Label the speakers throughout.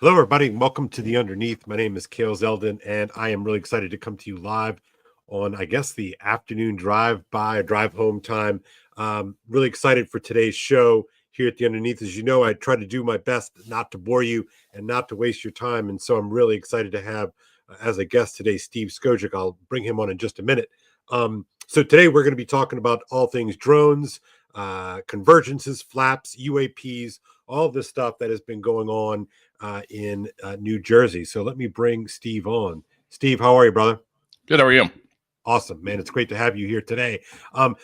Speaker 1: Hello, everybody, and welcome to The Underneath. My name is Kale Zeldin, and I am really excited to come to you live on, I guess, the afternoon drive home time. Really excited for today's show here at The Underneath. As you know, I try to do my best not to bore you and not to waste your time, and so I'm really excited to have as a guest today Steve Skojec. I'll bring him on in just a minute. So today we're going to be talking about all things drones, convergences, flaps, UAPs, all of this stuff that has been going on in New Jersey. So let me bring Steve on. Steve, how are you, brother?
Speaker 2: Good. How are you?
Speaker 1: Awesome, man. It's great to have you here today.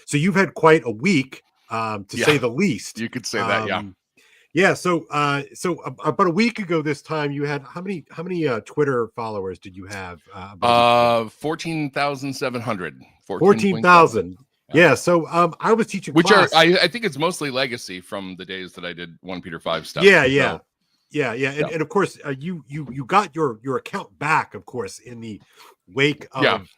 Speaker 1: So you've had quite a week, to say the least.
Speaker 2: You could say that, yeah.
Speaker 1: Yeah. So about a week ago this time, you had how many Twitter followers did you have?
Speaker 2: 14,700.
Speaker 1: 14,000. Yeah. So I was teaching class.
Speaker 2: I think it's mostly legacy from the days that I did 1 Peter 5 stuff.
Speaker 1: Yeah. And of course, you got your account back, of course, in the wake of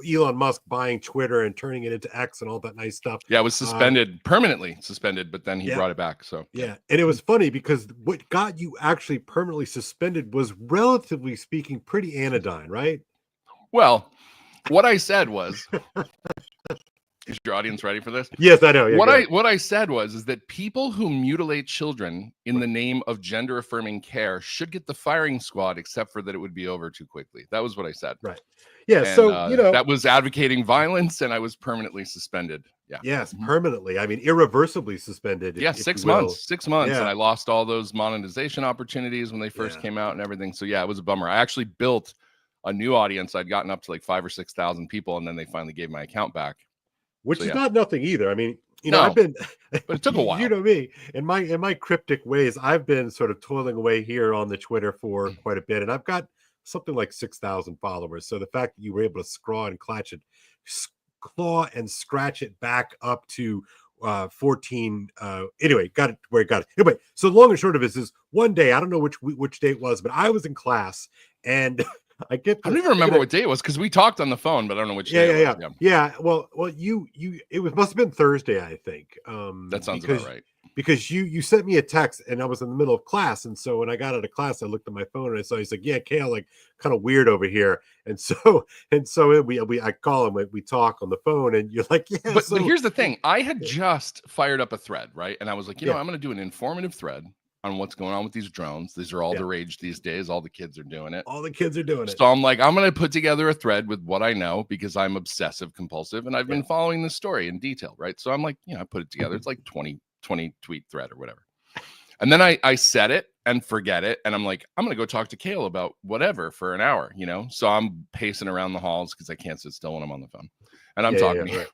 Speaker 1: Elon Musk buying Twitter and turning it into X and all that nice stuff.
Speaker 2: Yeah, it was suspended, permanently suspended, but then he brought it back. So
Speaker 1: and it was funny because what got you actually permanently suspended was, relatively speaking, pretty anodyne, right?
Speaker 2: Well, what I said was, is your audience ready for this?
Speaker 1: Yes, I know. Yeah,
Speaker 2: what I said is that people who mutilate children in the name of gender affirming care should get the firing squad, except for that it would be over too quickly. That was what I said.
Speaker 1: Right. Yeah. And, so
Speaker 2: that was advocating violence, and I was permanently suspended. Yeah.
Speaker 1: Yes, permanently. I mean, irreversibly suspended.
Speaker 2: Yeah, 6 months. 6 months, and I lost all those monetization opportunities when they first came out and everything. So yeah, it was a bummer. I actually built a new audience. I'd gotten up to like 5,000 or 6,000 people, and then they finally gave my account back.
Speaker 1: Which is not nothing either. I mean, I've been,
Speaker 2: but it took a while.
Speaker 1: You know me, in my cryptic ways, I've been sort of toiling away here on the Twitter for quite a bit, and I've got something like 6,000 followers. So the fact that you were able to claw and scratch it back up to 14. Anyway, got it where it got it. Anyway, so the long and short of it is one day, I don't know which day it was, but I was in class and. I don't
Speaker 2: even remember what day it was because we talked on the phone, but I don't know which day it was.
Speaker 1: Yeah. Well, must have been Thursday, I think.
Speaker 2: That sounds about right.
Speaker 1: Because you sent me a text and I was in the middle of class, and so when I got out of class, I looked at my phone and I saw he's like, "Yeah, Kale, like kind of weird over here." And so I call him, we talk on the phone, and you're like, "Yeah."
Speaker 2: But here's the thing: I had just fired up a thread, right? And I was like, I'm going to do an informative thread on what's going on with these drones. These are all the rage these days. All the kids are doing it. So I'm like, I'm going to put together a thread with what I know because I'm obsessive compulsive and I've been following this story in detail, right? So I'm like, I put it together. It's like 20 tweet thread or whatever. And then I set it and forget it. And I'm like, I'm going to go talk to Kale about whatever for an hour, So I'm pacing around the halls because I can't sit still when I'm on the phone. And I'm talking to him.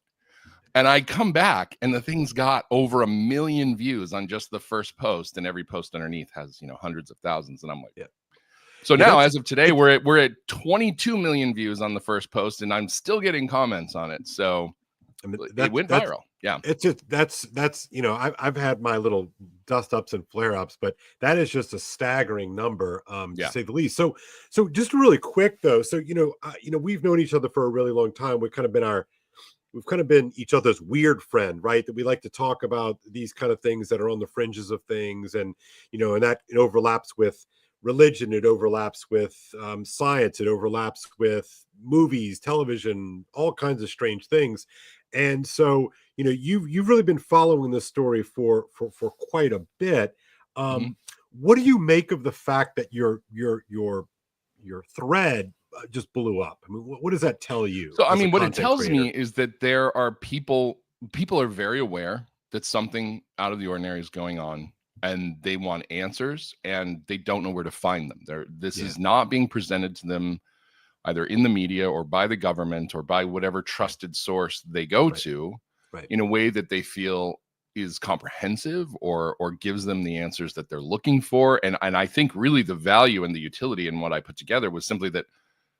Speaker 2: And I come back and the thing's got over 1 million views on just the first post, and every post underneath has, hundreds of thousands. And I'm like, So now, as of today, we're at 22 million views on the first post, and I'm still getting comments on it. So it went viral. Yeah,
Speaker 1: it's just that's I've had my little dust ups and flare ups, but that is just a staggering number, to say the least. So just really quick though, so we've known each other for a really long time. We've kind of been each other's weird friend, right? That we like to talk about these kind of things that are on the fringes of things. And, and that it overlaps with religion. It overlaps with science. It overlaps with movies, television, all kinds of strange things. And so, you've really been following this story for quite a bit. What do you make of the fact that your thread just blew up? I mean, what does that tell you?
Speaker 2: So, what it tells me is that there are people are very aware that something out of the ordinary is going on, and they want answers, and they don't know where to find them. This is not being presented to them either in the media or by the government or by whatever trusted source they go to in a way that they feel is comprehensive or gives them the answers that they're looking for. And I think really the value and the utility in what I put together was simply that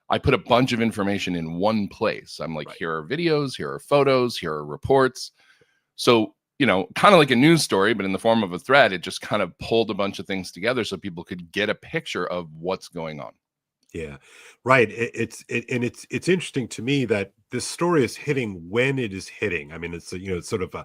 Speaker 2: I put a bunch of information in one place. I'm like, here are videos, here are photos, here are reports. So, kind of like a news story, but in the form of a thread, it just kind of pulled a bunch of things together so people could get a picture of what's going on.
Speaker 1: Yeah, right. It's interesting to me that this story is hitting when it is hitting. I mean, it's sort of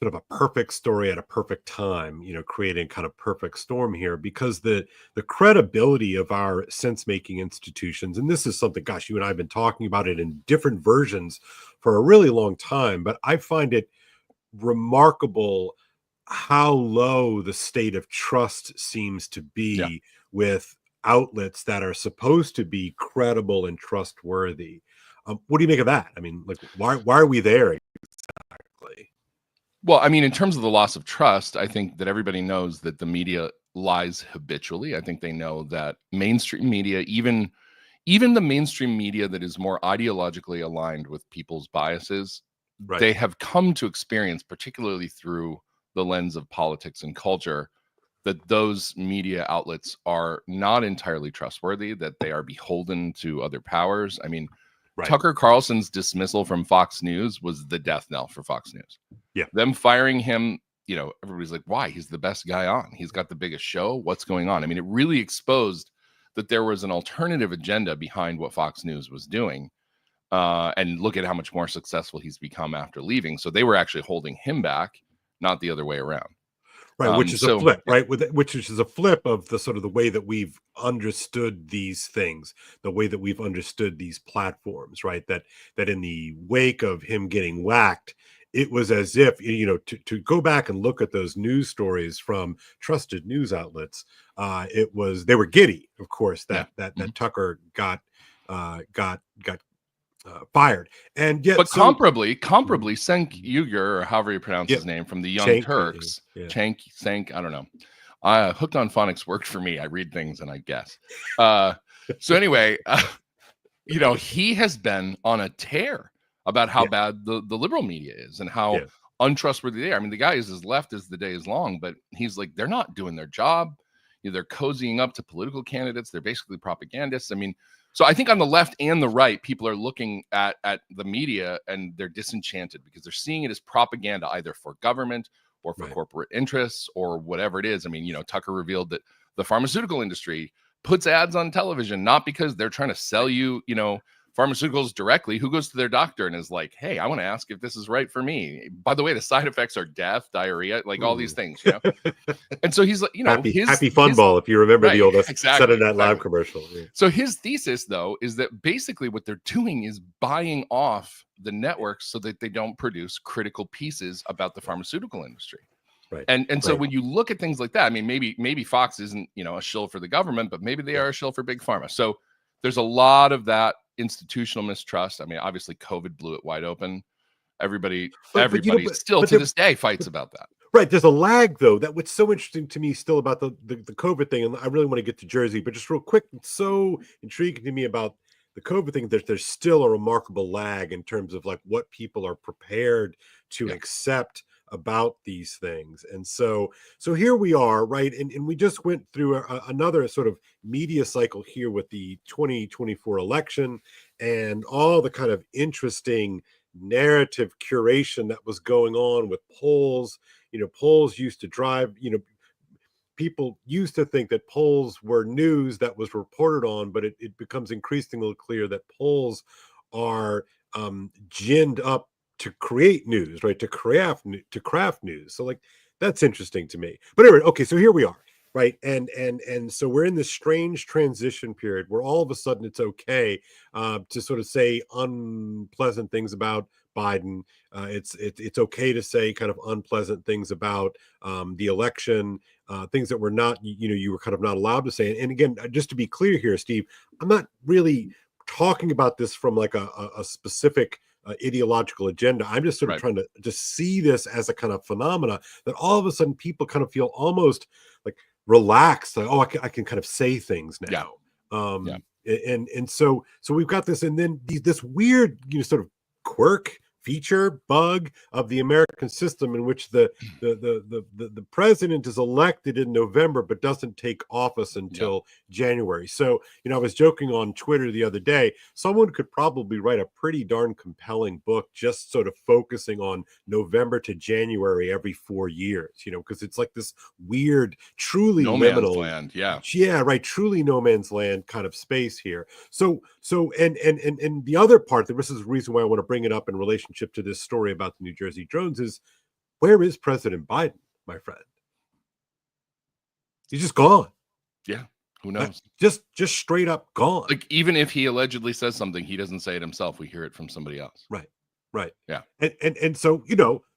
Speaker 1: sort of a perfect story at a perfect time, creating kind of perfect storm here, because the credibility of our sense-making institutions, and this is something, gosh, you and I have been talking about it in different versions for a really long time, but I find it remarkable how low the state of trust seems to be with outlets that are supposed to be credible and trustworthy. What do you make of that? I mean, like, why are we there exactly?
Speaker 2: Well, I mean, in terms of the loss of trust, I think that everybody knows that the media lies habitually. I think they know that mainstream media, even the mainstream media that is more ideologically aligned with people's biases, they have come to experience, particularly through the lens of politics and culture, that those media outlets are not entirely trustworthy, that they are beholden to other powers. I mean, Tucker Carlson's dismissal from Fox News was the death knell for Fox News.
Speaker 1: Yeah.
Speaker 2: Them firing him, everybody's like, why? He's the best guy on. He's got the biggest show. What's going on? I mean, it really exposed that there was an alternative agenda behind what Fox News was doing. And look at how much more successful he's become after leaving. So they were actually holding him back, not the other way around.
Speaker 1: Right, which is a flip, right? Which is a flip of the sort of the way that we've understood these things, the way that we've understood these platforms, right? That in the wake of him getting whacked, it was as if, to go back and look at those news stories from trusted news outlets, they were giddy, of course, that Tucker got fired, and yet,
Speaker 2: but comparably, Cenk Uygur, or however you pronounce his name, from the Young Turks, Cenk, I don't know. Hooked on Phonics worked for me. I read things and I guess. So anyway, he has been on a tear about how bad the liberal media is and how untrustworthy they are. I mean, the guy is as left as the day is long, but he's like, they're not doing their job. They're cozying up to political candidates. They're basically propagandists. I mean, so I think on the left and the right, people are looking at the media and they're disenchanted because they're seeing it as propaganda, either for government or for corporate interests or whatever it is. I mean, Tucker revealed that the pharmaceutical industry puts ads on television, not because they're trying to sell you, pharmaceuticals directly. Who goes to their doctor and is like, hey, I want to ask if this is right for me. By the way, the side effects are death, diarrhea, like all these things, And so he's like,
Speaker 1: happy fun ball, if you remember the old Saturday Night Live commercial. Yeah.
Speaker 2: So his thesis, though, is that basically what they're doing is buying off the networks so that they don't produce critical pieces about the pharmaceutical industry.
Speaker 1: Right.
Speaker 2: And so when you look at things like that, I mean, maybe Fox isn't, a shill for the government, but maybe they are a shill for big pharma. So there's a lot of that institutional mistrust. I mean, obviously COVID blew it wide open. Everybody still to this day fights about that.
Speaker 1: Right. There's a lag, though, that what's so interesting to me still about the COVID thing. And I really want to get to Jersey, but just real quick, it's so intriguing to me about the COVID thing that there's still a remarkable lag in terms of like what people are prepared to accept about these things. And so here we are, right? And we just went through another sort of media cycle here with the 2024 election and all the kind of interesting narrative curation that was going on with polls. Polls used to drive, people used to think that polls were news that was reported on, but it becomes increasingly clear that polls are ginned up to create news, right? To craft news. So like, that's interesting to me. But anyway, okay, so here we are, right? And so we're in this strange transition period where all of a sudden it's okay to sort of say unpleasant things about Biden. It's okay to say kind of unpleasant things about the election, things that were not, you were kind of not allowed to say. And again, just to be clear here, Steve, I'm not really talking about this from like a specific ideological agenda. I'm just sort of trying to just see this as a kind of phenomena that all of a sudden people kind of feel almost like relaxed. Like, oh, I can kind of say things now. And so we've got this, and then this weird, sort of quirk, feature, bug of the American system in which the president is elected in November but doesn't take office until January. So, I was joking on Twitter the other day, someone could probably write a pretty darn compelling book just sort of focusing on November to January every 4 years, because it's like this weird, truly
Speaker 2: no
Speaker 1: liminal
Speaker 2: man's land.
Speaker 1: Yeah, right. Truly no man's land kind of space here. So and the other part, this is the reason why I want to bring it up in relationship to this story about the New Jersey drones, is where is President Biden, my friend? He's just gone.
Speaker 2: Yeah. Who knows?
Speaker 1: Just straight up gone.
Speaker 2: Like, even if he allegedly says something, he doesn't say it himself. We hear it from somebody else.
Speaker 1: Right.
Speaker 2: Yeah.
Speaker 1: And so,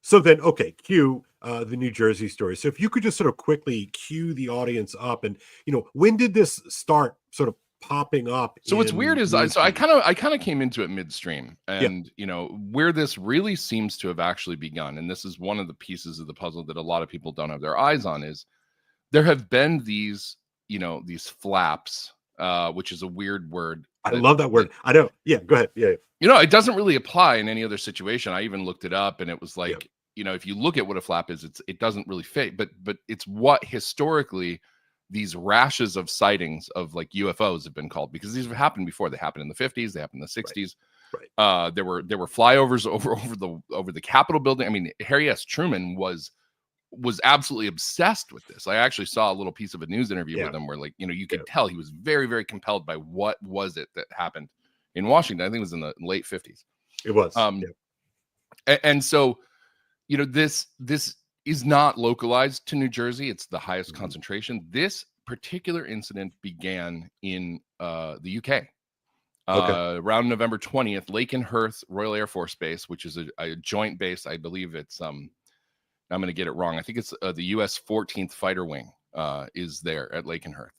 Speaker 1: so then, okay, cue the New Jersey story. So if you could just sort of quickly cue the audience up, and, when did this start sort of popping up?
Speaker 2: So what's weird is I kind of came into it midstream, and where this really seems to have actually begun, and this is one of the pieces of the puzzle that a lot of people don't have their eyes on, is there have been these flaps, which is a weird word.
Speaker 1: I love that word. I know. Yeah, go ahead. Yeah.
Speaker 2: It doesn't really apply in any other situation. I even looked it up, and it was like, if you look at what a flap is, it doesn't really fit, but it's what historically these rashes of sightings of like UFOs have been called, because these have happened before. They happened in the 50s, they happened in the 60s.
Speaker 1: Right.
Speaker 2: There were flyovers over the Capitol building. I mean, Harry S. Truman was absolutely obsessed with this. I actually saw a little piece of a news interview with him where, like, you could tell he was very, very compelled by what was it that happened in Washington. I think it was in the late 50s.
Speaker 1: It was.
Speaker 2: And so, this is not localized to New Jersey. It's the highest concentration. This particular incident began in the UK. Around November 20th, Lakenheath Royal Air Force Base, which is a joint base. I believe it's I'm going to get it wrong. I think it's the U.S. 14th Fighter Wing is there at Lakenheath.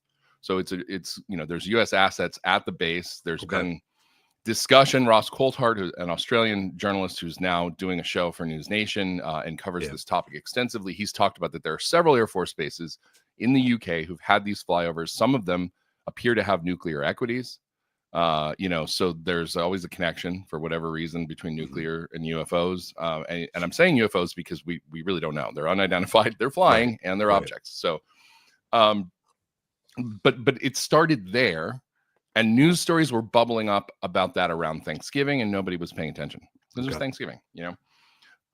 Speaker 2: So it's there's U.S. assets at the base. There's been discussion. Ross Coulthard, an Australian journalist who's now doing a show for News Nation and covers this topic extensively, he's talked about that there are several Air Force bases in the UK who've had these flyovers. Some of them appear to have nuclear equities. So there's always a connection for whatever reason between nuclear and UFOs. And I'm saying UFOs because we really don't know. They're unidentified, they're flying, and they're objects. So, but it started there, and news stories were bubbling up about that around Thanksgiving, and nobody was paying attention because it was Thanksgiving,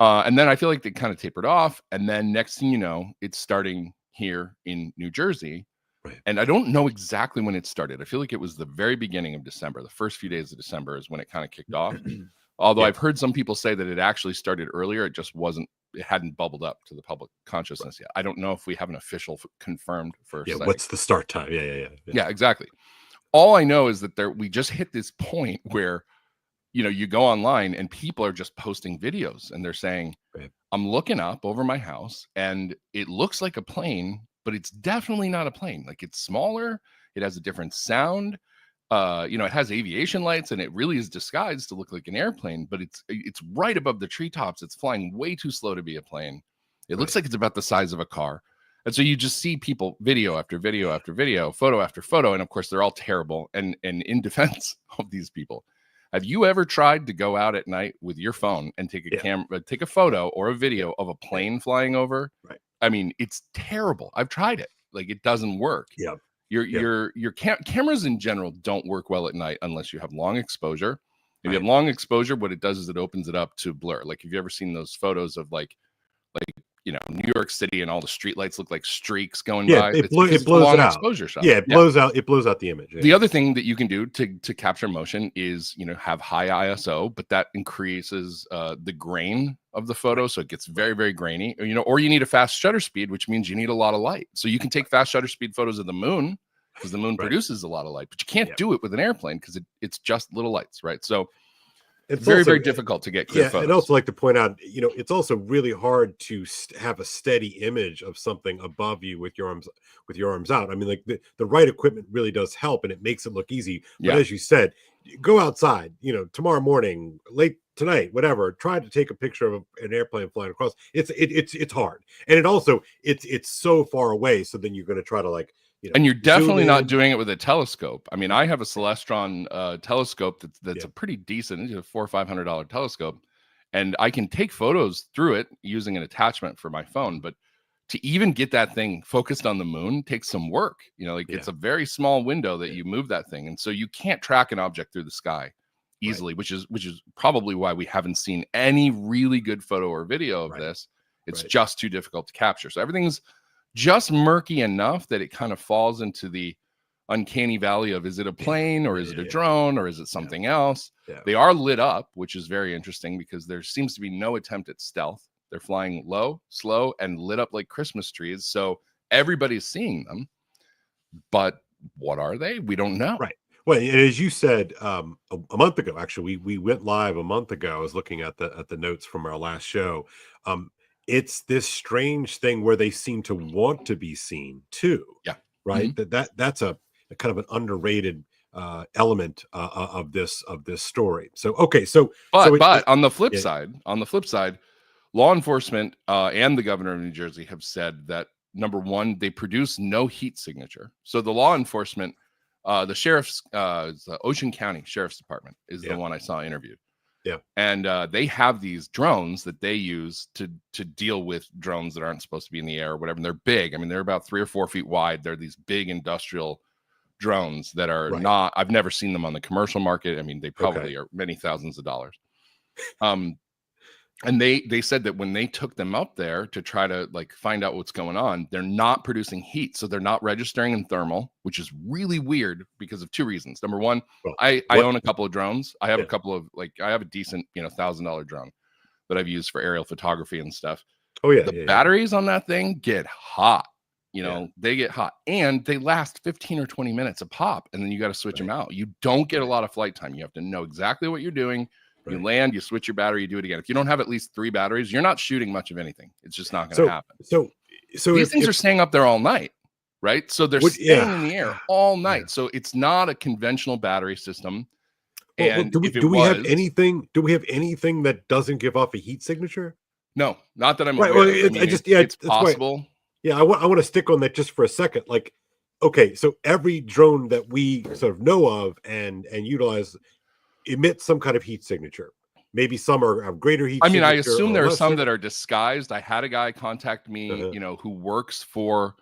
Speaker 2: and then I feel like they kind of tapered off. And then next thing you know, it's starting here in New Jersey.
Speaker 1: Right.
Speaker 2: And I don't know exactly when it started. I feel like it was the very beginning of December. The first few days of December is when it kind of kicked off. Although I've heard some people say that it actually started earlier. It just it hadn't bubbled up to the public consciousness yet. I don't know if we have an official confirmed first.
Speaker 1: Yeah. What's the start time? Yeah,
Speaker 2: exactly. All I know is that we just hit this point where, you go online and people are just posting videos and they're saying, I'm looking up over my house and it looks like a plane, but it's definitely not a plane. Like, it's smaller. It has a different sound. It has aviation lights, and it really is disguised to look like an airplane, but it's right above the treetops. It's flying way too slow to be a plane. It looks like it's about the size of a car. And so you just see people, video after video after video, photo after photo. And of course, they're all terrible. And in defense of these people, have you ever tried to go out at night with your phone and take a photo or a video of a plane flying over?
Speaker 1: Right.
Speaker 2: I mean, it's terrible. I've tried it. Like, it doesn't work.
Speaker 1: Yeah.
Speaker 2: Your cameras in general don't work well at night unless you have long exposure. If you have long exposure, what it does is it opens it up to blur. Like, have you ever seen those photos of like New York City and all the street lights look like streaks going by?
Speaker 1: It blows it out.
Speaker 2: Exposure shot.
Speaker 1: Yeah, it blows out the image.
Speaker 2: The other thing that you can do to capture motion is, have high ISO, but that increases the grain of the photo, so it gets very, very grainy. Or you need a fast shutter speed, which means you need a lot of light. So you can take fast shutter speed photos of the moon because the moon produces a lot of light, but you can't do it with an airplane because it's just little lights, right? So it's very, very difficult to get clear photos.
Speaker 1: I'd also like to point out, it's also really hard to have a steady image of something above you with your arms out. I mean, like the right equipment really does help, and it makes it look easy. But as you said, go outside, tomorrow morning, late tonight, whatever. Try to take a picture of an airplane flying across. It's hard, and it's so far away. So then you're going to try to
Speaker 2: and you're definitely not doing it with a telescope. I mean, I have a Celestron telescope that's a pretty decent, $400 or $500 telescope, and I can take photos through it using an attachment for my phone. But to even get that thing focused on the moon takes some work. It's a very small window that you move that thing, and so you can't track an object through the sky easily, which is probably why we haven't seen any really good photo or video of this. It's just too difficult to capture. So everything's just murky enough that it kind of falls into the uncanny valley of, is it a plane or is it a drone or is it something else? They are lit up, which is very interesting because there seems to be no attempt at stealth. They're flying low, slow, and lit up like Christmas trees. So everybody's seeing them. But what are they? We don't know.
Speaker 1: Right. Well, and as you said a month ago, actually, we went live a month ago. I was looking at the notes from our last show. It's this strange thing where they seem to want to be seen too.
Speaker 2: Yeah.
Speaker 1: Right. That's a kind of an underrated element of this story. So okay,
Speaker 2: but on the flip side, law enforcement and the governor of New Jersey have said that, number one, they produce no heat signature. So the law enforcement, the sheriff's, the Ocean County Sheriff's Department is the one I saw interviewed.
Speaker 1: Yeah.
Speaker 2: And they have these drones that they use to deal with drones that aren't supposed to be in the air or whatever. And they're big. I mean, they're about 3 or 4 feet wide. They're these big industrial drones that are not, I've never seen them on the commercial market. I mean, they probably are many thousands of dollars. And they said that when they took them up there to try to like find out what's going on, they're not producing heat. So they're not registering in thermal, which is really weird because of 2 reasons. Number one, I own a couple of drones. I have a couple of I have a decent, $1,000 drone that I've used for aerial photography and stuff. The batteries on that thing get hot. They get hot and they last 15 or 20 minutes a pop. And then you got to switch them out. You don't get a lot of flight time. You have to know exactly what you're doing. You land, you switch your battery, you do it again. If you don't have at least 3 batteries, you're not shooting much of anything. It's just not going to happen.
Speaker 1: So
Speaker 2: these things are staying up there all night, right? So they're staying in the air all night. So it's not a conventional battery system. And
Speaker 1: do we have anything that doesn't give off a heat signature?
Speaker 2: No, not that I'm aware of. It's possible.
Speaker 1: I want to stick on that just for a second. Like, okay, so every drone that we sort of know of and utilize emits some kind of heat signature. Maybe some have greater heat.
Speaker 2: I mean, I assume there are some that are disguised. I had a guy contact me, who works for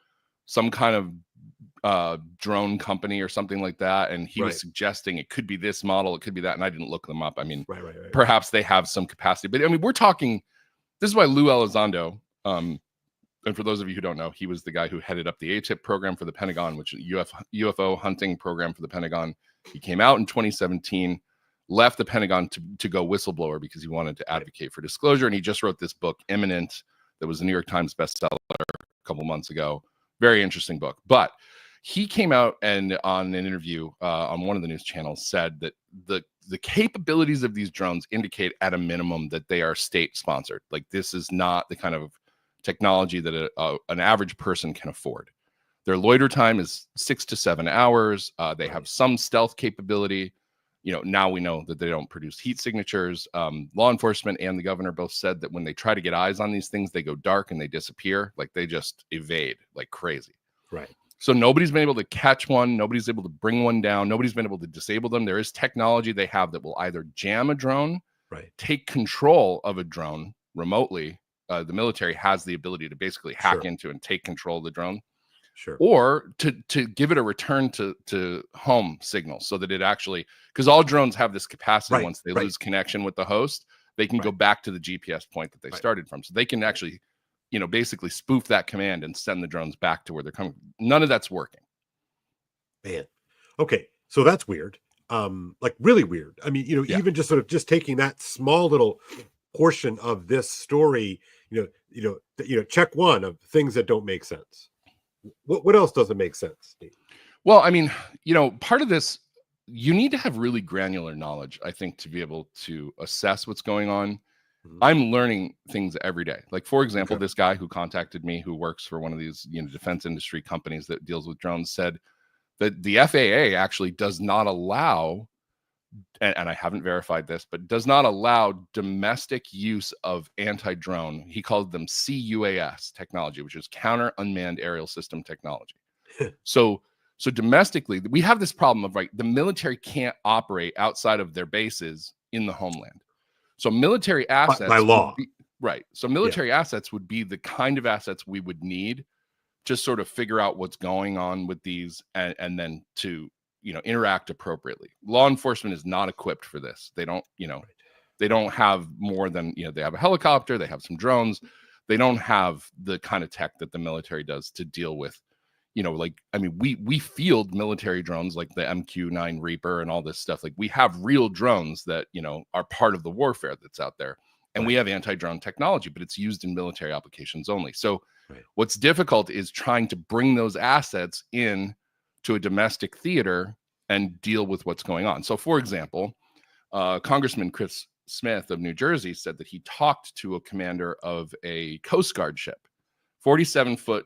Speaker 2: some kind of drone company or something like that, and he was suggesting it could be this model, it could be that, and I didn't look them up. I mean, perhaps they have some capacity, but I mean, we're talking. This is why Lou Elizondo, and for those of you who don't know, he was the guy who headed up the ATIP program for the Pentagon, which is UFO hunting program for the Pentagon. He came out in 2017. Left the Pentagon to go whistleblower because he wanted to advocate for disclosure. And he just wrote this book, Imminent, that was a New York Times bestseller a couple months ago. Very interesting book. But he came out and on an interview on one of the news channels said that the capabilities of these drones indicate at a minimum that they are state sponsored. Like, this is not the kind of technology that an average person can afford. Their loiter time is 6 to 7 hours. They have some stealth capability. Now we know that they don't produce heat signatures. Law enforcement and the governor both said that when they try to get eyes on these things, they go dark and they disappear. Like, they just evade like crazy.
Speaker 1: Right.
Speaker 2: So nobody's been able to catch one. Nobody's able to bring one down. Nobody's been able to disable them. There is technology they have that will either jam a drone, take control of a drone remotely. The military has the ability to basically hack into and take control of the drone. Or to give it a return to home signal so that it actually, because all drones have this capacity, once they lose connection with the host, they can go back to the GPS point that they started from. So they can actually, basically spoof that command and send the drones back to where they're coming. None of that's working.
Speaker 1: Man. Okay. So that's weird. Like, really weird. I mean, even just sort of just taking that small little portion of this story, check one of things that don't make sense. What else doesn't make sense, Steve?
Speaker 2: Well, I mean, part of this, you need to have really granular knowledge, I think, to be able to assess what's going on. I'm learning things every day. Like, for example, this guy who contacted me, who works for one of these, defense industry companies that deals with drones, said that the FAA actually does not allow, and I haven't verified this, but does not allow domestic use of anti-drone. He called them CUAS technology, which is counter unmanned aerial system technology. So domestically, we have this problem of, the military can't operate outside of their bases in the homeland. So military assets
Speaker 1: by law,
Speaker 2: So military assets would be the kind of assets we would need to sort of figure out what's going on with these and then to interact appropriately. Law enforcement is not equipped for this. They don't, they don't have more than, they have a helicopter, they have some drones. They don't have the kind of tech that the military does to deal with, we field military drones like the MQ-9 Reaper and all this stuff. Like, we have real drones that, are part of the warfare that's out there. And we have anti-drone technology, but it's used in military applications only. So what's difficult is trying to bring those assets in to a domestic theater and deal with what's going on. So for example, Congressman Chris Smith of New Jersey said that he talked to a commander of a Coast Guard ship, 47-foot,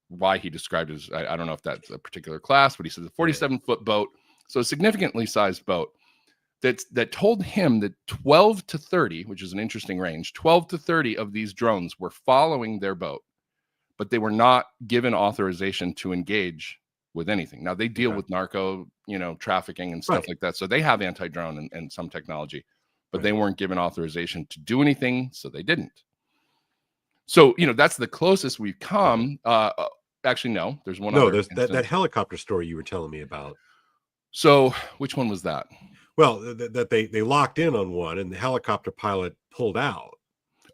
Speaker 2: why he described it as, I don't know if that's a particular class, but he said a 47-foot boat, so a significantly sized boat, that told him that 12 to 30, which is an interesting range, 12 to 30 of these drones were following their boat, but they were not given authorization to engage with anything. Now they deal with narco, trafficking and stuff like that. So they have anti-drone and some technology, but they weren't given authorization to do anything. So they didn't. So, that's the closest we've come. Actually, no, there's one.
Speaker 1: No, there's that helicopter story you were telling me about.
Speaker 2: So which one was that?
Speaker 1: Well, that they locked in on one and the helicopter pilot pulled out.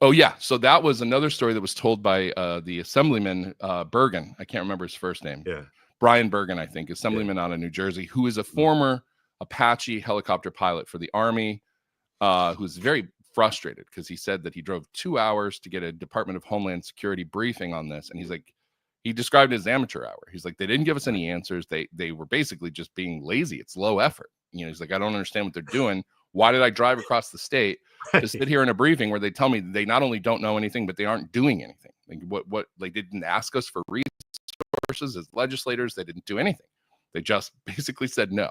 Speaker 2: Oh, yeah. So that was another story that was told by the Assemblyman Bergen. I can't remember his first name.
Speaker 1: Yeah.
Speaker 2: Brian Bergen, I think, Assemblyman out of New Jersey, who is a former Apache helicopter pilot for the Army, who's very frustrated because he said that he drove 2 hours to get a Department of Homeland Security briefing on this. And he's like, he described it as amateur hour. He's like, they didn't give us any answers. They were basically just being lazy. It's low effort. He's like, I don't understand what they're doing. Why did I drive across the state to sit here in a briefing where they tell me they not only don't know anything, but they aren't doing anything? Like what they didn't ask us for resources as legislators. They didn't do anything. They just basically said no.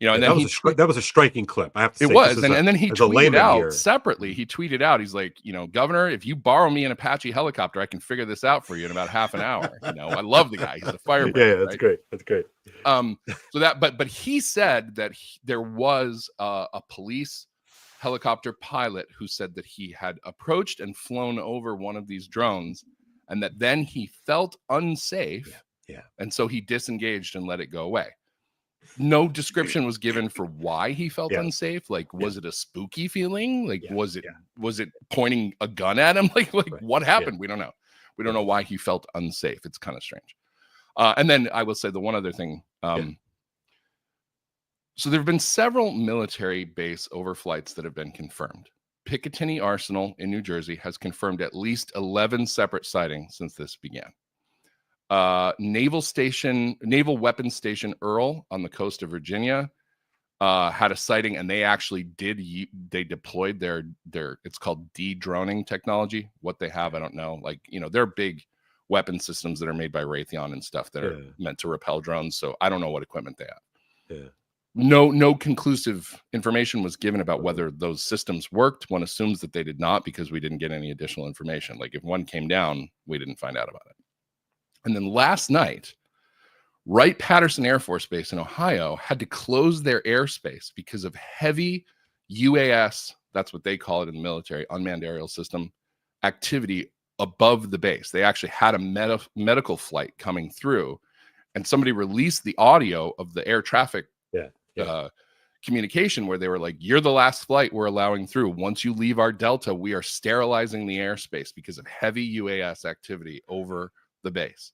Speaker 2: And then
Speaker 1: that was a striking clip. I have to say,
Speaker 2: it was, and then he tweeted out separately. He tweeted out, he's like, Governor, if you borrow me an Apache helicopter, I can figure this out for you in about half an hour. I love the guy. He's a fireman.
Speaker 1: Yeah, that's great. That's great.
Speaker 2: So that, but he said that there was a police helicopter pilot who said that he had approached and flown over one of these drones, and that then he felt unsafe.
Speaker 1: Yeah.
Speaker 2: And so he disengaged and let it go away. No description was given for why he felt unsafe. Like, was it a spooky feeling? Like, was it pointing a gun at him? Like what happened? We don't know. We don't know why he felt unsafe. It's kind of strange. And then I will say the one other thing. So there have been several military base overflights that have been confirmed. Picatinny Arsenal in New Jersey has confirmed at least 11 separate sightings since this began. Naval Weapons Station Earl on the coast of Virginia had a sighting, and they actually they deployed their it's called de-droning technology. What they have, I don't know. Like, they're big weapon systems that are made by Raytheon and stuff that are meant to repel drones. So I don't know what equipment they have.
Speaker 1: Yeah.
Speaker 2: No conclusive information was given about whether those systems worked. One assumes that they did not because we didn't get any additional information. Like if one came down, we didn't find out about it. And then last night, Wright-Patterson Air Force Base in Ohio had to close their airspace because of heavy UAS, that's what they call it in the military, unmanned aerial system, activity above the base. They actually had a medical flight coming through, and somebody released the audio of the air traffic communication where they were like, you're the last flight we're allowing through. Once you leave our Delta, we are sterilizing the airspace because of heavy UAS activity over the base.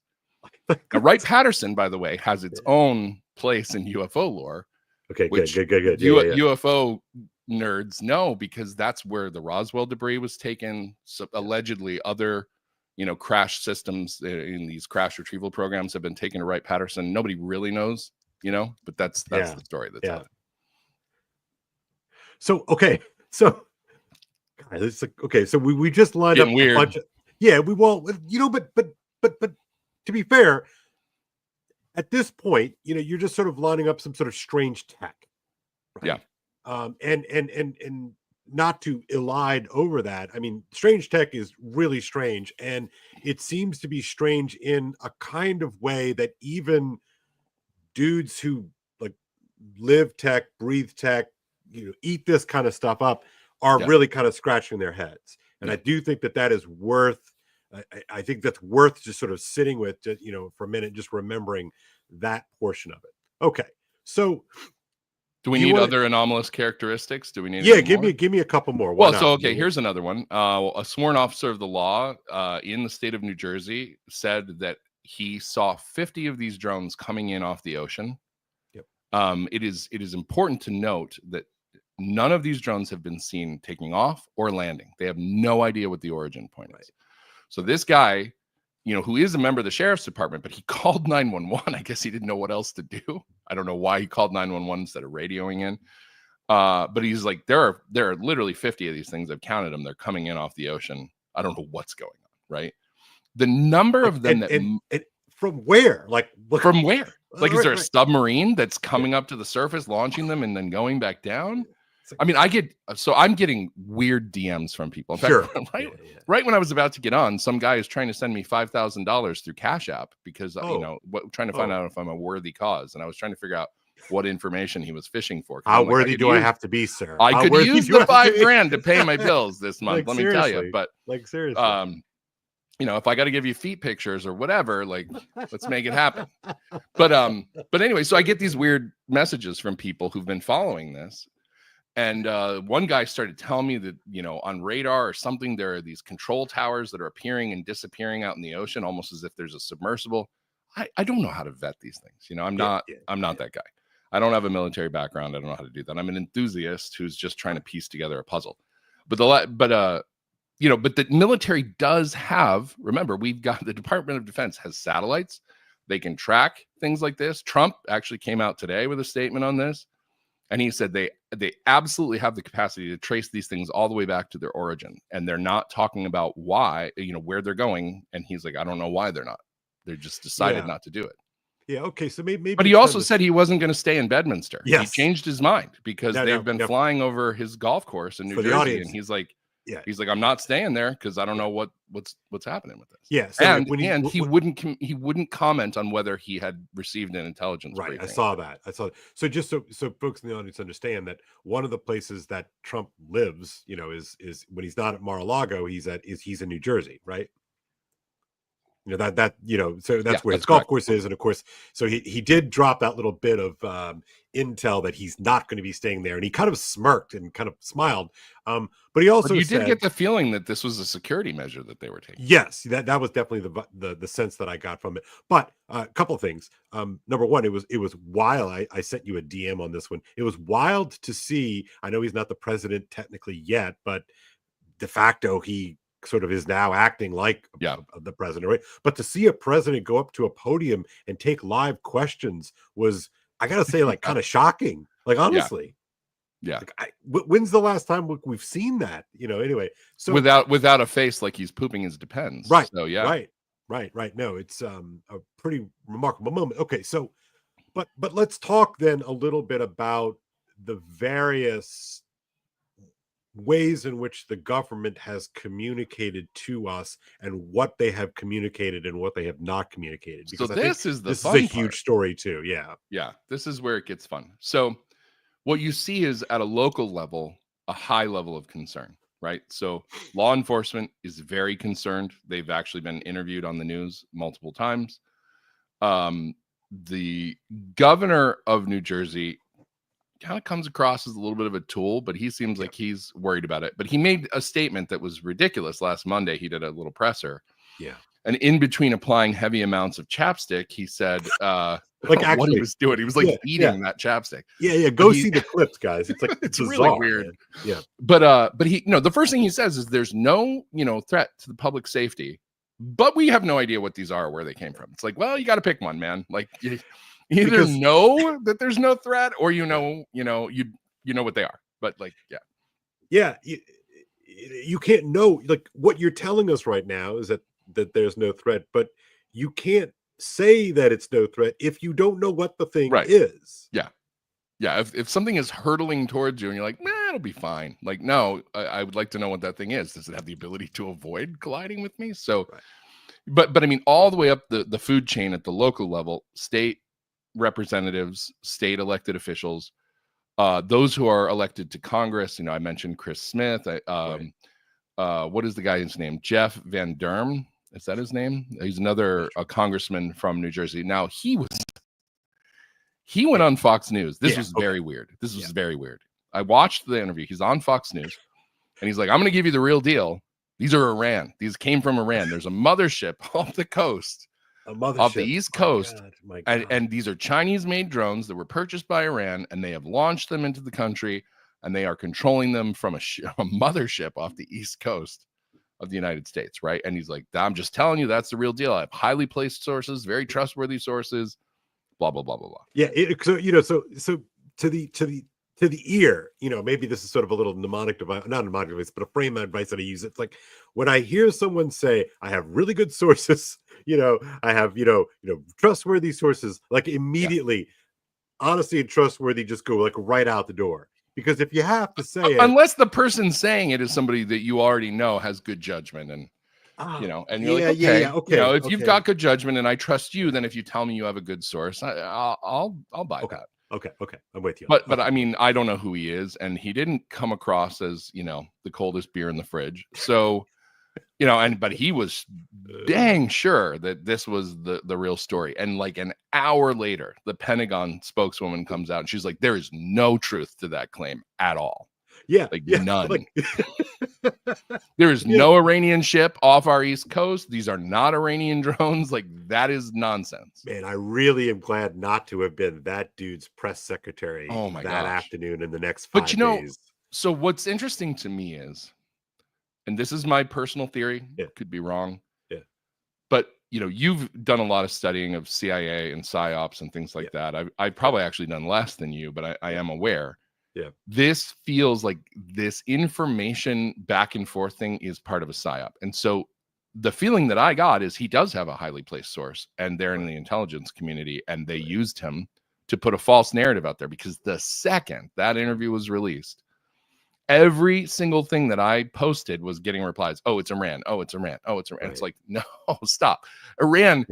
Speaker 2: Now, Wright-Patterson, by the way, has its own place in UFO lore.
Speaker 1: Okay, good.
Speaker 2: UFO nerds know because that's where the Roswell debris was taken. So allegedly, other crash systems in these crash retrieval programs have been taken to Wright-Patterson. Nobody really knows, but that's the story that's out.
Speaker 1: So so we just lined up
Speaker 2: weird.
Speaker 1: A bunch of we won't, but to be fair, at this point, you're just sort of lining up some sort of strange tech. Right? Yeah. And not to elide over that. I mean, strange tech is really strange, and it seems to be strange in a kind of way that even dudes who like live tech, breathe tech, eat this kind of stuff up are really kind of scratching their heads. And I do think that is worth. I think that's worth just sort of sitting with, for a minute, just remembering that portion of it. Okay, so
Speaker 2: do we need other anomalous characteristics? Do we need?
Speaker 1: Give me a couple more.
Speaker 2: Here's another one. A sworn officer of the law in the state of New Jersey said that he saw 50 of these drones coming in off the ocean. Yep. It is important to note that none of these drones have been seen taking off or landing. They have no idea what the origin point is. So this guy, who is a member of the sheriff's department, but he called 911. I guess he didn't know what else to do. I don't know why he called 911 instead of radioing in. But he's like, there are literally 50 of these things. I've counted them. They're coming in off the ocean. I don't know what's going on, right? The number of them
Speaker 1: and from where?
Speaker 2: From where? Like, is there a submarine that's coming up to the surface, launching them, and then going back down? I mean, I'm getting weird DMs from people. In fact, right when I was about to get on, some guy is trying to send me $5,000 through Cash App because, trying to find out if I'm a worthy cause. And I was trying to figure out what information he was fishing for.
Speaker 1: How worthy do I have to be, sir?
Speaker 2: I could use the $5,000 to pay my bills this month. Let me tell you. But
Speaker 1: seriously.
Speaker 2: if I got to give you feet pictures or whatever, let's make it happen. But anyway, so I get these weird messages from people who've been following this. And one guy started telling me that, on radar or something, there are these control towers that are appearing and disappearing out in the ocean, almost as if there's a submersible. I don't know how to vet these things. I'm not that guy. I don't have a military background. I don't know how to do that. I'm an enthusiast who's just trying to piece together a puzzle. But the military does have, remember, we've got the Department of Defense has satellites. They can track things like this. Trump actually came out today with a statement on this. And he said they absolutely have the capacity to trace these things all the way back to their origin. And they're not talking about why, where they're going. And he's like, I don't know why they're not. They just decided not to do it.
Speaker 1: Yeah. Okay. So maybe.
Speaker 2: But he also said he wasn't going to stay in Bedminster.
Speaker 1: Yes.
Speaker 2: He changed his mind because they've been flying over his golf course in New Jersey. And he's like, I'm not staying there because I don't know what's happening with this.
Speaker 1: Yes.
Speaker 2: Yeah, so he wouldn't comment on whether he had received an intelligence briefing.
Speaker 1: I saw that. So just so folks in the audience understand that one of the places that Trump lives, is when he's not at Mar-a-Lago, he's in New Jersey, right? So that's where his golf course is. And of course, so he did drop that little bit of intel that he's not going to be staying there. And he kind of smirked and kind of smiled. But he also
Speaker 2: did get the feeling that this was a security measure that they were taking.
Speaker 1: Yes, that was definitely the sense that I got from it. But a couple of things. Number one, it was wild. I sent you a DM on this one. It was wild to see. I know he's not the president technically yet, but de facto he sort of is now acting like the president, right? But to see a president go up to a podium and take live questions was, I gotta say, kind of shocking. Honestly, when's the last time we've seen that? Anyway, so
Speaker 2: without a face like he's pooping his depends,
Speaker 1: right?
Speaker 2: So
Speaker 1: right. No, it's a pretty remarkable moment. Okay, so, but let's talk then a little bit about the various ways in which the government has communicated to us and what they have communicated and what they have not communicated. Because
Speaker 2: so this is
Speaker 1: a huge story too. Yeah.
Speaker 2: This is where it gets fun. So what you see is at a local level, a high level of concern, right? So law enforcement is very concerned. They've actually been interviewed on the news multiple times. The governor of New Jersey kind of comes across as a little bit of a tool, but he seems like he's worried about it. But he made a statement that was ridiculous last Monday. He did a little presser.
Speaker 1: Yeah.
Speaker 2: And in between applying heavy amounts of chapstick, he said,
Speaker 1: actually,
Speaker 2: what he was doing. He was eating that chapstick.
Speaker 1: Yeah. Go see the clips, guys. It's it's
Speaker 2: really weird. Man.
Speaker 1: Yeah.
Speaker 2: But he, the first thing he says is there's no, threat to the public safety, but we have no idea what these are or where they came from. It's like, well, you got to pick one, man. Either know that there's no threat or you know what they are. But
Speaker 1: you can't know. What you're telling us right now is that there's no threat, but you can't say that it's no threat if you don't know what the thing is.
Speaker 2: Yeah. If something is hurtling towards you and you're like, it'll be fine. No, I would like to know what that thing is. Does it have the ability to avoid colliding with me? So, but I mean, all the way up the food chain at the local level, state representatives, state elected officials, those who are elected to Congress. I mentioned Chris Smith. What is the guy's name? Jeff Van Derm. Is that his name? He's another congressman from New Jersey. Now he went on Fox News. This was very weird. This was very weird. I watched the interview. He's on Fox News and he's like, I'm going to give you the real deal. These are Iran. These came from Iran. There's a mothership off the coast. Of the East Coast, and these are Chinese-made drones that were purchased by Iran, and they have launched them into the country. and they are controlling them from a mothership off the East Coast of the United States, right? And he's like, I'm just telling you, that's the real deal. I have highly placed sources, very trustworthy sources, blah, blah, blah, blah, blah.
Speaker 1: Yeah. So to the ear, maybe this is sort of a little mnemonic device, not a mnemonic device, but a frame advice that I use. It's like when I hear someone say, I have really good sources, I have, trustworthy sources, like immediately honesty and trustworthy just go like right out the door. Because if you have to say it,
Speaker 2: unless the person saying it is somebody that you already know has good judgment, and and you're like, okay, if you've got good judgment and I trust you, then if you tell me you have a good source, I'll buy that.
Speaker 1: Okay, I'm with you.
Speaker 2: But I mean, I don't know who he is, and he didn't come across as the coldest beer in the fridge. So, but he was dang sure that this was the real story. And like an hour later, the Pentagon spokeswoman comes out and she's like, there is no truth to that claim at all. None. There is no Iranian ship off our East Coast. These are not Iranian drones. Like, that is nonsense.
Speaker 1: Man, I really am glad not to have been that dude's press secretary afternoon in the next 5 days.
Speaker 2: So what's interesting to me is, and this is my personal theory, could be wrong.
Speaker 1: Yeah.
Speaker 2: But you've done a lot of studying of CIA and PSYOPs and things like that. I've probably actually done less than you, but I am aware.
Speaker 1: Yeah.
Speaker 2: This feels like this information back and forth thing is part of a PSYOP. And so the feeling that I got is he does have a highly placed source, and they're in the intelligence community, and they used him to put a false narrative out there, because the second that interview was released, every single thing that I posted was getting replies. Oh, it's Iran. Oh, it's Iran. Oh, it's Iran. Right. It's like, no, stop. Iran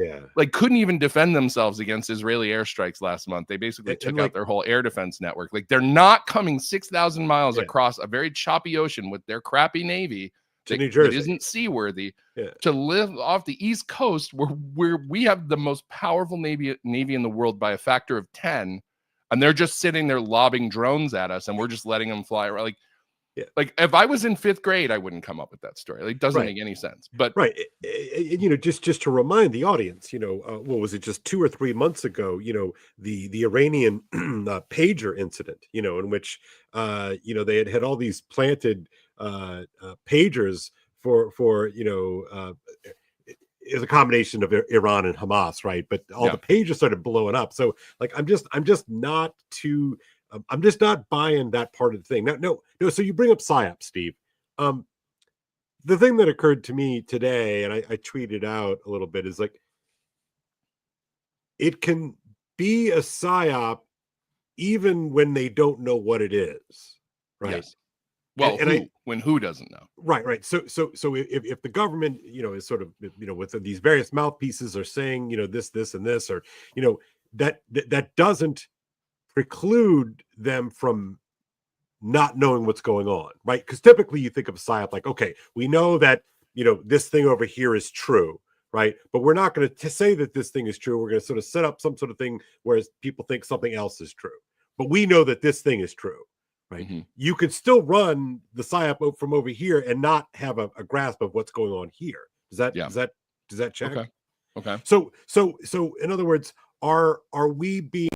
Speaker 2: couldn't even defend themselves against Israeli airstrikes last month. They basically took out their whole air defense network. Like, they're not coming 6,000 miles across a very choppy ocean with their crappy Navy
Speaker 1: to New Jersey.
Speaker 2: That isn't seaworthy to live off the East Coast where we have the most powerful Navy in the world by a factor of 10. And they're just sitting there lobbing drones at us, and we're just letting them fly around. Like, if I was in 5th grade, I wouldn't come up with that story. Like, it doesn't make any sense. But
Speaker 1: just to remind the audience, what was it, just 2 or 3 months ago, the Iranian pager incident, in which they had all these planted pagers for is a combination of Iran and Hamas, right? But all the pagers started blowing up. So like, I'm just not buying that part of the thing. No. So you bring up PSYOP, Steve. The thing that occurred to me today, and I tweeted out a little bit, is like, it can be a PSYOP even when they don't know what it is, right?
Speaker 2: Yes. Well, when who doesn't know?
Speaker 1: Right. So if the government, is sort of, with these various mouthpieces are saying, this and this, or, that doesn't preclude them from not knowing what's going on, right? Because typically you think of a PSYOP like, okay, we know that, this thing over here is true, right? But we're not going to say that this thing is true. We're going to sort of set up some sort of thing whereas people think something else is true. But we know that this thing is true, right? Mm-hmm. You could still run the PSYOP from over here and not have a grasp of what's going on here. Does that check?
Speaker 2: Okay.
Speaker 1: So in other words, are we being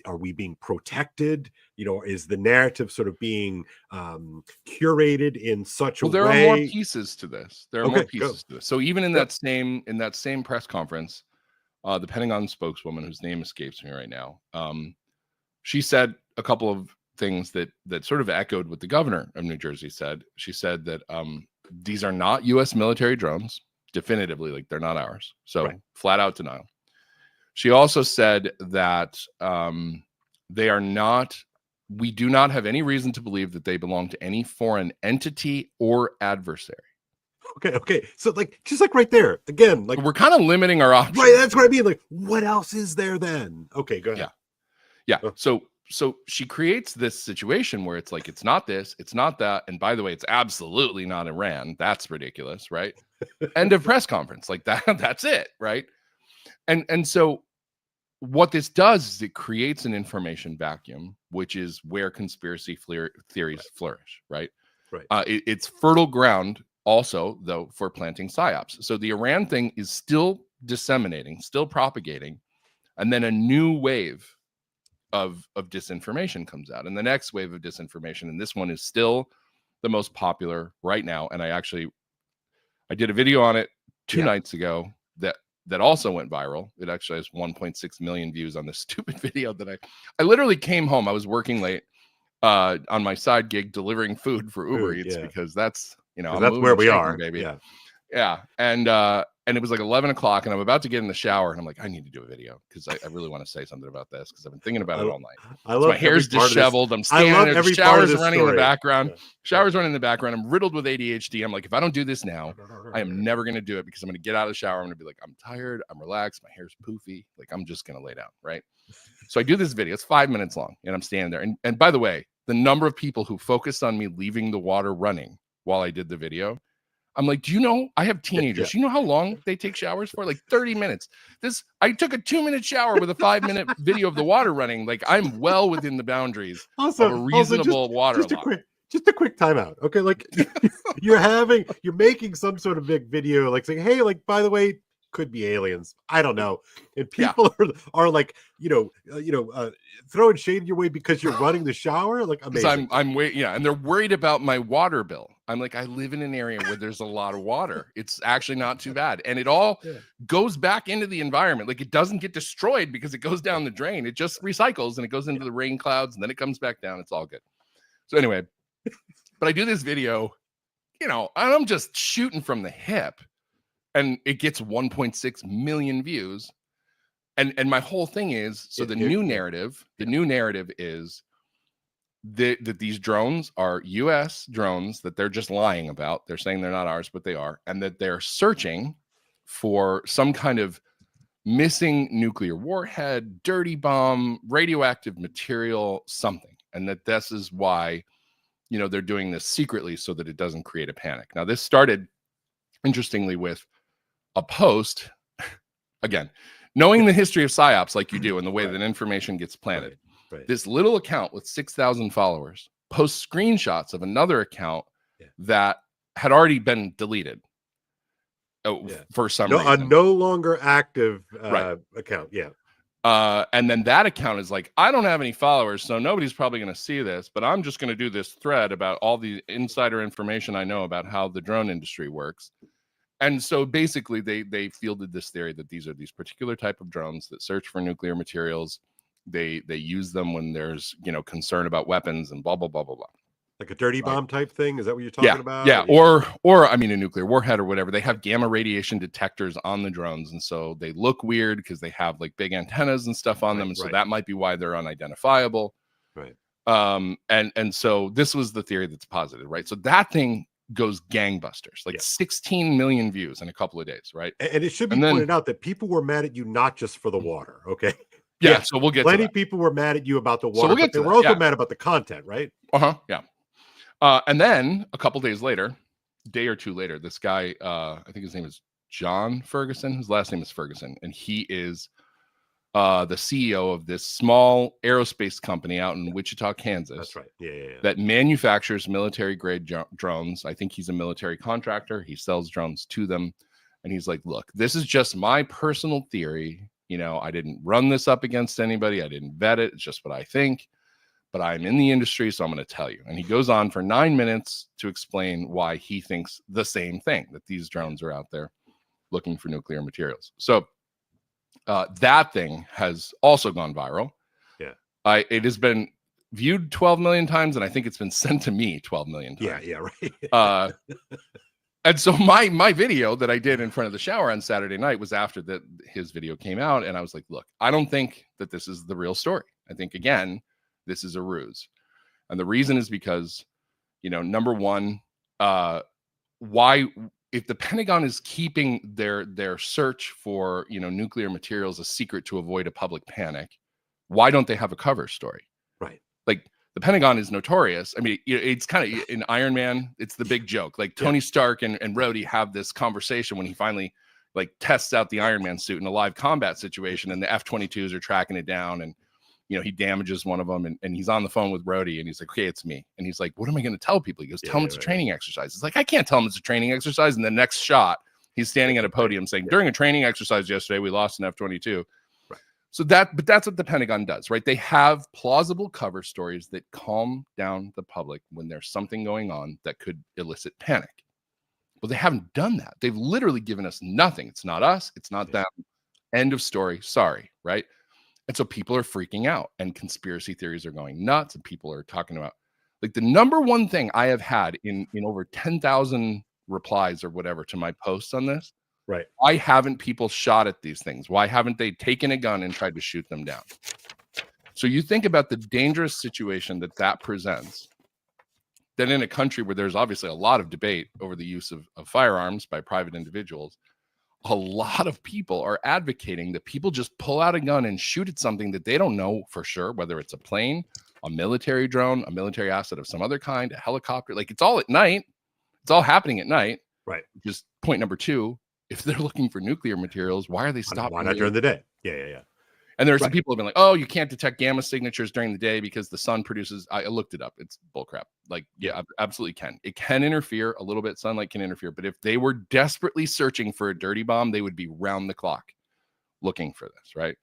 Speaker 1: are we being protected? Is the narrative sort of being curated in such a way?
Speaker 2: There are more pieces to this. So even in that same press conference, the Pentagon spokeswoman, whose name escapes me right now, she said a couple of things that sort of echoed what the governor of New Jersey said. She said that these are not U.S. military drones, definitively, like, they're not ours. So flat out denial. She also said that they are not, we do not have any reason to believe that they belong to any foreign entity or adversary.
Speaker 1: Okay. So just right there, again, like,
Speaker 2: we're kind of limiting our options.
Speaker 1: Right, that's what I mean. Like, what else is there then? Okay, go ahead.
Speaker 2: Yeah. So she creates this situation where it's like, it's not this, it's not that. And by the way, it's absolutely not Iran. That's ridiculous, right? End of press conference. Like, that's it, right? And so what this does is it creates an information vacuum, which is where conspiracy theories flourish, right?
Speaker 1: Right.
Speaker 2: It's fertile ground also, though, for planting PSYOPs. So the Iran thing is still disseminating, still propagating, and then a new wave of disinformation comes out, and the next wave of disinformation, and this one is still the most popular right now. And I did a video on it 2 nights ago that also went viral. It actually has 1.6 million views on this stupid video that I literally came home. I was working late on my side gig delivering food for Uber Eats because that's, I'm
Speaker 1: that's where we are,
Speaker 2: baby. Yeah. And it was like 11 o'clock and I'm about to get in the shower and I'm like, I need to do a video because I really want to say something about this because I've been thinking about it all night. So my hair's disheveled. I'm standing there. The shower's running in the background. Shower's running in the background. I'm riddled with ADHD. I'm like, if I don't do this now, I am never going to do it because I'm going to get out of the shower. I'm going to be like, I'm tired. I'm relaxed. My hair's poofy. Like, I'm just going to lay down. Right. So I do this video. It's 5 minutes long and I'm standing there. And by the way, the number of people who focused on me leaving the water running while I did the video, I'm like, do you know, I have teenagers. You know how long they take showers for? Like 30 minutes. I took a 2-minute shower with a 5-minute video of the water running. Like, I'm well within the boundaries of a reasonable water law.
Speaker 1: Just a quick timeout. Okay. Like you're making some sort of big video, like saying, hey, like, by the way, could be aliens. I don't know. And people are like, throwing shade your way because you're running the shower. Like, amazing.
Speaker 2: I'm waiting. Yeah. And they're worried about my water bill. I'm like, I live in an area where there's a lot of water. It's actually not too bad. And it all goes back into the environment. Like, it doesn't get destroyed because it goes down the drain. It just recycles and it goes into the rain clouds and then it comes back down. It's all good. So anyway, but I do this video, and I'm just shooting from the hip. And it gets 1.6 million views. And my whole thing is, so the new narrative is that these drones are US drones that they're just lying about. They're saying they're not ours, but they are. And that they're searching for some kind of missing nuclear warhead, dirty bomb, radioactive material, something. And that this is why, they're doing this secretly so that it doesn't create a panic. Now, this started, interestingly, with a post, again, knowing the history of PSYOPs like you do and the way that information gets planted. Right. This little account with 6,000 followers posts screenshots of another account that had already been deleted for some reason.
Speaker 1: A no longer active account. Yeah.
Speaker 2: And then that account is like, I don't have any followers, so nobody's probably going to see this, but I'm just going to do this thread about all the insider information I know about how the drone industry works. And so basically they fielded this theory that these are these particular type of drones that search for nuclear materials. They use them when there's, concern about weapons and blah, blah, blah, blah, blah.
Speaker 1: Like a dirty bomb type thing? Is that what you're talking about?
Speaker 2: Yeah. Or I mean, a nuclear warhead or whatever. They have gamma radiation detectors on the drones. And so they look weird because they have like big antennas and stuff on them. And so that might be why they're unidentifiable.
Speaker 1: Right.
Speaker 2: And so this was the theory that's posited, right? So that thing goes gangbusters, like 16 million views in a couple of days, right?
Speaker 1: And it should be pointed out that people were mad at you not just for the water, okay?
Speaker 2: Yeah, so we'll get
Speaker 1: plenty of people were mad at you about the water, but they were also mad about the content, right?
Speaker 2: Yeah. And then a couple days later, day or two later, this guy, I think his name is John Ferguson. His last name is Ferguson, and he is the CEO of this small aerospace company out in Wichita, Kansas.
Speaker 1: That's right. Yeah.
Speaker 2: That manufactures military-grade drones. I think he's a military contractor. He sells drones to them. And he's like, look, this is just my personal theory. I didn't run this up against anybody. I didn't vet it. It's just what I think. But I'm in the industry, so I'm going to tell you. And he goes on for 9 minutes to explain why he thinks the same thing, that these drones are out there looking for nuclear materials. So that thing has also gone viral.
Speaker 1: Yeah.
Speaker 2: It has been viewed 12 million times, and I think it's been sent to me 12 million times.
Speaker 1: Yeah, right.
Speaker 2: And so my video that I did in front of the shower on Saturday night was after that his video came out, and I was like, look, I don't think that this is the real story. I think, again, this is a ruse. And the reason is because, number one, why, if the Pentagon is keeping their search for, nuclear materials a secret to avoid a public panic, why don't they have a cover story?
Speaker 1: Right.
Speaker 2: Like, the Pentagon is notorious. I mean, it's kind of in Iron Man, it's the big joke. Like Tony Stark and Rhodey have this conversation when he finally like tests out the Iron Man suit in a live combat situation, and the F-22s are tracking it down, and he damages one of them, and he's on the phone with Rhodey, and he's like, okay, it's me. And he's like, what am I going to tell people? He goes, tell them it's a training exercise. It's like, I can't tell them it's a training exercise. And the next shot, he's standing at a podium saying, during a training exercise yesterday, we lost an F-22.
Speaker 1: Right.
Speaker 2: So but that's what the Pentagon does, right? They have plausible cover stories that calm down the public when there's something going on that could elicit panic. But they haven't done that. They've literally given us nothing. It's not us. It's not them. End of story. Sorry, right? And so people are freaking out and conspiracy theories are going nuts and people are talking about, like, the number one thing I have had in over 10,000 replies or whatever to my posts on this.
Speaker 1: Right.
Speaker 2: Why haven't people shot at these things? Why haven't they taken a gun and tried to shoot them down? So you think about the dangerous situation that presents, that in a country where there's obviously a lot of debate over the use of firearms by private individuals, a lot of people are advocating that people just pull out a gun and shoot at something that they don't know for sure, whether it's a plane, a military drone, a military asset of some other kind, a helicopter. Like, it's all at night. It's all happening at night.
Speaker 1: Right.
Speaker 2: Just point number two. If they're looking for nuclear materials, why are they stopping?
Speaker 1: Why not during the day? Yeah.
Speaker 2: And there are some people who've been like, oh, you can't detect gamma signatures during the day because the sun produces. I looked it up. It's bullcrap. Like, yeah, absolutely can. It can interfere a little bit. Sunlight can interfere. But if they were desperately searching for a dirty bomb, they would be round the clock looking for this, right?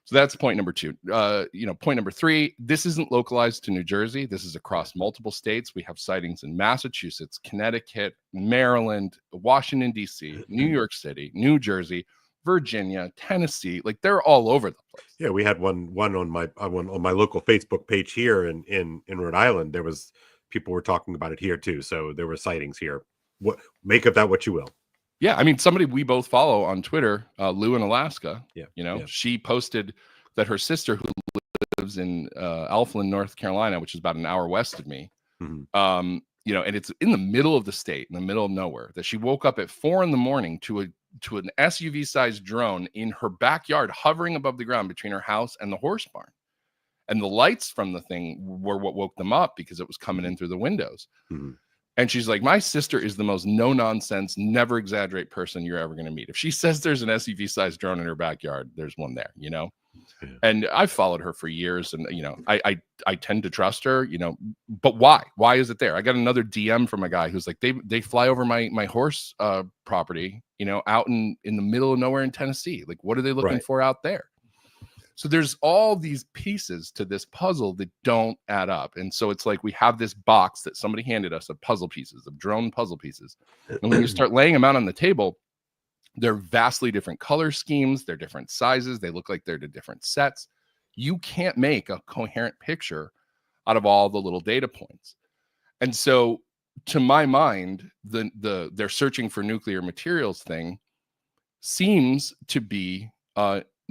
Speaker 2: So that's point number two. Point number three, this isn't localized to New Jersey. This is across multiple states. We have sightings in Massachusetts, Connecticut, Maryland, Washington, D.C., New York City, New Jersey, Virginia, Tennessee. Like, they're all over the place.
Speaker 1: Yeah, we had one on my local Facebook page here in Rhode Island. There was people were talking about it here too. So there were sightings here. Make of that what you will.
Speaker 2: Yeah, I mean, somebody we both follow on Twitter, Lou in Alaska. She posted that her sister, who lives in Alphalin, North Carolina, which is about an hour west of me, and it's in the middle of the state, in the middle of nowhere, that she woke up at 4 a.m. to an SUV-sized drone in her backyard, hovering above the ground between her house and the horse barn. And the lights from the thing were what woke them up because it was coming in through the windows. Mm-hmm. And she's like, my sister is the most no-nonsense, never exaggerate person you're ever going to meet. If she says there's an SUV-sized drone in her backyard, there's one there, Yeah. And I've followed her for years, and I tend to trust her, But why? Why is it there? I got another DM from a guy who's like, they fly over my horse property, out in the middle of nowhere in Tennessee. Like, what are they looking for out there? So there's all these pieces to this puzzle that don't add up. And so it's like we have this box that somebody handed us of puzzle pieces, of drone puzzle pieces. And when you start laying them out on the table, they're vastly different color schemes. They're different sizes. They look like they're to different sets. You can't make a coherent picture out of all the little data points. And so, to my mind, they're searching for nuclear materials thing seems to be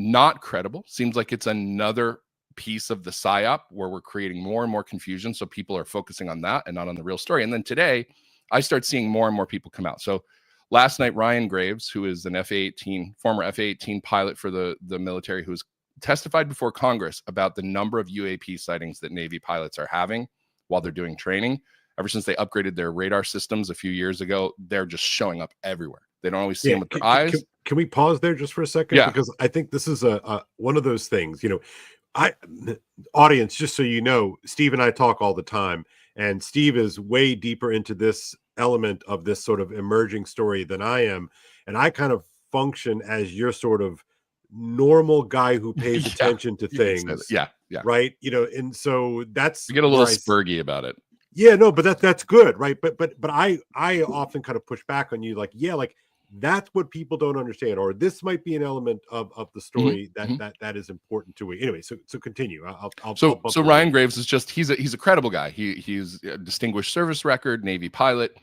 Speaker 2: not credible. Seems like it's another piece of the psyop where we're creating more and more confusion. So people are focusing on that and not on the real story. And then today, I start seeing more and more people come out. So last night, Ryan Graves, who is an former F-A-18 pilot for the military, who's testified before Congress about the number of UAP sightings that Navy pilots are having while they're doing training. Ever since they upgraded their radar systems a few years ago, they're just showing up everywhere. They don't always see them with their eyes.
Speaker 1: Can we pause there just for a second?
Speaker 2: Yeah.
Speaker 1: Because I think this is a one of those things, audience, just so you know, Steve and I talk all the time, and Steve is way deeper into this element of this sort of emerging story than I am. And I kind of function as your sort of normal guy who pays attention to things.
Speaker 2: Yeah.
Speaker 1: Right. And so that's,
Speaker 2: you get a little spurgy about it.
Speaker 1: Yeah, no, but that's good. Right. But I often kind of push back on you, like, that's what people don't understand, or this might be an element of the story that is important to it. Anyway, so continue.
Speaker 2: So Ryan Graves is just he's a credible guy. He's a distinguished service record, Navy pilot,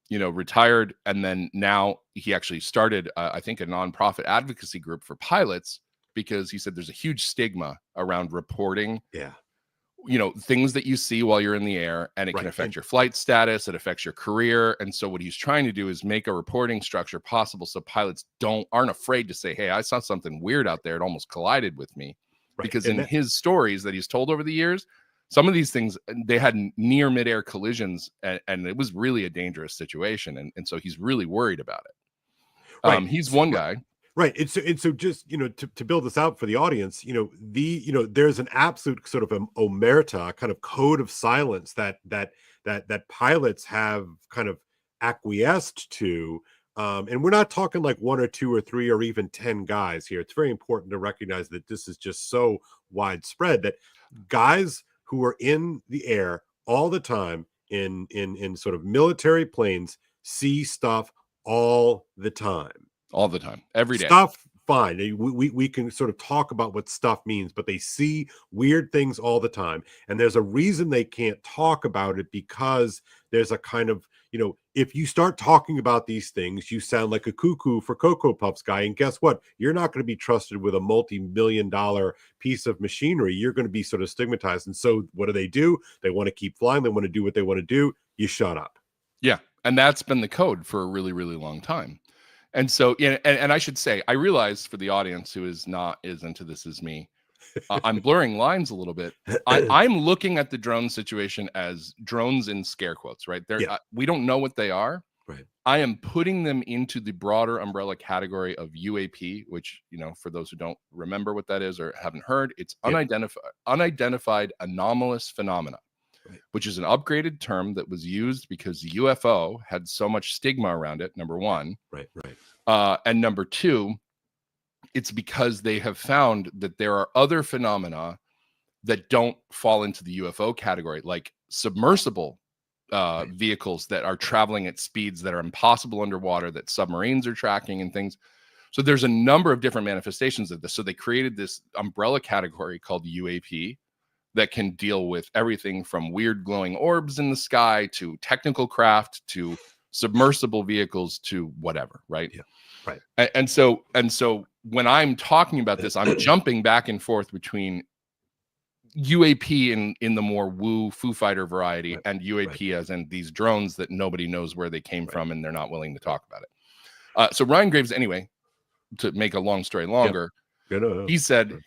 Speaker 2: retired, and then now he actually started I think a nonprofit advocacy group for pilots because he said there's a huge stigma around reporting.
Speaker 1: Yeah.
Speaker 2: Things that you see while you're in the air, and it can affect your flight status, it affects your career. And so what he's trying to do is make a reporting structure possible so pilots aren't afraid to say, hey, I saw something weird out there. It almost collided with me. Right. Because in his stories that he's told over the years, some of these things, they had near midair collisions, and it was really a dangerous situation. And so he's really worried about it. Right. He's one guy.
Speaker 1: Right. And so just, to build this out for the audience, there's an absolute sort of omerta, kind of code of silence that pilots have kind of acquiesced to And we're not talking like 1 or 2 or 3 or even 10 guys here. It's very important to recognize that this is just so widespread that guys who are in the air all the time in sort of military planes see stuff all the time.
Speaker 2: Every day.
Speaker 1: Stuff, fine. We can sort of talk about what stuff means, but they see weird things all the time. And there's a reason they can't talk about it, because there's a kind of, if you start talking about these things, you sound like a cuckoo for Cocoa Puffs guy. And guess what? You're not going to be trusted with a multi-million-dollar piece of machinery. You're going to be sort of stigmatized. And so what do? They want to keep flying. They want to do what they want to do. You shut up.
Speaker 2: Yeah. And that's been the code for a really, really long time. And so, and I should say, I realize for the audience who is not as into this as me, I'm blurring lines a little bit. I'm looking at the drone situation as drones in scare quotes, right? We don't know what they are.
Speaker 1: Right.
Speaker 2: I am putting them into the broader umbrella category of UAP, which, for those who don't remember what that is or haven't heard, it's unidentified anomalous phenomena. Right. Which is an upgraded term that was used because UFO had so much stigma around it, number one.
Speaker 1: Right.
Speaker 2: And number two, it's because they have found that there are other phenomena that don't fall into the UFO category, like submersible vehicles that are traveling at speeds that are impossible underwater, that submarines are tracking and things. So there's a number of different manifestations of this. So they created this umbrella category called UAP, that can deal with everything from weird glowing orbs in the sky to technical craft to submersible vehicles to whatever, right?
Speaker 1: Yeah, right.
Speaker 2: And so when I'm talking about this, I'm jumping back and forth between UAP in the more woo Foo Fighter variety, right, and UAP as in these drones that nobody knows where they came from and they're not willing to talk about it. So Ryan Graves, anyway, to make a long story longer, he said,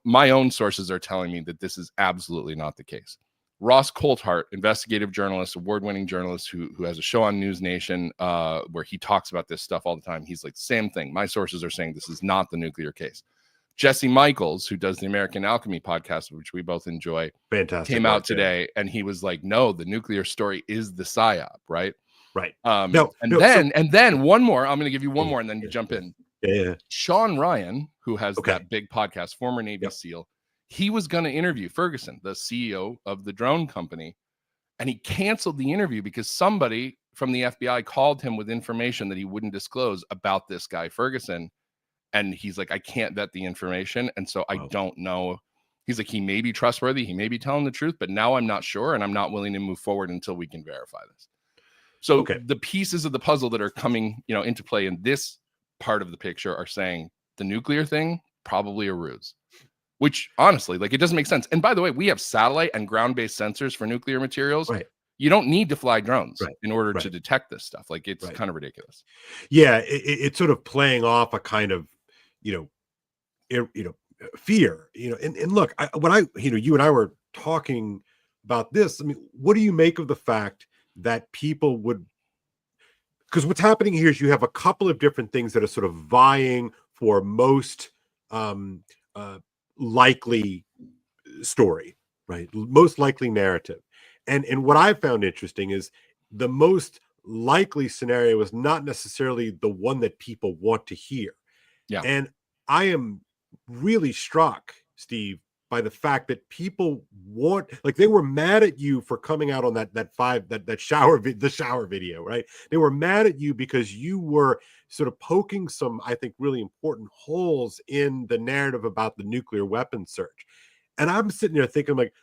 Speaker 2: my own sources are telling me that this is absolutely not the case. Ross Coulthart, investigative journalist, award-winning journalist who has a show on News Nation where he talks about this stuff all the time. He's like, same thing. My sources are saying this is not the nuclear case. Jesse Michaels, who does the American Alchemy podcast, which we both enjoy,
Speaker 1: fantastic,
Speaker 2: came out today and he was like, no, the nuclear story is the psyop, right?
Speaker 1: Right.
Speaker 2: Then one more. I'm going to give you one more and then you jump in.
Speaker 1: Yeah.
Speaker 2: Sean Ryan, who has that big podcast, former Navy SEAL, he was going to interview Ferguson, the CEO of the drone company, and he canceled the interview because somebody from the FBI called him with information that he wouldn't disclose about this guy, Ferguson. And he's like, I can't vet the information. And so I don't know. He's like, he may be trustworthy. He may be telling the truth, but now I'm not sure. And I'm not willing to move forward until we can verify this. So the pieces of the puzzle that are coming, into play in this part of the picture are saying the nuclear thing, probably a ruse, which honestly, like, it doesn't make sense. And by the way, we have satellite and ground-based sensors for nuclear materials.
Speaker 1: Right.
Speaker 2: You don't need to fly drones in order to detect this stuff. Like, it's kind of ridiculous.
Speaker 1: Yeah. It's sort of playing off a kind of, fear, and look, you and I were talking about this. I mean, what do you make of the fact that people would, because what's happening here is you have a couple of different things that are sort of vying for most likely story, right? Most likely narrative. And what I found interesting is the most likely scenario is not necessarily the one that people want to hear.
Speaker 2: Yeah.
Speaker 1: And I am really struck, Steve, by the fact that people they were mad at you for coming out on the shower video, right? They were mad at you because you were sort of poking some, I think, really important holes in the narrative about the nuclear weapons search. And I'm sitting there thinking, like,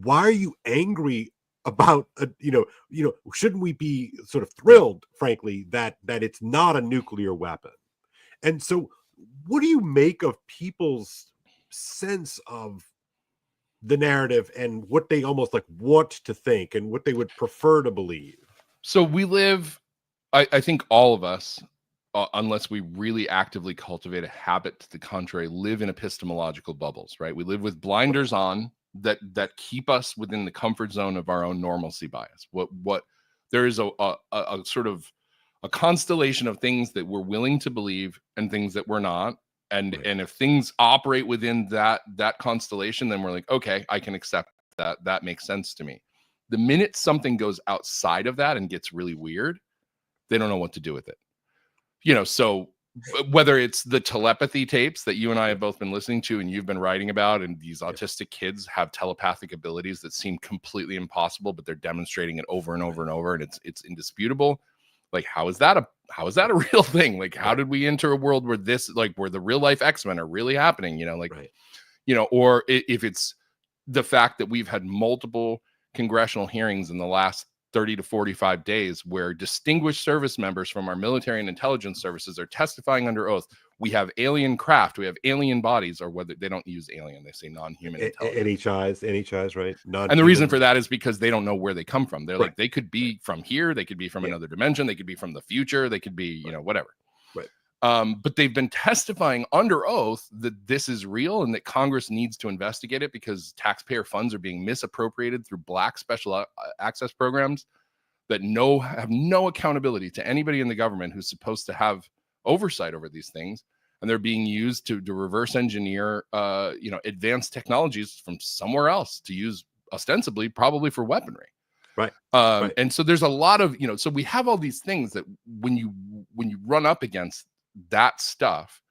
Speaker 1: why are you angry about, shouldn't we be sort of thrilled, frankly, that it's not a nuclear weapon? And so what do you make of people's sense of the narrative and what they almost like want to think and what they would prefer to believe?
Speaker 2: So we live, I think all of us, unless we really actively cultivate a habit to the contrary, live in epistemological bubbles, right? We live with blinders on that keep us within the comfort zone of our own normalcy bias. What there is a sort of a constellation of things that we're willing to believe and things that we're not. And if things operate within that constellation, then we're like, okay, I can accept that. That makes sense to me. The minute something goes outside of that and gets really weird, they don't know what to do with it. So whether it's the telepathy tapes that you and I have both been listening to and you've been writing about, and these autistic kids have telepathic abilities that seem completely impossible, but they're demonstrating it over and over and over, and it's indisputable. Like, how is that a real thing? Like, how did we enter a world where where the real life X-Men are really happening? Or if it's the fact that we've had multiple congressional hearings in the last 30 to 45 days where distinguished service members from our military and intelligence services are testifying under oath. We have alien craft, we have alien bodies, or whether they don't use alien, they say non-human intelligence.
Speaker 1: NHIs, right?
Speaker 2: And the reason for that is because they don't know where they come from. They're like, they could be from here, they could be from another dimension, they could be from the future, they could be, whatever.
Speaker 1: Right.
Speaker 2: But they've been testifying under oath that this is real and that Congress needs to investigate it because taxpayer funds are being misappropriated through black special access programs that have no accountability to anybody in the government who's supposed to have oversight over these things. And they're being used to reverse engineer, advanced technologies from somewhere else to use ostensibly probably for weaponry.
Speaker 1: Right.
Speaker 2: And so there's a lot of, so we have all these things that when you run up against that stuff,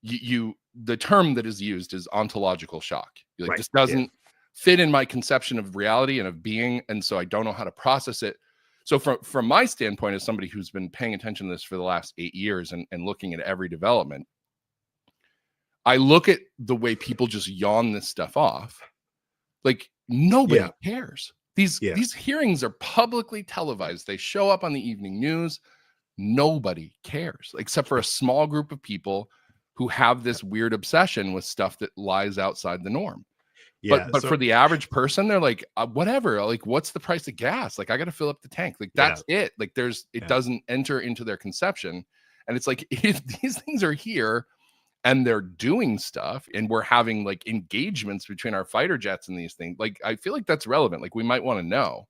Speaker 2: the term that is used is ontological shock. You're like, this doesn't fit in my conception of reality and of being, and so I don't know how to process it. So from my standpoint, as somebody who's been paying attention to this for the last 8 years and looking at every development, I look at the way people just yawn this stuff off. Like, nobody cares. These hearings are publicly televised. They show up on the evening news. Nobody cares except for a small group of people who have this weird obsession with stuff that lies outside the norm. But for the average person, they're like, whatever, like, what's the price of gas? Like, I got to fill up the tank. Like, that's it. Like, it doesn't enter into their conception. And it's like, if these things are here and they're doing stuff and we're having like engagements between our fighter jets and these things, like, I feel like that's relevant. Like, we might want to know.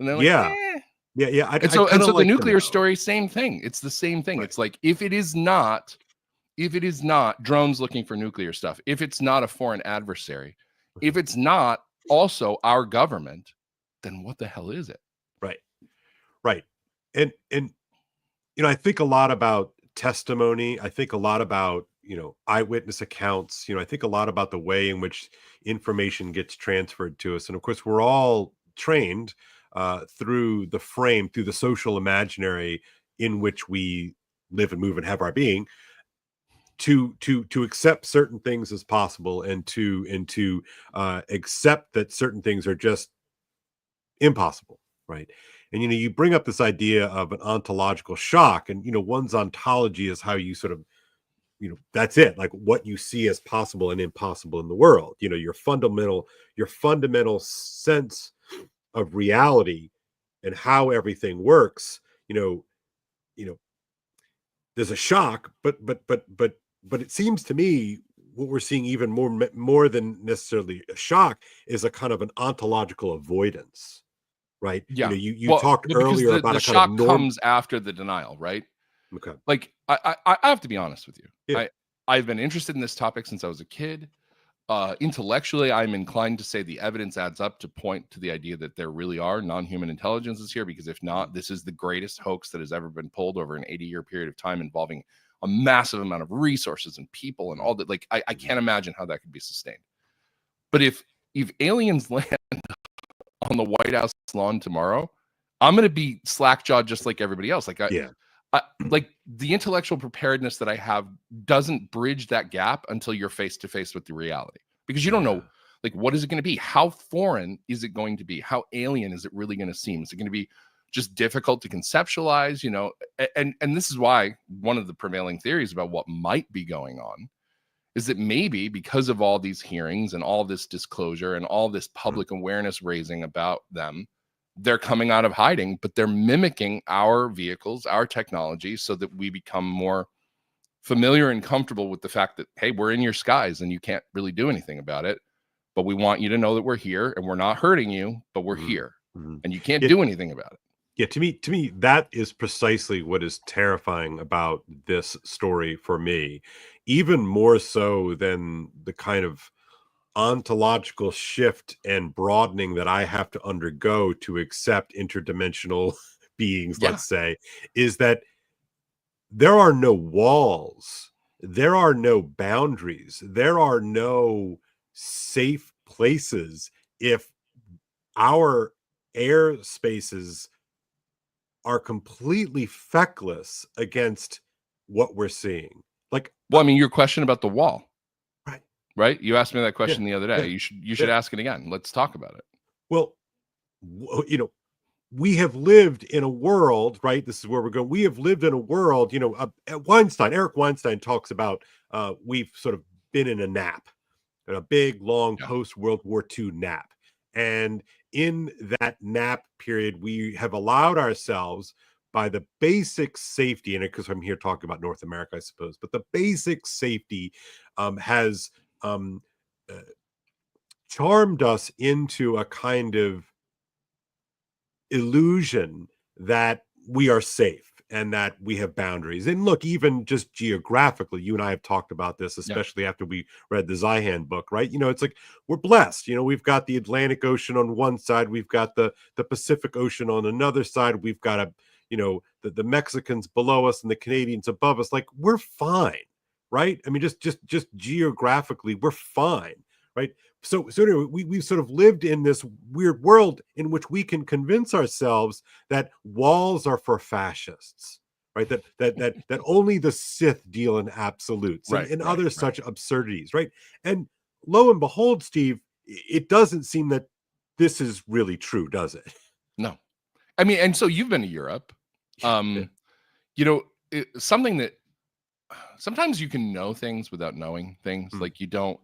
Speaker 2: And they're like, And so the nuclear story, same thing. It's the same thing. Right. It's like, if it is not drones looking for nuclear stuff, if it's not a foreign adversary, if it's not also our government, then what the hell is it?
Speaker 1: Right. And I think a lot about testimony. I think a lot about, eyewitness accounts. I think a lot about the way in which information gets transferred to us. And of course, we're all trained through the social imaginary in which we live and move and have our being, to accept certain things as possible and to accept that certain things are just impossible, right? And you bring up this idea of an ontological shock, and one's ontology is how you sort of that's it, like what you see as possible and impossible in the world. Your fundamental sense of reality and how everything works. There's a shock, but it seems to me what we're seeing even more than necessarily a shock is a kind of an ontological avoidance, right?
Speaker 2: Yeah.
Speaker 1: You talked earlier about
Speaker 2: the shock comes after the denial, right?
Speaker 1: Okay.
Speaker 2: Like, I have to be honest with you.
Speaker 1: Yeah.
Speaker 2: I've been interested in this topic since I was a kid. Intellectually, I'm inclined to say the evidence adds up to point to the idea that there really are non-human intelligences here, because if not, this is the greatest hoax that has ever been pulled over an 80-year period of time, involving a massive amount of resources and people and all that. Like, I can't imagine how that could be sustained. But if aliens land on the White House lawn tomorrow, I'm going to be slack-jawed just like everybody else. Like, like, the intellectual preparedness that I have doesn't bridge that gap until you're face to face with the reality, because you don't know, like, what is it going to be? How foreign is it going to be? How alien is it really going to seem? Is it going to be just difficult to conceptualize? And this is why one of the prevailing theories about what might be going on is that maybe because of all these hearings and all this disclosure and all this public awareness raising about them, they're coming out of hiding, but they're mimicking our vehicles, our technology, so that we become more familiar and comfortable with the fact that, hey, we're in your skies and you can't really do anything about it, but we want you to know that we're here and we're not hurting you, but we're here and you can't do anything about it.
Speaker 1: Yeah, to me, that is precisely what is terrifying about this story for me, even more so than the kind of ontological shift and broadening that I have to undergo to accept interdimensional beings, let's say, is that there are no walls, there are no boundaries, there are no safe places if our airspaces are completely feckless against what we're seeing. Like,
Speaker 2: well, I mean, your question about the wall,
Speaker 1: right?
Speaker 2: Right? You asked me that question the other day. You should ask it again. Let's talk about it.
Speaker 1: Well, you know, we have lived in a world, right? This is where we're going. We have lived in a world, you know, Eric Weinstein talks about we've sort of been in a nap, a big, long post-World War II nap. And in that nap period, we have allowed ourselves by the basic safety, and because I'm here talking about North America, I suppose, but the basic safety has charmed us into a kind of illusion that we are safe and that we have boundaries. And look, even just geographically, you and I have talked about this, especially after we read the Zihan book, right? You know, it's like we're blessed. You know, we've got the Atlantic Ocean on one side, we've got the Pacific Ocean on another side, we've got the Mexicans below us and the Canadians above us. Like, we're fine, right? I mean, just geographically, we're fine, right? So anyway, we've sort of lived in this weird world in which we can convince ourselves that walls are for fascists, right? That only the Sith deal in absolutes and other such absurdities, right? And lo and behold, Steve, it doesn't seem that this is really true, does it?
Speaker 2: No. I mean, and so you've been to Europe. You know, something that sometimes you can know things without knowing things. Like, you don't,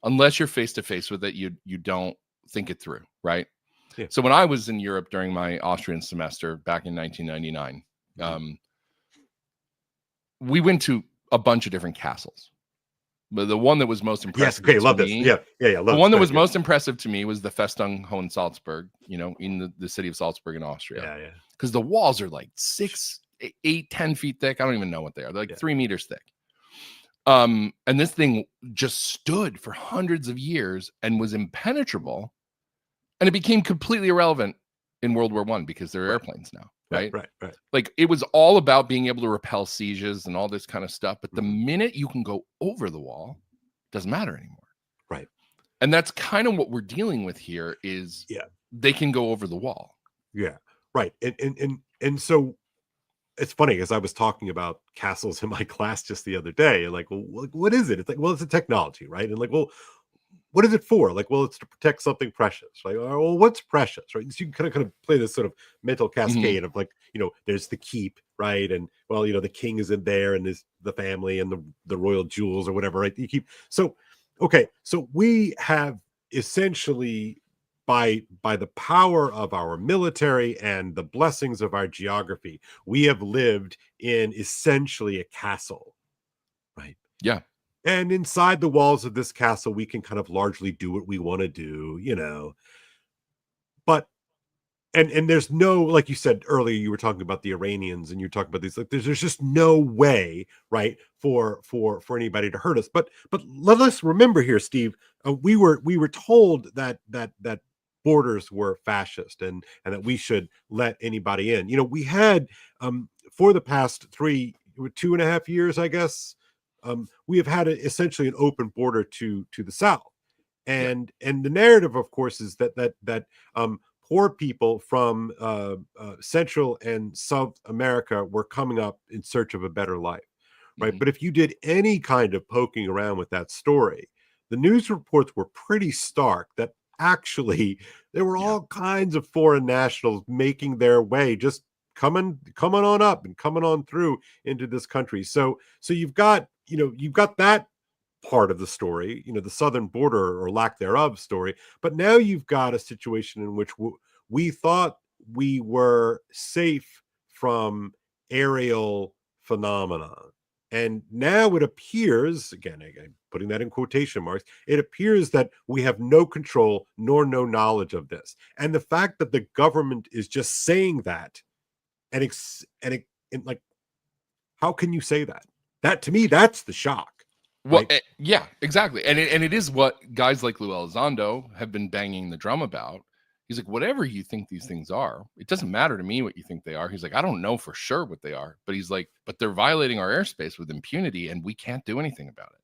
Speaker 2: unless you're face to face with it, you don't think it through, right? Yeah. So when I was in Europe during my Austrian semester back in 1999, we went to a bunch of different castles. But the one that was most impressive
Speaker 1: love
Speaker 2: to
Speaker 1: this.
Speaker 2: me,
Speaker 1: Love
Speaker 2: the one that was most impressive to me was the Festung Hohensalzburg, you know, in the city of Salzburg in Austria. Because the walls are like 6, 8, 10 feet thick. I don't even know what they are. They're like 3 meters thick. And this thing just stood for hundreds of years and was impenetrable, and it became completely irrelevant in World War I because there are airplanes now, right? Like, it was all about being able to repel sieges and all this kind of stuff. But the minute you can go over the wall, it doesn't matter anymore.
Speaker 1: Right.
Speaker 2: And that's kind of what we're dealing with here is they can go over the wall.
Speaker 1: Yeah. Right. And so it's funny, as I was talking about castles in my class just the other day, like, well, what is it? It's like, well, it's a technology, right? And like, well, what is it for? Like, well, it's to protect something precious, right? Well, what's precious, right? So you kind of play this sort of mental cascade of like, you know, there's the keep, right? And well, you know, the king is in there, and there's the family and the royal jewels or whatever, right? You keep so we have essentially by the power of our military and the blessings of our geography, we have lived in essentially a castle, right?
Speaker 2: Yeah.
Speaker 1: And inside the walls of this castle, we can kind of largely do what we want to do, you know. But and there's no, like you said earlier, you were talking about the Iranians and you're talking about these, like there's just no way, right, for anybody to hurt us. But let us remember here, Steve, we were told that borders were fascist and that we should let anybody in. You know, we had for the past 2.5 years, I guess, we have had essentially an open border to the south, and the narrative, of course, is that poor people from Central and South America were coming up in search of a better life, right? But if you did any kind of poking around with that story, the news reports were pretty stark that actually there were all kinds of foreign nationals making their way, just coming on up and coming on through into this country. So you've got that part of the story, you know, the southern border or lack thereof story. But now you've got a situation in which we thought we were safe from aerial phenomena. And now it appears, again, putting that in quotation marks, it appears that we have no control nor no knowledge of this. And the fact that the government is just saying that, and like, how can you say that? That, to me, that's the shock.
Speaker 2: Well, right? Yeah, exactly. And it is what guys like Lou Elizondo have been banging the drum about, He's like, whatever you think these things are, it doesn't matter to me what you think they are. He's like, I don't know for sure what they are, but he's like, but they're violating our airspace with impunity and we can't do anything about it.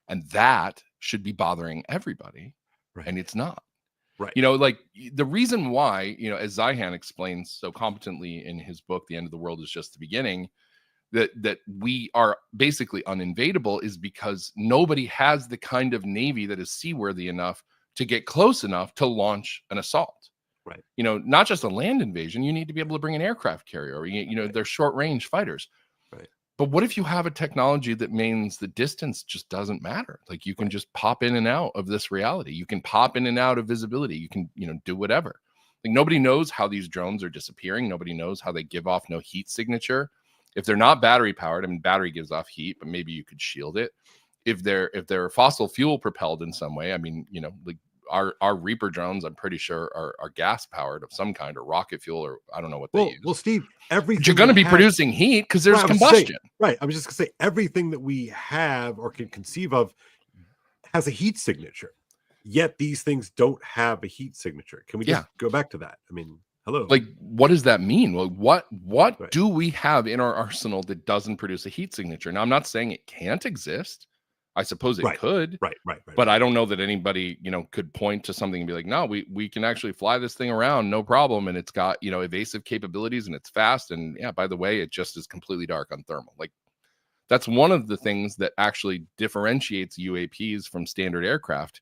Speaker 2: And that should be bothering everybody. Right. And it's not.
Speaker 1: Right.
Speaker 2: You know, like the reason why, you know, as Zeihan explains so competently in his book, The End of the World is Just the Beginning, that we are basically uninvadable is because nobody has the kind of Navy that is seaworthy enough to get close enough to launch an assault.
Speaker 1: Right.
Speaker 2: You know, not just a land invasion, you need to be able to bring an aircraft carrier, or, you know, they're short range fighters.
Speaker 1: Right.
Speaker 2: But what if you have a technology that means the distance just doesn't matter? Like you can just pop in and out of this reality. You can pop in and out of visibility. You can, you know, do whatever. Like nobody knows how these drones are disappearing. Nobody knows how they give off no heat signature. If they're not battery powered, I mean, battery gives off heat, but maybe you could shield it. If they're fossil fuel propelled in some way, I mean, you know, like our Reaper drones, I'm pretty sure are gas powered of some kind, or rocket fuel, or I don't know what they use.
Speaker 1: Well, Steve, everything
Speaker 2: you're going to be producing heat because there's combustion.
Speaker 1: Right. I was just going to say everything that we have or can conceive of has a heat signature. Yet these things don't have a heat signature. Can we just go back to that? I mean, hello.
Speaker 2: Like, what does that mean? Well, what do we have in our arsenal that doesn't produce a heat signature? Now, I'm not saying it can't exist. I suppose it could.
Speaker 1: Right.
Speaker 2: But I don't know that anybody, you know, could point to something and be like, no, we can actually fly this thing around, no problem. And it's got, you know, evasive capabilities and it's fast. And yeah, by the way, it just is completely dark on thermal. Like that's one of the things that actually differentiates UAPs from standard aircraft.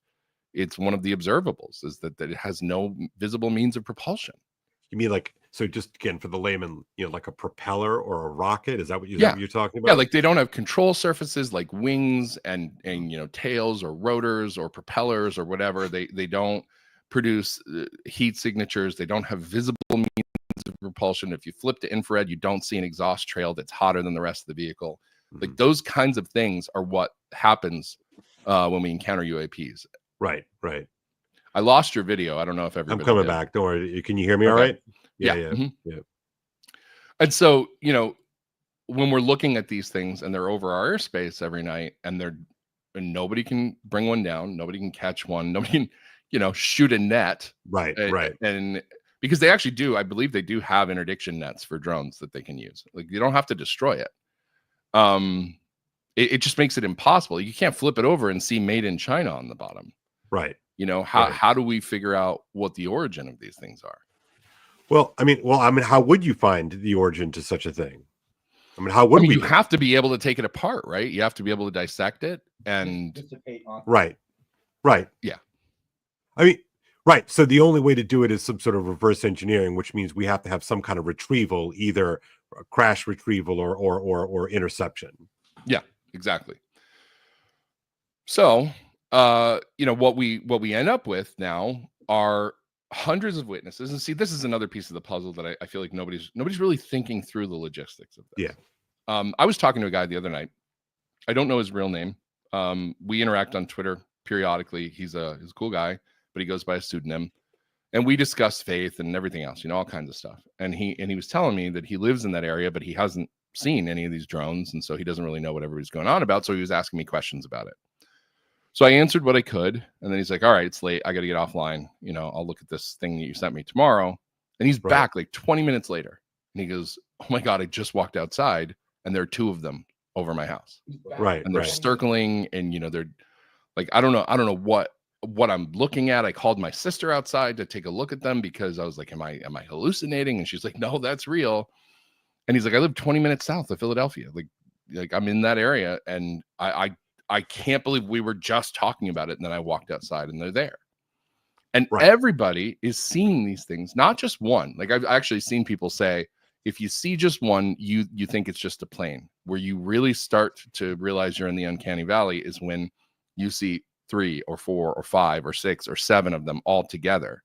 Speaker 2: It's one of the observables is that it has no visible means of propulsion.
Speaker 1: You mean like, so just again, for the layman, you know, like a propeller or a rocket? Is that what you're talking about?
Speaker 2: Yeah, like they don't have control surfaces like wings and you know, tails or rotors or propellers or whatever. They don't produce heat signatures. They don't have visible means of propulsion. If you flip to infrared, you don't see an exhaust trail that's hotter than the rest of the vehicle. Mm-hmm. Like those kinds of things are what happens when we encounter UAPs.
Speaker 1: Right.
Speaker 2: I lost your video. I don't know if everybody.
Speaker 1: I'm coming back. Don't worry. Can you hear me all right?
Speaker 2: Yeah.
Speaker 1: Mm-hmm.
Speaker 2: Yeah. And so, you know, when we're looking at these things and they're over our airspace every night and nobody can bring one down, nobody can catch one, nobody can, you know, shoot a net.
Speaker 1: Right.
Speaker 2: And because they actually do, I believe they do have interdiction nets for drones that they can use. Like you don't have to destroy it. It just makes it impossible. You can't flip it over and see made in China on the bottom.
Speaker 1: Right.
Speaker 2: You know, how do we figure out what the origin of these things are?
Speaker 1: Well, I mean, how would you find the origin to such a thing? I mean, how would we?
Speaker 2: You have to be able to take it apart, right? You have to be able to dissect it and
Speaker 1: right.
Speaker 2: Yeah.
Speaker 1: I mean, right. So the only way to do it is some sort of reverse engineering, which means we have to have some kind of retrieval, either a crash retrieval or interception.
Speaker 2: Yeah, exactly. So, you know, what we end up with now are hundreds of witnesses. And see, this is another piece of the puzzle that I feel like nobody's really thinking through the logistics of this.
Speaker 1: Yeah.
Speaker 2: I was talking to a guy the other night. I don't know his real name. We interact on Twitter periodically. He's a cool guy, but he goes by a pseudonym. And we discuss faith and everything else, you know, all kinds of stuff. And he was telling me that he lives in that area, but he hasn't seen any of these drones. And so he doesn't really know what everybody's going on about. So he was asking me questions about it. So I answered what I could. And then he's like, all right, it's late. I got to get offline. You know, I'll look at this thing that you sent me tomorrow. And he's back like 20 minutes later. And he goes, oh my God, I just walked outside and there are two of them over my house.
Speaker 1: Right.
Speaker 2: And they're circling and, you know, they're like, I don't know what I'm looking at. I called my sister outside to take a look at them because I was like, am I hallucinating? And she's like, no, that's real. And he's like, I live 20 minutes south of Philadelphia. Like I'm in that area. And I can't believe we were just talking about it. And then I walked outside and they're there. And everybody is seeing these things, not just one. Like I've actually seen people say, if you see just one, you think it's just a plane. Where you really start to realize you're in the uncanny valley is when you see 3 or 4 or 5 or 6 or 7 of them all together.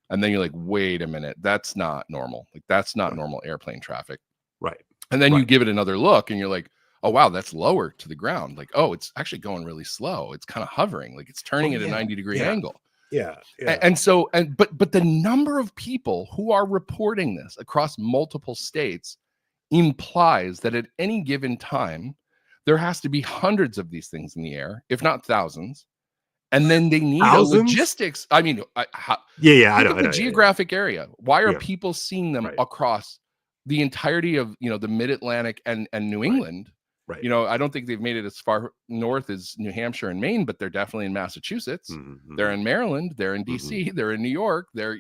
Speaker 2: And then you're like, wait a minute, that's not normal. Like that's not normal airplane traffic.
Speaker 1: Right.
Speaker 2: And then you give it another look and you're like, oh, wow, that's lower to the ground. Like, oh, it's actually going really slow. It's kind of hovering, like it's turning at a 90-degree angle.
Speaker 1: Yeah.
Speaker 2: And so, but the number of people who are reporting this across multiple states implies that at any given time, there has to be hundreds of these things in the air, if not thousands. And then they need
Speaker 1: Thousands?
Speaker 2: a logistics. I mean,
Speaker 1: I know.
Speaker 2: The geographic area. Why are
Speaker 1: Yeah.
Speaker 2: people seeing them across the entirety of, the mid-Atlantic and New England?
Speaker 1: Right.
Speaker 2: I don't think they've made it as far north as New Hampshire and Maine, but they're definitely in Massachusetts.
Speaker 1: Mm-hmm.
Speaker 2: They're in Maryland. They're in DC. They're in New York. They're,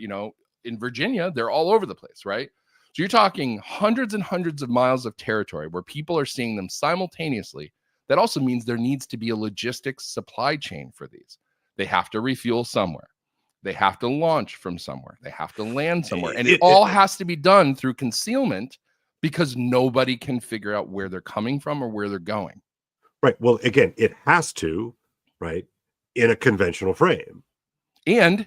Speaker 2: in Virginia. They're all over the place, right? So you're talking hundreds and hundreds of miles of territory where people are seeing them simultaneously. That also means there needs to be a logistics supply chain for these. They have to refuel somewhere. They have to launch from somewhere. They have to land somewhere. And it all has to be done through concealment because nobody can figure out where they're coming from or where they're going.
Speaker 1: Right. Well, again, it has to, right, in a conventional frame.
Speaker 2: And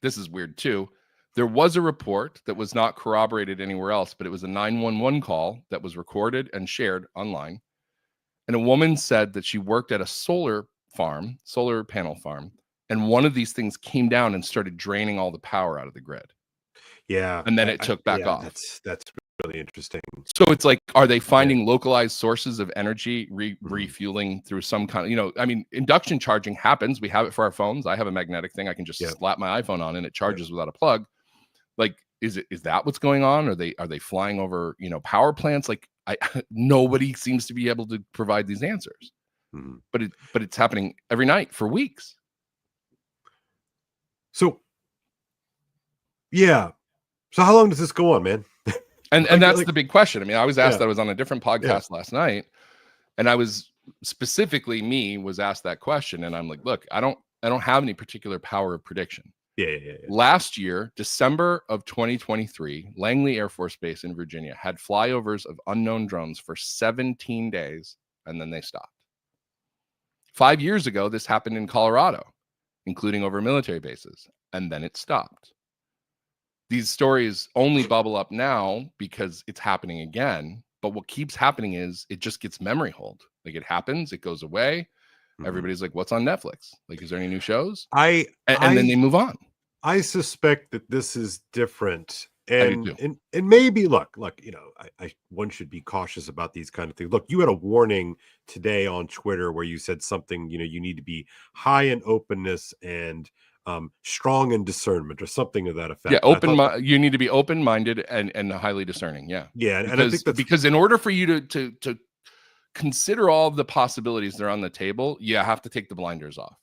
Speaker 2: this is weird too. There was a report that was not corroborated anywhere else, but it was a 911 call that was recorded and shared online. And a woman said that she worked at a solar panel farm, and one of these things came down and started draining all the power out of the grid.
Speaker 1: Yeah.
Speaker 2: And then it took back off.
Speaker 1: That's really interesting.
Speaker 2: So it's like, are they finding localized sources of energy refueling through some kind of, induction charging happens. We have it for our phones. I have a magnetic thing. I can just slap my iPhone on and it charges without a plug. Like, is that what's going on? Are they flying over, power plants? Like, nobody seems to be able to provide these answers. But it's happening every night for weeks.
Speaker 1: So how long does this go on, man?
Speaker 2: And that's the big question. I mean, I was asked that. I was on a different podcast last night, and I was specifically was asked that question, and I'm like, look, I don't have any particular power of prediction. Last year, December of 2023, Langley Air Force Base in Virginia had flyovers of unknown drones for 17 days, and then they stopped. 5 years ago, this happened in Colorado, including over military bases, and then it stopped. These stories only bubble up now because it's happening again. But what keeps happening is it just gets memory hold. Like, it happens, it goes away. Everybody's like, what's on Netflix? Like, is there any new shows? And then they move on.
Speaker 1: I suspect that this is different. And maybe look, one should be cautious about these kind of things. Look, you had a warning today on Twitter where you said something, you need to be high in openness and strong in discernment or something to that effect.
Speaker 2: Yeah, you need to be open-minded and highly discerning. Yeah.
Speaker 1: And I think
Speaker 2: because in order for you to consider all of the possibilities that are on the table, you have to take the blinders off.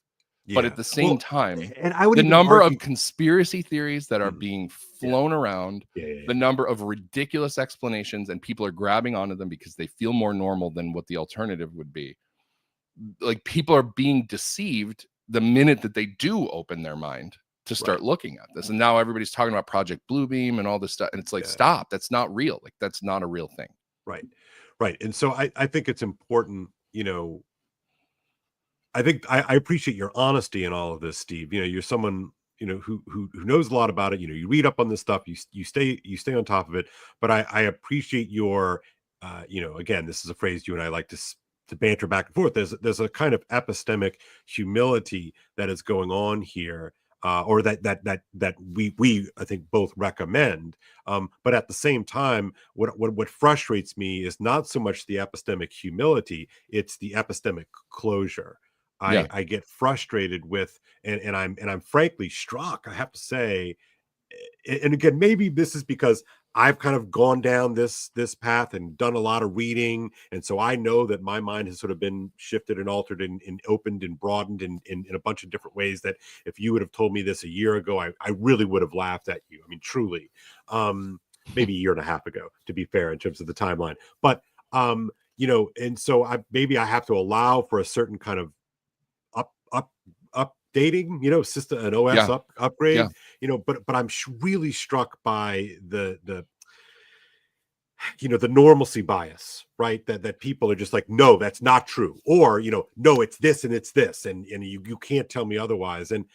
Speaker 2: But at the same time,
Speaker 1: and I would
Speaker 2: the number of conspiracy theories that are being flown around, the number of ridiculous explanations, and people are grabbing onto them because they feel more normal than what the alternative would be. Like, people are being deceived the minute that they do open their mind to start looking at this. And now everybody's talking about Project Bluebeam and all this stuff. And it's like, stop, that's not real. Like, that's not a real thing.
Speaker 1: Right. And so I think it's important, I think I appreciate your honesty in all of this, Steve. You're someone, who knows a lot about it. You read up on this stuff, you stay on top of it. But I appreciate your, again, this is a phrase you and I like to banter back and forth. There's a kind of epistemic humility that is going on here, or that we I think both recommend. But at the same time, what frustrates me is not so much the epistemic humility; it's the epistemic closure. I get frustrated with, and I'm frankly struck, I have to say. And again, maybe this is because I've kind of gone down this path and done a lot of reading, and so I know that my mind has sort of been shifted and altered and opened and broadened in a bunch of different ways that if you would have told me this a year ago, I really would have laughed at you. I mean, truly, maybe a year and a half ago, to be fair, in terms of the timeline. But and so maybe I have to allow for a certain kind of updating, system, an OS upgrade, but I'm really struck by the normalcy bias, right? That people are just like, no, that's not true. Or, no, it's this and it's this. And you can't tell me otherwise. And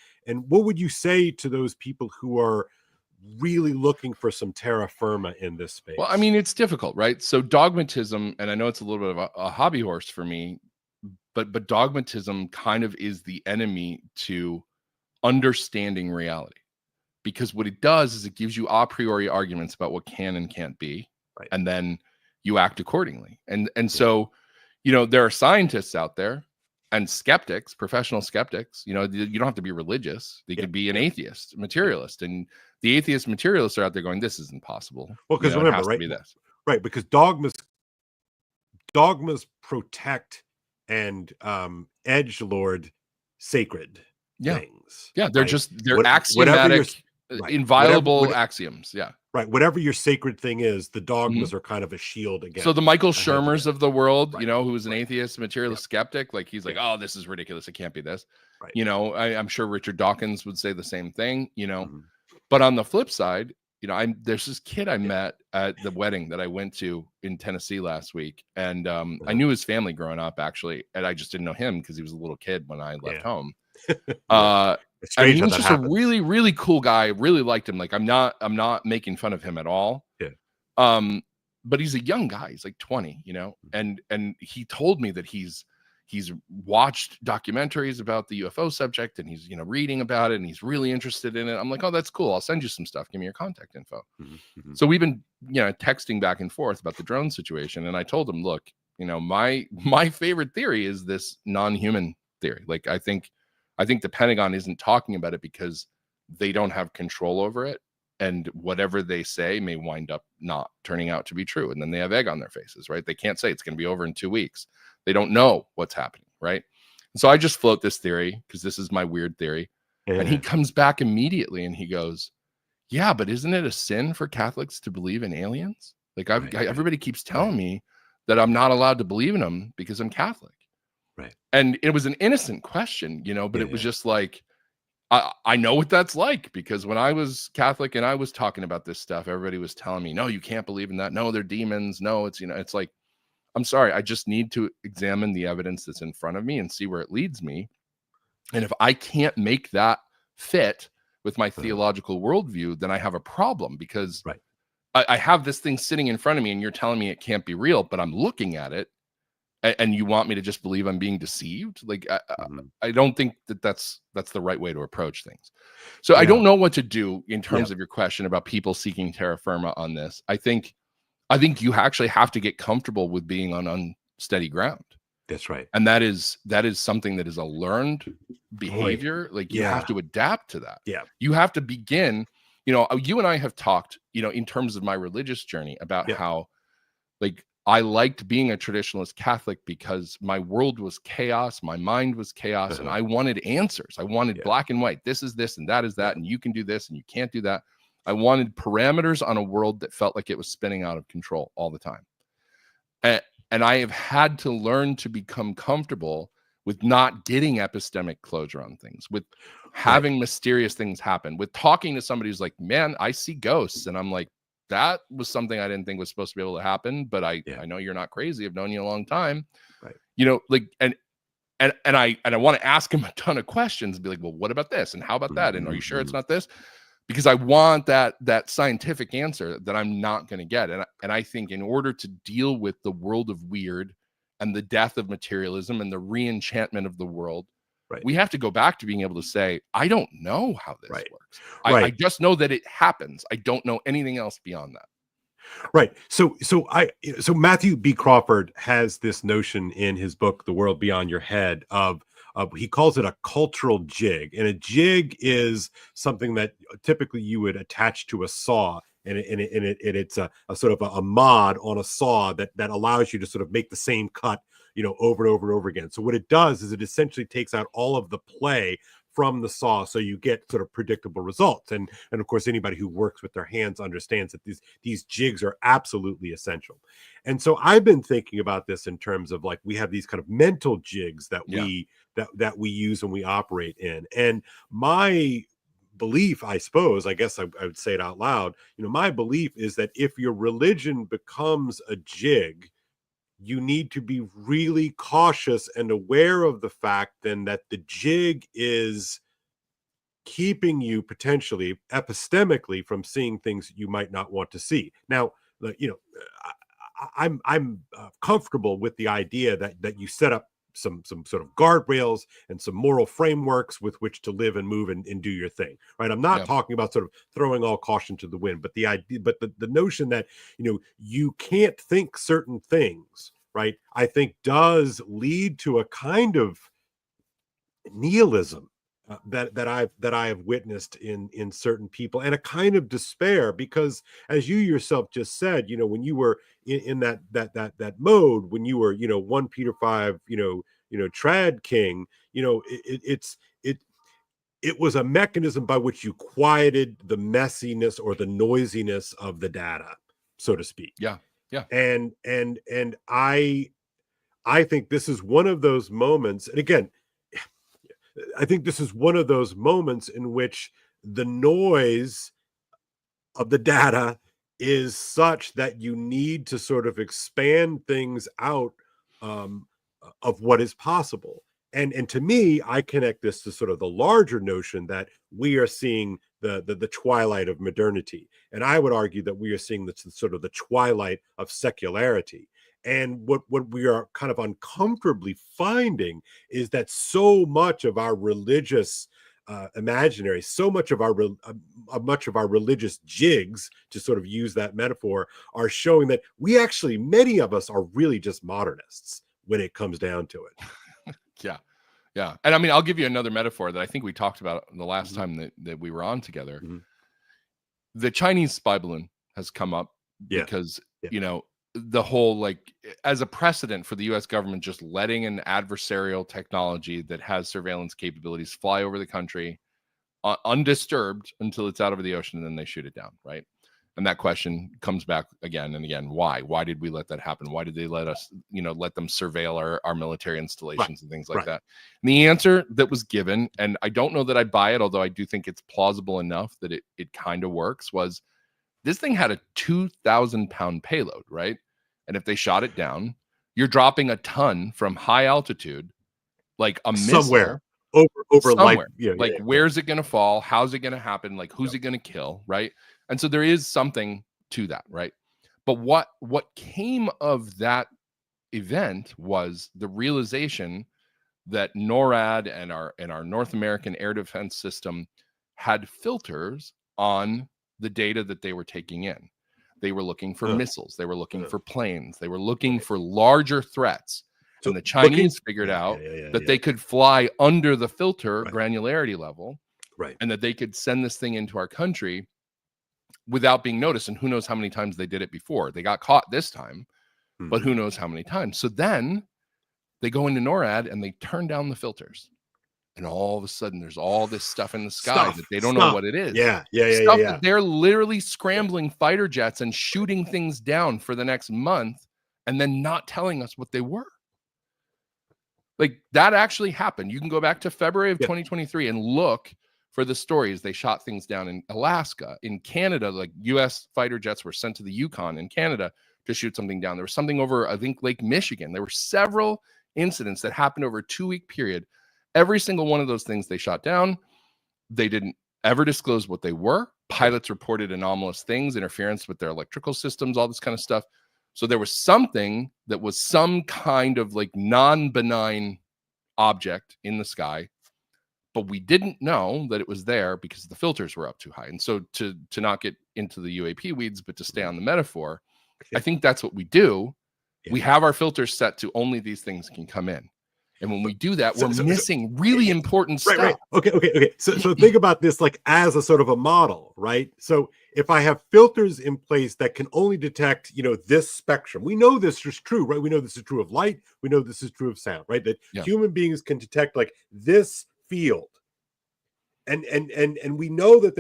Speaker 1: what would you say to those people who are really looking for some terra firma in this space?
Speaker 2: Well, I mean, it's difficult, right? So dogmatism, and I know it's a little bit of a hobby horse for me, but dogmatism kind of is the enemy to understanding reality, because what it does is it gives you a priori arguments about what can and can't be, and then you act accordingly. And so, there are scientists out there and skeptics, professional skeptics, you don't have to be religious. They could be an atheist, materialist, and the atheist materialists are out there going, "This isn't possible."
Speaker 1: Well, because remember,
Speaker 2: it has
Speaker 1: right?
Speaker 2: To be this.
Speaker 1: Right, because dogmas protect and edgelord sacred things.
Speaker 2: Yeah, they're they're axiomatic, inviolable axioms. Yeah.
Speaker 1: Right. Whatever your sacred thing is, the dogmas are kind of a shield against.
Speaker 2: So the Michael Shermers of the world, who is an atheist, materialist skeptic, like he's like, "Oh, this is ridiculous. It can't be this." Right. I'm sure Richard Dawkins would say the same thing, But on the flip side, there's this kid I met at the wedding that I went to in Tennessee last week. And I knew his family growing up, actually. And I just didn't know him because he was a little kid when I left home. And he was just a really, really cool guy. Really liked him. Like I'm not making fun of him at all. Yeah. But he's a young guy. He's like 20, and he told me that he's watched documentaries about the UFO subject and he's, reading about it and he's really interested in it. I'm like, "Oh, that's cool. I'll send you some stuff. Give me your contact info." So we've been, texting back and forth about the drone situation. And I told him, "Look, my favorite theory is this non-human theory. Like, I think the Pentagon isn't talking about it because they don't have control over it. And whatever they say may wind up not turning out to be true. And then they have egg on their faces, right? They can't say it's going to be over in 2 weeks. They don't know what's happening, right?" And so I just float this theory because this is my weird theory. And he comes back immediately and he goes, "Yeah, but isn't it a sin for Catholics to believe in aliens? Like everybody keeps telling me that I'm not allowed to believe in them because I'm Catholic."
Speaker 1: Right.
Speaker 2: And it was an innocent question, but it was just like, I know what that's like, because when I was Catholic and I was talking about this stuff, everybody was telling me, "No, you can't believe in that. No, they're demons. No, it's, it's like, I'm sorry. I just need to examine the evidence that's in front of me and see where it leads me. And if I can't make that fit with my theological worldview, then I have a problem, because I have this thing sitting in front of me and you're telling me it can't be real, but I'm looking at it and you want me to just believe I'm being deceived. Like, I don't think that's the right way to approach things. So I don't know what to do in terms of your question about people seeking terra firma on this. I think you actually have to get comfortable with being on unsteady ground.
Speaker 1: That's right.
Speaker 2: And that is something that is a learned behavior. Like, you have to adapt to that. Yeah. You have to begin, you and I have talked, in terms of my religious journey about how, like, I liked being a traditionalist Catholic because my world was chaos. My mind was chaos. And I wanted answers. I wanted black and white. This is this and that is that. And you can do this and you can't do that. I wanted parameters on a world that felt like it was spinning out of control all the time. And I have had to learn to become comfortable with not getting epistemic closure on things, with having mysterious things happen, with talking to somebody who's like, "Man, I see ghosts." And I'm like, "That was something I didn't think was supposed to be able to happen, but I know you're not crazy. I've known you a long time." Right. And I want to ask him a ton of questions and be like, "Well, what about this? And how about that? And are you sure it's not this?" Because I want that scientific answer that I'm not going to get. And I think in order to deal with the world of weird and the death of materialism and the re-enchantment of the world, we have to go back to being able to say, "I don't know how this works. I just know that it happens. I don't know anything else beyond that."
Speaker 1: Right. So Matthew B. Crawford has this notion in his book, The World Beyond Your Head, of he calls it a cultural jig. And a jig is something that typically you would attach to a saw. And it's a sort of a mod on a saw that allows you to sort of make the same cut, over and over and over again. So what it does is it essentially takes out all of the play from the saw, so you get sort of predictable results. And of course, anybody who works with their hands understands that these jigs are absolutely essential. And so I've been thinking about this in terms of, like, we have these kind of mental jigs that we use and we operate in. And my belief, I suppose, I guess I would say it out loud, my belief is that if your religion becomes a jig, you need to be really cautious and aware of the fact then that the jig is keeping you potentially epistemically from seeing things you might not want to see. Now, I'm comfortable with the idea that you set up some sort of guardrails and some moral frameworks with which to live and move and do your thing, right? I'm not talking about sort of throwing all caution to the wind, but the idea, but the notion that you can't think certain things, right, I think does lead to a kind of nihilism that I have witnessed in certain people, and a kind of despair, because as you yourself just said, when you were in that mode, when you were 1 Peter 5, trad king, it was a mechanism by which you quieted the messiness or the noisiness of the data, so to speak.
Speaker 2: Yeah.
Speaker 1: And I think this is one of those moments, and again, I think this is one of those moments in which the noise of the data is such that you need to sort of expand things out, of what is possible. And to me, I connect this to sort of the larger notion that we are seeing the twilight of modernity, and I would argue that we are seeing the sort of the twilight of secularity. And what we are kind of uncomfortably finding is that so much of our religious imaginary, so much of our religious jigs, to sort of use that metaphor, are showing that we actually, many of us, are really just modernists when it comes down to it.
Speaker 2: Yeah. And I mean, I'll give you another metaphor that I think we talked about the last time that we were on together. The Chinese spy balloon has come up because, the whole, as a precedent for the US government just letting an adversarial technology that has surveillance capabilities fly over the country undisturbed until it's out over the ocean, and then they shoot it down, right? And that question comes back again and again. Why did we let that happen? Why did they let us, let them surveil our military installations and things like that? And the answer that was given, and I don't know that I buy it, although I do think it's plausible enough that it kind of works, was this thing had a 2,000-pound payload, right? And if they shot it down, you're dropping a ton from high altitude, like a
Speaker 1: somewhere
Speaker 2: missile,
Speaker 1: over
Speaker 2: somewhere.
Speaker 1: life.
Speaker 2: Where's it going to fall? How's it going to happen? Like, who's it going to kill, right? And so there is something to that, right? But what came of that event was the realization that NORAD and our North American air defense system had filters on the data that they were taking in. They were looking for missiles. They were looking for planes. They were looking for larger threats. So and the Chinese figured out that they could fly under the filter granularity level, and that they could send this thing into our country without being noticed. And who knows how many times they did it before. They got caught this time, but who knows how many times. So then they go into NORAD and they turn down the filters. And all of a sudden, there's all this stuff in the sky that they don't know what it is. Stuff that they're literally scrambling fighter jets and shooting things down for the next month, and then not telling us what they were. Like, that actually happened. You can go back to February of 2023 and look for the stories. They shot things down in Alaska, in Canada. Like, U.S. fighter jets were sent to the Yukon in Canada to shoot something down. There was something over, I think, Lake Michigan. There were several incidents that happened over a 2-week period. Every single one of those things they shot down. They didn't ever disclose what they were. Pilots reported anomalous things, interference with their electrical systems, all this kind of stuff. So there was something that was some kind of like non-benign object in the sky, but we didn't know that it was there because the filters were up too high. And so to not get into the UAP weeds, but to stay on the metaphor, I think that's what we do. We have our filters set to only these things can come in. And when we do that, we're missing really important stuff.
Speaker 1: Right. Okay. So think about this like as a sort of a model, right? So if I have filters in place that can only detect, this spectrum, we know this is true, right? We know this is true of light. We know this is true of sound, right? That human beings can detect like this field. And we know that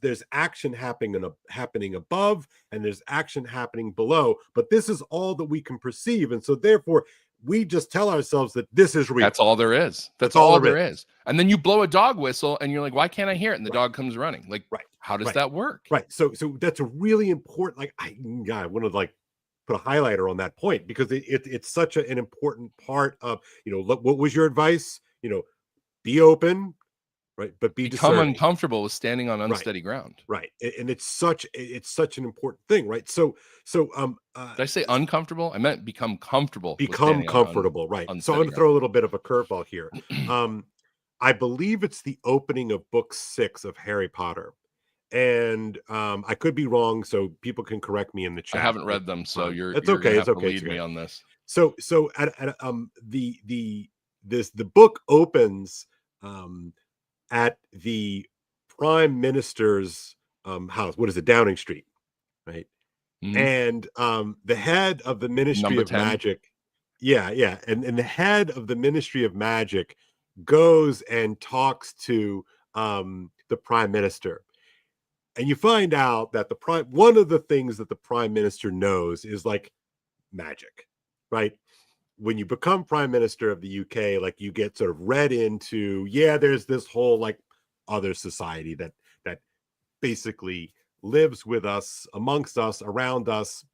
Speaker 1: there's action happening above, and there's action happening below, but this is all that we can perceive. And so therefore, we just tell ourselves that this is real.
Speaker 2: That's all there is. That's all there is. And then you blow a dog whistle and you're like, why can't I hear it? And the dog comes running. Like, how does that work?
Speaker 1: Right. So that's a really important, like, I want to like put a highlighter on that point, because it's such an important part of, what was your advice? Be open, right? But
Speaker 2: become uncomfortable with standing on unsteady ground.
Speaker 1: Right. And it's such an important thing, right? So did
Speaker 2: I say uncomfortable? I meant become comfortable.
Speaker 1: Become comfortable, right? So I'm going to throw a little bit of a curveball here. I believe it's the opening of book 6 of Harry Potter. And I could be wrong, so people can correct me in the chat.
Speaker 2: I haven't read them, so you're
Speaker 1: okay.
Speaker 2: Lead me on this.
Speaker 1: So at the the book opens at the prime minister's house. What is it? Downing Street, right? Mm-hmm. And the head of the Ministry of Magic, and the head of the Ministry of Magic goes and talks to the prime minister. And you find out that one of the things that the prime minister knows is like magic, right? When you become prime minister of the UK, like you get sort of read into, there's this whole like other society that basically lives with us, amongst us, around us.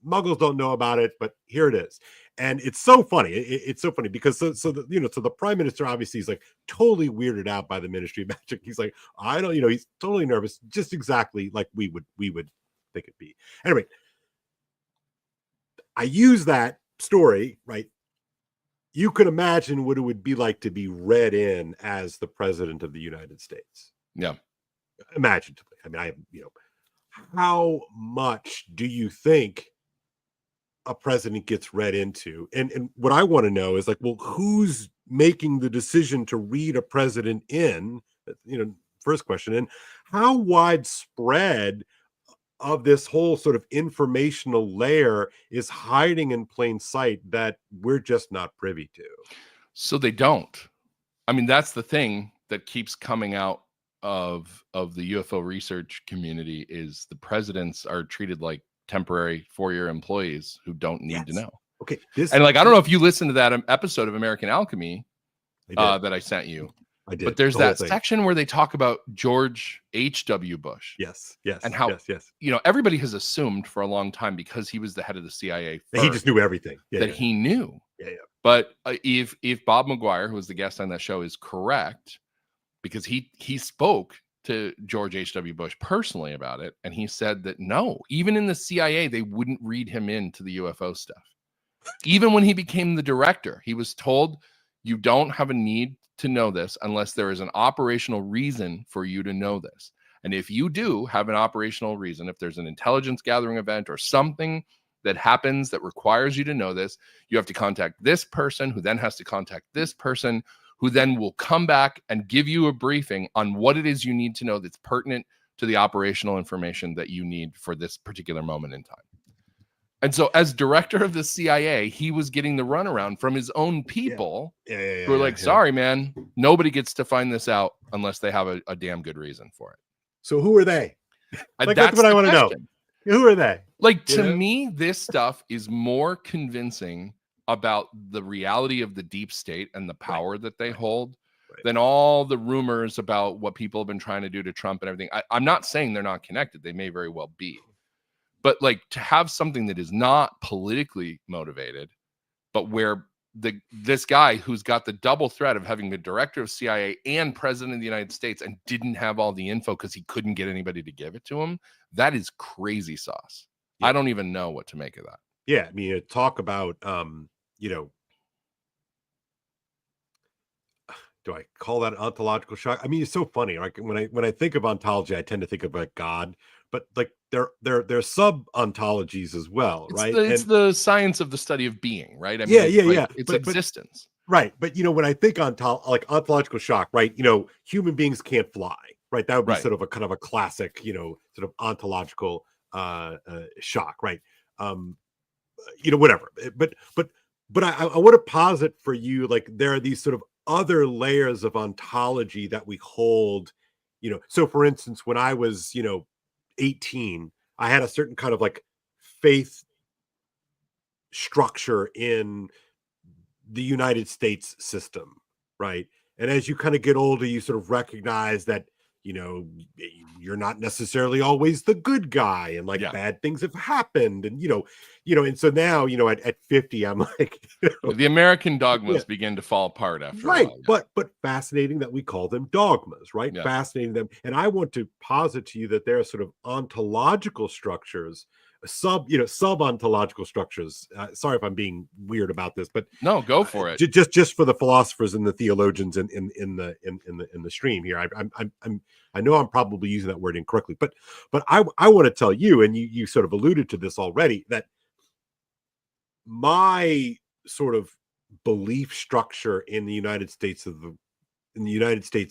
Speaker 1: Muggles don't know about it, but here it is. And it's so funny. It's so funny because so the prime minister obviously is like totally weirded out by the Ministry of Magic. He's like, I don't, he's totally nervous, just exactly like we would think it'd be. Anyway, I use that story, right? You could imagine what it would be like to be read in as the president of the United States.
Speaker 2: Yeah.
Speaker 1: Imaginatively. I mean, how much do you think a president gets read into? And what I want to know is like, well, who's making the decision to read a president in? First question. And how widespread of this whole sort of informational layer is hiding in plain sight that we're just not privy to?
Speaker 2: So they don't. I mean, that's the thing that keeps coming out of the UFO research community is the presidents are treated like temporary 4-year employees who don't need to know.
Speaker 1: Okay.
Speaker 2: And like, I don't know if you listened to that episode of American Alchemy that I sent you.
Speaker 1: I did.
Speaker 2: But there's that section where they talk about George H.W. Bush.
Speaker 1: Yes.
Speaker 2: And how, everybody has assumed for a long time because he was the head of the CIA first,
Speaker 1: he just knew everything.
Speaker 2: He knew.
Speaker 1: Yeah.
Speaker 2: But if Bob McGuire, who was the guest on that show, is correct, because he spoke to George H.W. Bush personally about it, and he said that no, even in the CIA, they wouldn't read him into the UFO stuff. Even when he became the director, he was told, you don't have a need to know this unless there is an operational reason for you to know this. And if you do have an operational reason, if there's an intelligence gathering event or something that happens that requires you to know this, you have to contact this person, who then has to contact this person, who then will come back and give you a briefing on what it is you need to know that's pertinent to the operational information that you need for this particular moment in time. And so as director of the CIA, he was getting the runaround from his own people who are like, sorry, man, nobody gets to find this out unless they have a damn good reason for it.
Speaker 1: So who are they? Like, that's what I want to know. Who are they?
Speaker 2: Like, to me, this stuff is more convincing about the reality of the deep state and the power that they hold than all the rumors about what people have been trying to do to Trump and everything. I'm not saying they're not connected. They may very well be. But like, to have something that is not politically motivated, but where this guy who's got the double threat of having been director of CIA and president of the United States and didn't have all the info because he couldn't get anybody to give it to him, that is crazy sauce. I don't even know what to make of that.
Speaker 1: Yeah, I mean, talk about do I call that ontological shock? I mean, it's so funny. Like when I think of ontology, I tend to think of like God, but like they're sub ontologies as well, right?
Speaker 2: It's the science of the study of being, right? I
Speaker 1: mean,
Speaker 2: it's existence,
Speaker 1: right? But when I think ontological shock, right? Human beings can't fly, right? That would be sort of a kind of a classic, sort of ontological shock, right? Whatever. But I want to posit for you, like, there are these sort of other layers of ontology that we hold, so for instance, when I was 18, I had a certain kind of like faith structure in the United States system, right? And as you kind of get older, you sort of recognize that you're not necessarily always the good guy, and like bad things have happened, and and so now at 50, I'm like,
Speaker 2: the American dogmas begin to fall apart after a while.
Speaker 1: But fascinating that we call them dogmas, right? Fascinating them, and I want to posit to you that there are sort of ontological structures, sub-ontological structures. Sorry if I'm being weird about this, but
Speaker 2: no, go for it.
Speaker 1: Just for the philosophers and the theologians in the stream here. I know I'm probably using that word incorrectly, but I want to tell you, and you sort of alluded to this already, that my sort of belief structure in the United States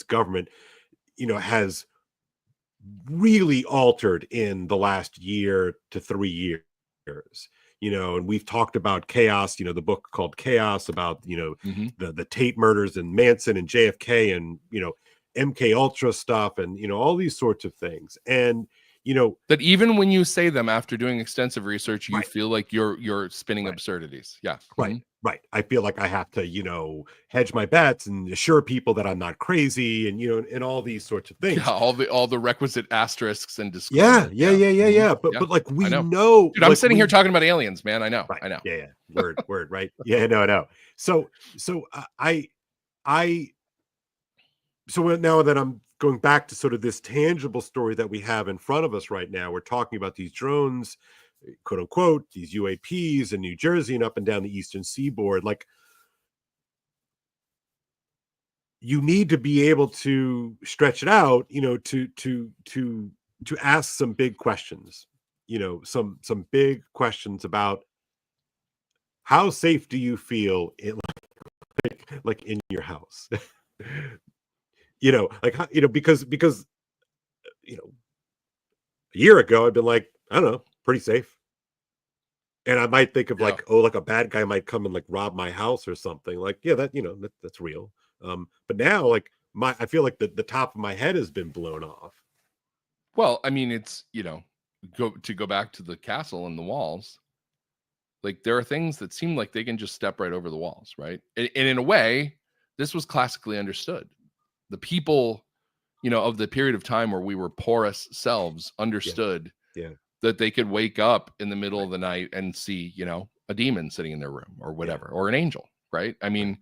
Speaker 1: government, has really altered in the last year to 3 years. And we've talked about chaos, the book called Chaos, about, the Tate murders and Manson and JFK and, MK Ultra stuff and, all these sorts of things. And,
Speaker 2: that even when you say them after doing extensive research, you feel like you're spinning absurdities. Yeah.
Speaker 1: Right. Right. I feel like I have to, hedge my bets and assure people that I'm not crazy and, and all these sorts of things.
Speaker 2: Yeah, all the requisite asterisks and disclaimers.
Speaker 1: Yeah. But like we know,
Speaker 2: dude, I'm sitting here talking about aliens, man. I know.
Speaker 1: Right.
Speaker 2: I know.
Speaker 1: Yeah. Word. Right. Yeah. No. So now that I'm going back to sort of this tangible story that we have in front of us right now, we're talking about these drones, quote unquote, these UAPs in New Jersey and up and down the eastern seaboard. Like, you need to be able to stretch it out, to ask some big questions, some big questions about how safe do you feel in like in your house. Because a year ago I'd been like, I don't know, pretty safe. And I might think of like a bad guy might come and like rob my house or something. Like, that's real. But now, like, I feel like the top of my head has been blown off.
Speaker 2: Well, I mean, it's, go back to the castle and the walls. Like, there are things that seem like they can just step right over the walls, right? And in a way, this was classically understood. The people, of the period of time where we were porous selves understood that they could wake up in the middle of the night and see, a demon sitting in their room or whatever, or an angel, right? I mean,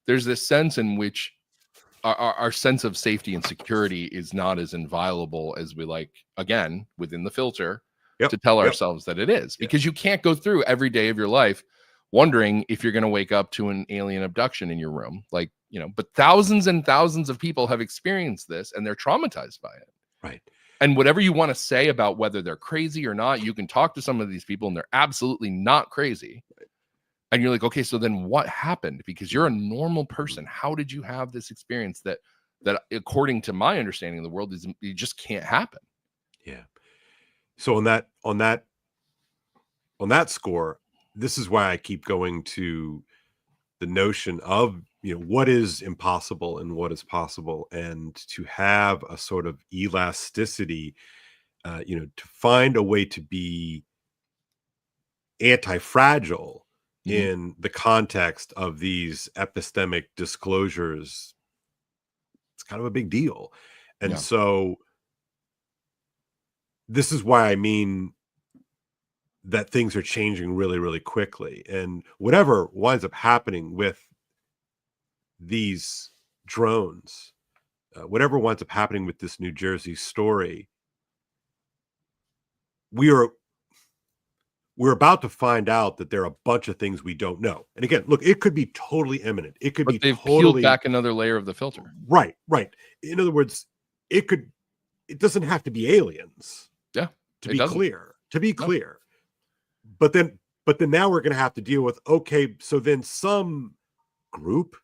Speaker 2: there's this sense in which our sense of safety and security is not as inviolable as we like, again, within the filter, to tell ourselves that it is. Because you can't go through every day of your life wondering if you're going to wake up to an alien abduction in your room. Like, but thousands and thousands of people have experienced this and they're traumatized by it.
Speaker 1: Right.
Speaker 2: And whatever you want to say about whether they're crazy or not, you can talk to some of these people and they're absolutely not crazy. And you're like, okay, so then what happened? Because you're a normal person. How did you have this experience that according to my understanding of the world, it just can't happen?
Speaker 1: Yeah. So on that score, this is why I keep going to the notion of, what is impossible and what is possible, and to have a sort of elasticity, to find a way to be anti-fragile in the context of these epistemic disclosures. It's kind of a big deal. And so this is why I mean that things are changing really, really quickly. And whatever winds up happening with these drones, whatever winds up happening with this New Jersey story, we're about to find out that there are a bunch of things we don't know. And again, look, it could be totally imminent. It could be
Speaker 2: they've
Speaker 1: totally
Speaker 2: peeled back another layer of the filter.
Speaker 1: Right. In other words, it doesn't have to be aliens.
Speaker 2: Yeah.
Speaker 1: To be clear. But then now we're going to have to deal with, okay, so then some group,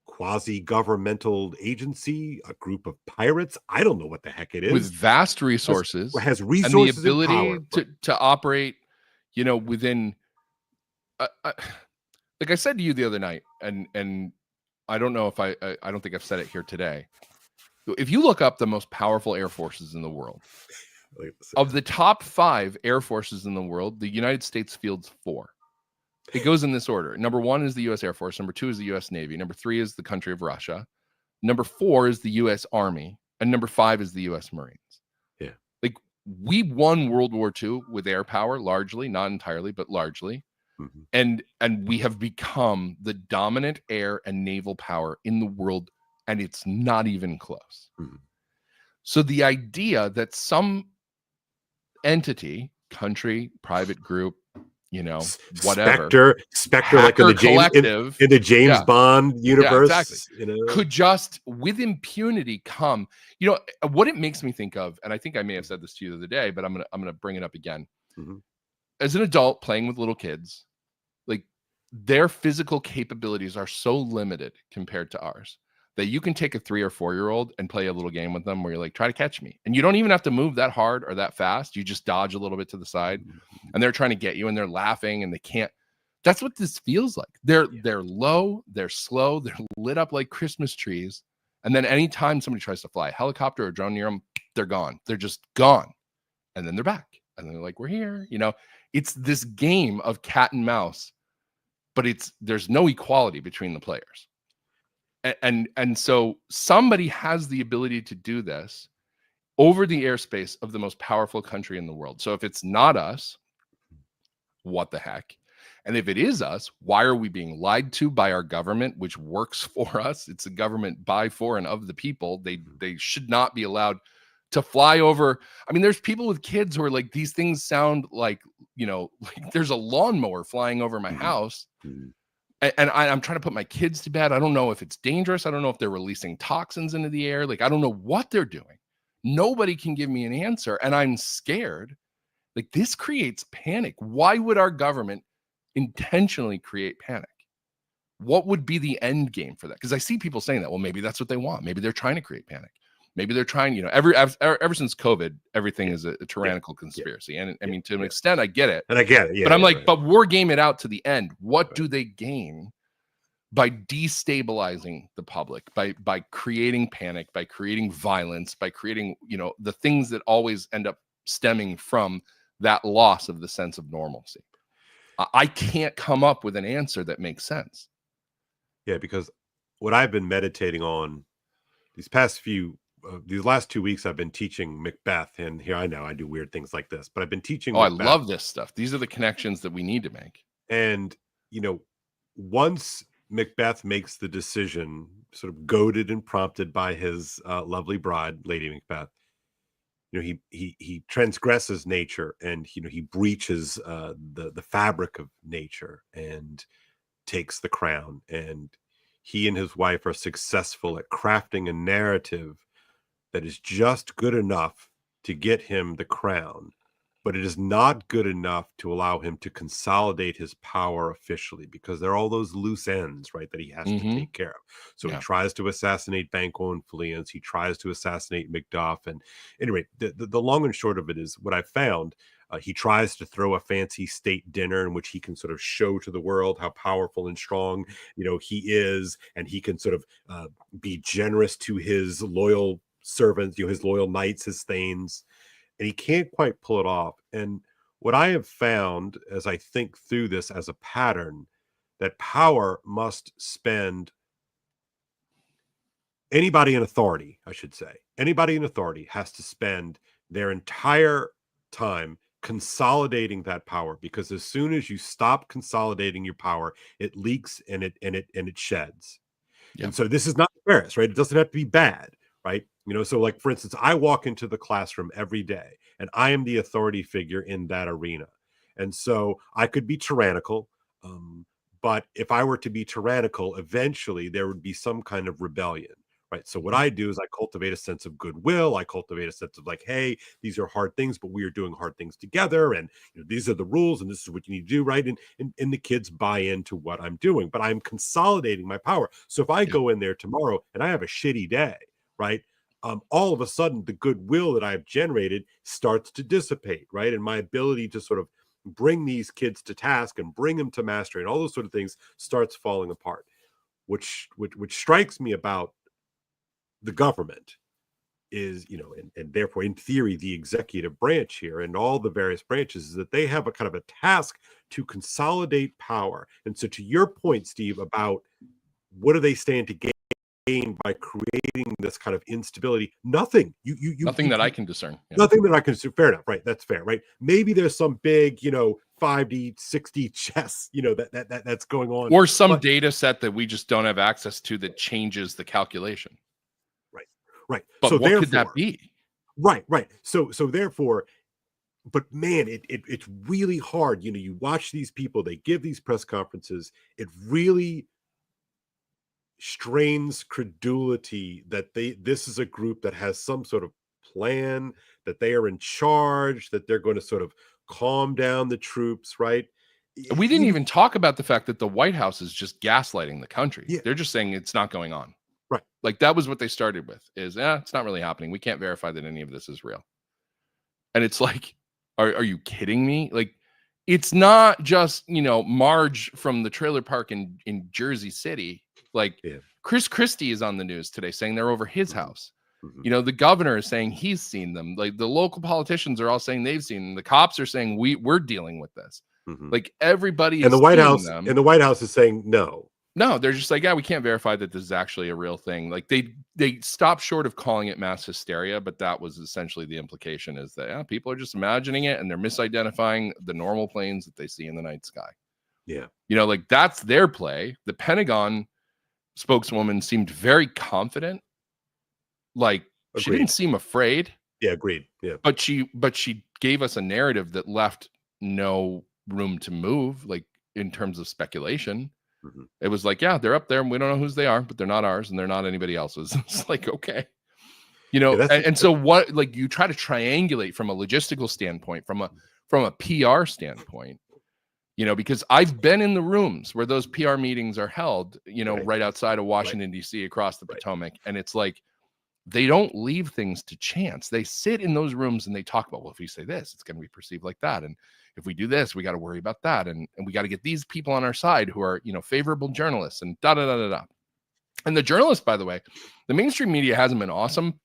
Speaker 1: quasi-governmental agency, a group of pirates, I don't know what the heck it is,
Speaker 2: with vast resources,
Speaker 1: has resources
Speaker 2: and the ability
Speaker 1: and power,
Speaker 2: to operate, within, like I said to you the other night, and I don't know if I don't think I've said it here today. If you look up the most powerful air forces in the world, of the top 5 air forces in the world, the United States fields 4. It goes in this order. Number 1 is the U.S. Air Force. Number 2 is the U.S. Navy. Number 3 is the country of Russia. Number 4 is the U.S. Army. And number 5 is the U.S. Marines.
Speaker 1: Yeah.
Speaker 2: Like, we won World War II with air power, largely, not entirely, but largely. And we have become the dominant air and naval power in the world, and it's not even close. So the idea that some entity, country, private group, whatever,
Speaker 1: Spectre, like in the James Bond universe,
Speaker 2: exactly, could just with impunity come. What it makes me think of, and I think I may have said this to you the other day, but I'm gonna bring it up again. As an adult playing with little kids, like, their physical capabilities are so limited compared to ours that you can take a 3 or 4-year-old and play a little game with them where you're like, try to catch me. And you don't even have to move that hard or that fast. You just dodge a little bit to the side and they're trying to get you and they're laughing and they can't. That's what this feels like. They're low, they're slow, they're lit up like Christmas trees. And then anytime somebody tries to fly a helicopter or a drone near them, they're gone. They're just gone. And then they're back. And then they're like, we're here. It's this game of cat and mouse, but there's no equality between the players. And so somebody has the ability to do this over the airspace of the most powerful country in the world. So if it's not us, what the heck? And if it is us, why are we being lied to by our government, which works for us? It's a government by, for, and of the people. They should not be allowed to fly over. I mean, there's people with kids who are like, these things sound like, like there's a lawnmower flying over my house. And I'm trying to put my kids to bed. I don't know if it's dangerous. I don't know if they're releasing toxins into the air. Like, I don't know what they're doing. Nobody can give me an answer. And I'm scared. Like, this creates panic. Why would our government intentionally create panic? What would be the end game for that? Because I see people saying that, well, maybe that's what they want. Maybe they're trying to create panic. Maybe they're trying, ever since COVID, everything is a tyrannical conspiracy. And I mean, to an extent, I get it.
Speaker 1: And I get it. Yeah,
Speaker 2: but I'm like, but we're game it out to the end. What do they gain by destabilizing the public, by creating panic, by creating violence, by creating, the things that always end up stemming from that loss of the sense of normalcy? I can't come up with an answer that makes sense.
Speaker 1: Yeah, because what I've been meditating on these last 2 weeks, I've been teaching Macbeth, and here I know I do weird things like this, but I've been teaching Macbeth.
Speaker 2: I love this stuff. These are the connections that we need to make.
Speaker 1: And, once Macbeth makes the decision, sort of goaded and prompted by his lovely bride, Lady Macbeth, he transgresses nature, and he breaches the fabric of nature and takes the crown. And he and his wife are successful at crafting a narrative that is just good enough to get him the crown, but it is not good enough to allow him to consolidate his power officially, because there are all those loose ends, right, that he has to take care of. So he tries to assassinate Banquo and Fleance. He tries to assassinate Macduff. And anyway, the long and short of it is, what I found, he tries to throw a fancy state dinner in which he can sort of show to the world how powerful and strong, he is, and he can sort of be generous to his loyal servants, his loyal knights, his thanes, and he can't quite pull it off. And what I have found as I think through this as a pattern, that power must spend, anybody in authority, I should say, anybody in authority has to spend their entire time consolidating that power, because as soon as you stop consolidating your power, it leaks and it sheds. And so this is not nefarious, right? It doesn't have to be bad, right? So like, for instance, I walk into the classroom every day and I am the authority figure in that arena. And so I could be tyrannical, but if I were to be tyrannical, eventually there would be some kind of rebellion, right? So what I do is I cultivate a sense of goodwill. I cultivate a sense of like, hey, these are hard things, but we are doing hard things together. And these are the rules and this is what you need to do, right? And the kids buy into what I'm doing, but I'm consolidating my power. So if I go in there tomorrow and I have a shitty day, right? All of a sudden the goodwill that I've generated starts to dissipate, right? And my ability to sort of bring these kids to task and bring them to mastery and all those sort of things starts falling apart. Which strikes me about the government is, and therefore in theory the executive branch here and all the various branches, is that they have a kind of a task to consolidate power. And so to your point, Steve, about what do they stand to gain by creating this kind of instability? Nothing.
Speaker 2: Nothing that I can discern.
Speaker 1: Nothing that I can discern. Fair enough, right? That's fair, right? Maybe there's some big, 5D, 6D chess, that's going on,
Speaker 2: or some data set that we just don't have access to that changes the calculation.
Speaker 1: Right.
Speaker 2: But so what could that be?
Speaker 1: Right. So therefore, but man, it's really hard. You watch these people, they give these press conferences. It really strains credulity that this is a group that has some sort of plan, that they are in charge, that they're going to sort of calm down the troops, right?
Speaker 2: We didn't even talk about the fact that the White House is just gaslighting the country.
Speaker 1: Yeah.
Speaker 2: They're just saying it's not going on.
Speaker 1: Right.
Speaker 2: Like that was what they started with is, it's not really happening. We can't verify that any of this is real. And it's like, are you kidding me? Like, it's not just, Marge from the trailer park in Jersey City. Like Chris Christie is on the news today saying they're over his house. The governor is saying he's seen them. Like the local politicians are all saying they've seen them. The cops are saying we're dealing with this. Like everybody
Speaker 1: and the White House them. And the White House is saying no.
Speaker 2: No, they're just like, we can't verify that this is actually a real thing. Like they stopped short of calling it mass hysteria, but that was essentially the implication is that people are just imagining it and they're misidentifying the normal planes that they see in the night sky.
Speaker 1: Yeah.
Speaker 2: Like that's their play. The Pentagon spokeswoman seemed very confident. Like she didn't seem afraid.
Speaker 1: Yeah, agreed. Yeah.
Speaker 2: But she gave us a narrative that left no room to move, like in terms of speculation. It was like, they're up there and we don't know whose they are, but they're not ours and they're not anybody else's. It's like, okay. And so what, like you try to triangulate from a logistical standpoint, from a PR standpoint, because I've been in the rooms where those PR meetings are held, right outside of Washington, D.C. across the Potomac. And it's like, they don't leave things to chance. They sit in those rooms and they talk about, well, if we say this, it's going to be perceived like that. And if we do this, we got to worry about that. And we got to get these people on our side who are, favorable journalists and da-da-da-da-da. And the journalists, by the way, the mainstream media hasn't been awesome,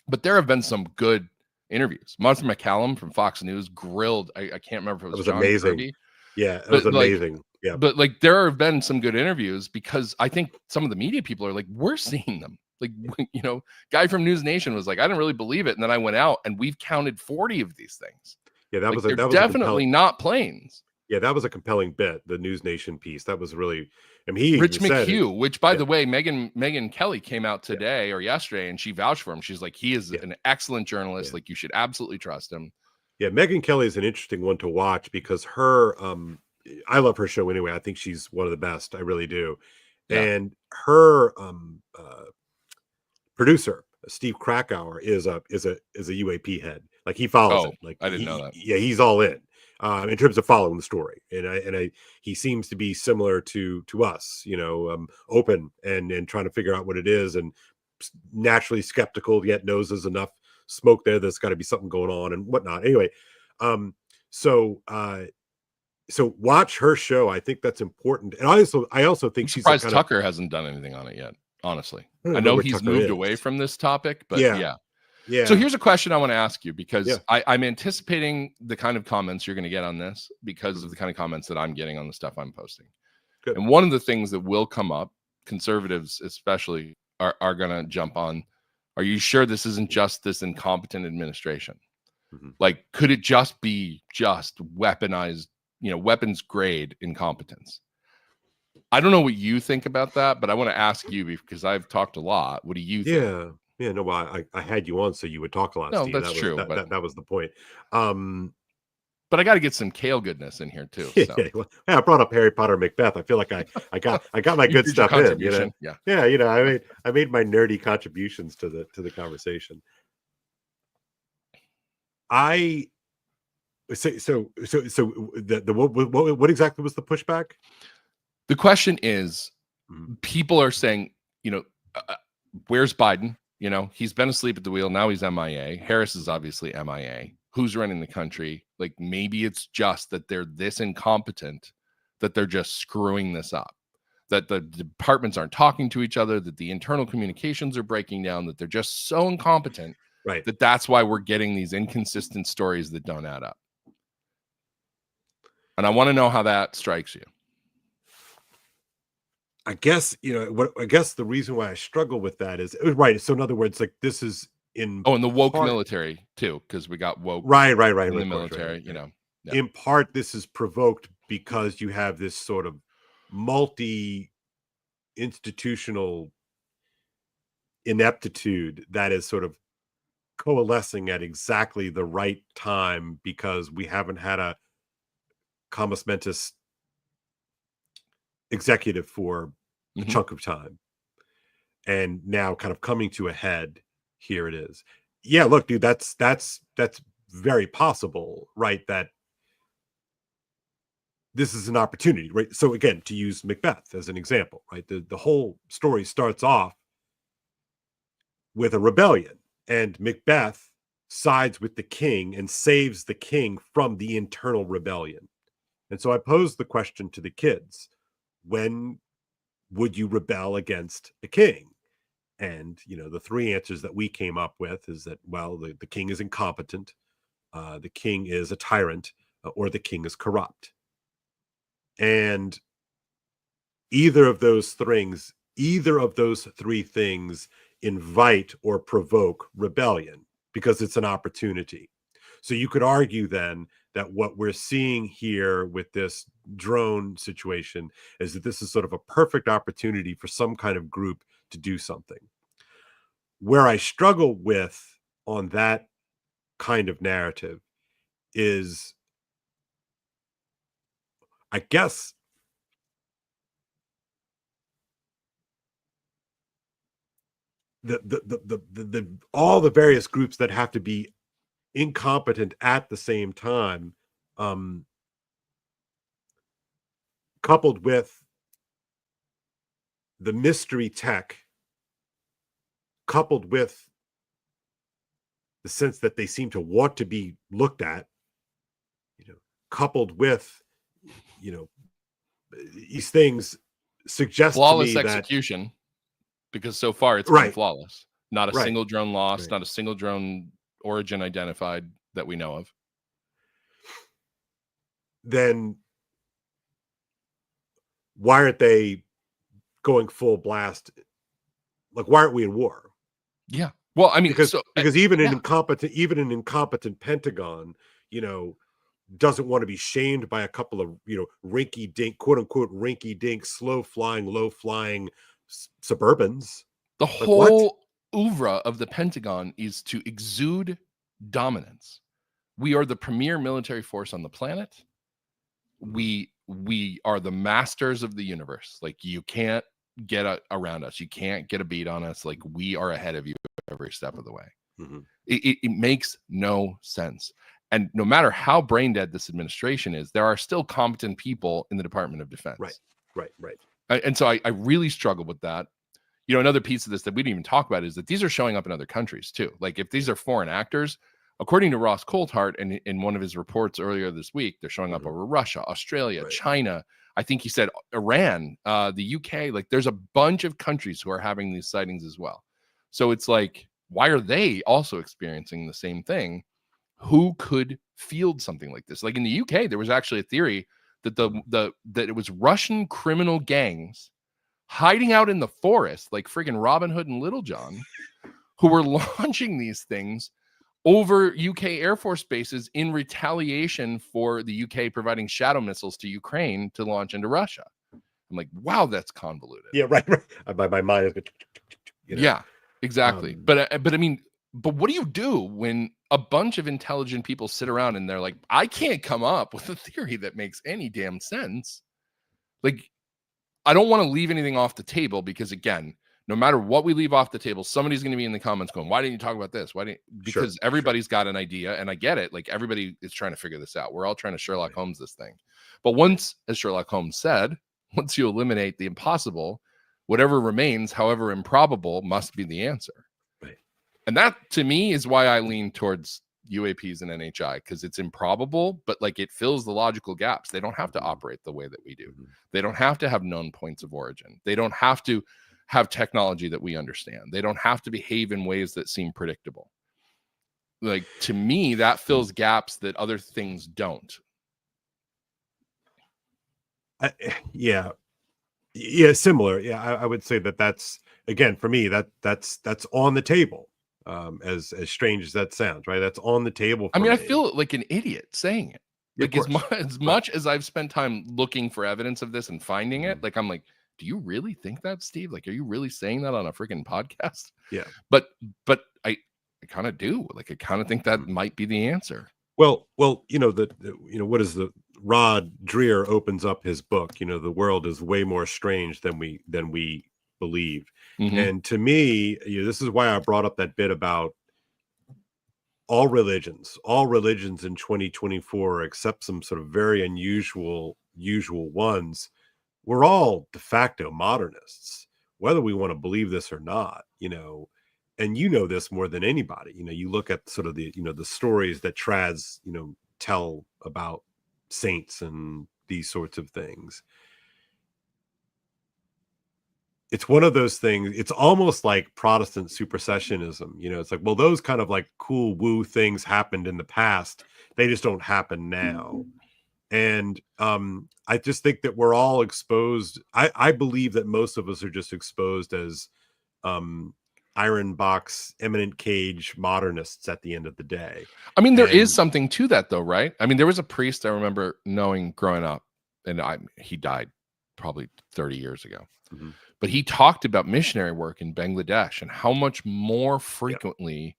Speaker 2: but there have been some good interviews. Martha McCallum from Fox News grilled, I can't remember if it was John
Speaker 1: amazing.
Speaker 2: Kirby.
Speaker 1: Yeah, it was amazing. Yeah.
Speaker 2: But like there have been some good interviews because I think some of the media people are like, we're seeing them. Like, guy from News Nation was like, I didn't really believe it. And then I went out and we've counted 40 of these things.
Speaker 1: Yeah, that was
Speaker 2: definitely not planes.
Speaker 1: Yeah, that was a compelling bit. The News Nation piece. That was really, he
Speaker 2: Rich McHugh, which by the way, Megyn Kelly came out today or yesterday and she vouched for him. She's like, he is an excellent journalist. Like you should absolutely trust him.
Speaker 1: Yeah, Megyn Kelly is an interesting one to watch because her, I love her show anyway. I think she's one of the best. I really do. Yeah. And her producer, Steve Krakauer, is a UAP head. Like he follows it. Like
Speaker 2: I didn't know that.
Speaker 1: Yeah, he's all in terms of following the story, and he seems to be similar to us. Open and trying to figure out what it is, and naturally skeptical, yet knows there's enough smoke there that's got to be something going on and whatnot. Anyway, so watch her show. I think that's important, and I also think she's
Speaker 2: surprised Tucker hasn't done anything on it yet. Honestly, I know he's Tucker moved away from this topic, but yeah. So here's a question I want to ask you because I'm anticipating the kind of comments you're going to get on this because of the kind of comments that I'm getting on the stuff I'm posting. Good. And one of the things that will come up, conservatives especially are going to jump on. Are you sure this isn't just this incompetent administration? Like, could it just be weaponized, weapons grade incompetence? I don't know what you think about that, but I want to ask you because I've talked a lot. What do you think?
Speaker 1: Yeah, no, well, I had you on so you would talk a lot.
Speaker 2: No,
Speaker 1: Steve.
Speaker 2: that's true.
Speaker 1: That was the point.
Speaker 2: But I got to get some Kale goodness in here too. So.
Speaker 1: Well, I brought up Harry Potter Macbeth. I feel like I got my good stuff in. I made my nerdy contributions to the conversation. So what exactly was the pushback?
Speaker 2: The question is, people are saying, where's Biden? He's been asleep at the wheel. Now he's MIA. Harris is obviously MIA. Who's running the country? Like maybe it's just that they're this incompetent that they're just screwing this up, that the departments aren't talking to each other, that the internal communications are breaking down, that they're just so incompetent, right? That's why we're getting these inconsistent stories that don't add up. And I want to know how that strikes you.
Speaker 1: I guess, the reason why I struggle with that is right. So in other words, like this is in
Speaker 2: the woke military too, because we got woke
Speaker 1: right in
Speaker 2: the military,
Speaker 1: Yeah. In part, this is provoked because you have this sort of multi-institutional ineptitude that is sort of coalescing at exactly the right time because we haven't had a Common Mentis executive for a chunk of time, and now kind of coming to a head. Here it is. Yeah, look, dude, that's very possible, right? That this is an opportunity, right? So again, to use Macbeth as an example, right? The whole story starts off with a rebellion, and Macbeth sides with the king and saves the king from the internal rebellion. And so I posed the question to the kids, when would you rebel against a king? And, the three answers that we came up with is that, well, the king is incompetent, the king is a tyrant, or the king is corrupt. And either of those three things invite or provoke rebellion because it's an opportunity. So you could argue then that what we're seeing here with this drone situation is that this is sort of a perfect opportunity for some kind of group to do something. Where I struggle with on that kind of narrative is, I guess, the all the various groups that have to be incompetent at the same time, coupled with the mystery tech, coupled with the sense that they seem to want to be looked at, coupled with, these things suggest
Speaker 2: flawless
Speaker 1: to me
Speaker 2: execution, because so far it's been flawless. Not a single drone lost, not a single drone origin identified that we know of.
Speaker 1: Then why aren't they going full blast? Like, why aren't we in war?
Speaker 2: Yeah. Well, I mean,
Speaker 1: because even an incompetent Pentagon, doesn't want to be shamed by a couple of, rinky dink, quote unquote, rinky dink, slow flying, low flying Suburbans.
Speaker 2: The whole oeuvre of the Pentagon is to exude dominance. We are the premier military force on the planet. We are the masters of the universe. Like, you can't get around us. You can't get a beat on us. Like, we are ahead of you every step of the way.
Speaker 1: Mm-hmm.
Speaker 2: It makes no sense. And no matter how brain dead this administration is, there are still competent people in the Department of Defense.
Speaker 1: Right.
Speaker 2: And so I really struggle with that. Another piece of this that we didn't even talk about is that these are showing up in other countries too. Like, if these are foreign actors, according to Ross Coulthart in one of his reports earlier this week, they're showing up over Russia, Australia, China. I think he said Iran, the UK. Like, there's a bunch of countries who are having these sightings as well. So it's like, why are they also experiencing the same thing? Who could field something like this? Like, in the UK, there was actually a theory that that it was Russian criminal gangs hiding out in the forest, like friggin' Robin Hood and Little John, who were launching these things over UK Air Force bases in retaliation for the UK providing shadow missiles to Ukraine to launch into Russia. I'm like, wow, that's convoluted.
Speaker 1: Yeah, right. My mind is,
Speaker 2: Yeah, exactly. But I mean, but what do you do when a bunch of intelligent people sit around and they're like, I can't come up with a theory that makes any damn sense? Like, I don't want to leave anything off the table, because, again, no matter what we leave off the table, somebody's going to be in the comments going, why didn't you talk about this? Because everybody's got an idea, and I get it. Like, everybody is trying to figure this out. We're all trying to Sherlock Holmes this thing. But once, as Sherlock Holmes said, once you eliminate the impossible, whatever remains, however improbable, must be the answer.
Speaker 1: Right.
Speaker 2: And that, to me, is why I lean towards UAPs and NHI, because it's improbable, but like, it fills the logical gaps. They don't have to operate the way that we do. They don't have to have known points of origin. They don't have to have technology that we understand. They don't have to behave in ways that seem predictable. Like, to me, that fills gaps that other things don't.
Speaker 1: Similar. I would say that's, again, for me, that's on the table. As strange as that sounds, right? That's on the table.
Speaker 2: I mean, I feel like an idiot saying it. Like, as much as I've spent time looking for evidence of this and finding it, like, I'm like, do you really think that, Steve? Like, are you really saying that on a freaking podcast?
Speaker 1: Yeah.
Speaker 2: But I kind of do. Like, I kind of think that might be the answer.
Speaker 1: Well, what is the Rod Dreher opens up his book, the world is way more strange than we believe. Mm-hmm. And to me, this is why I brought up that bit about all religions in 2024, except some sort of very unusual usual ones, we're all de facto modernists, whether we want to believe this or not, and this more than anybody. You look at sort of the, the stories that trads, tell about saints and these sorts of things. It's one of those things. It's almost like Protestant supersessionism. It's like, well, those kind of like cool woo things happened in the past. They just don't happen now. And I just think that we're all exposed. I believe that most of us are just exposed as iron box, eminent cage modernists at the end of the day.
Speaker 2: I mean, there is something to that, though, right? I mean, there was a priest I remember knowing growing up, and he died probably 30 years ago. Mm-hmm. But he talked about missionary work in Bangladesh and how much more frequently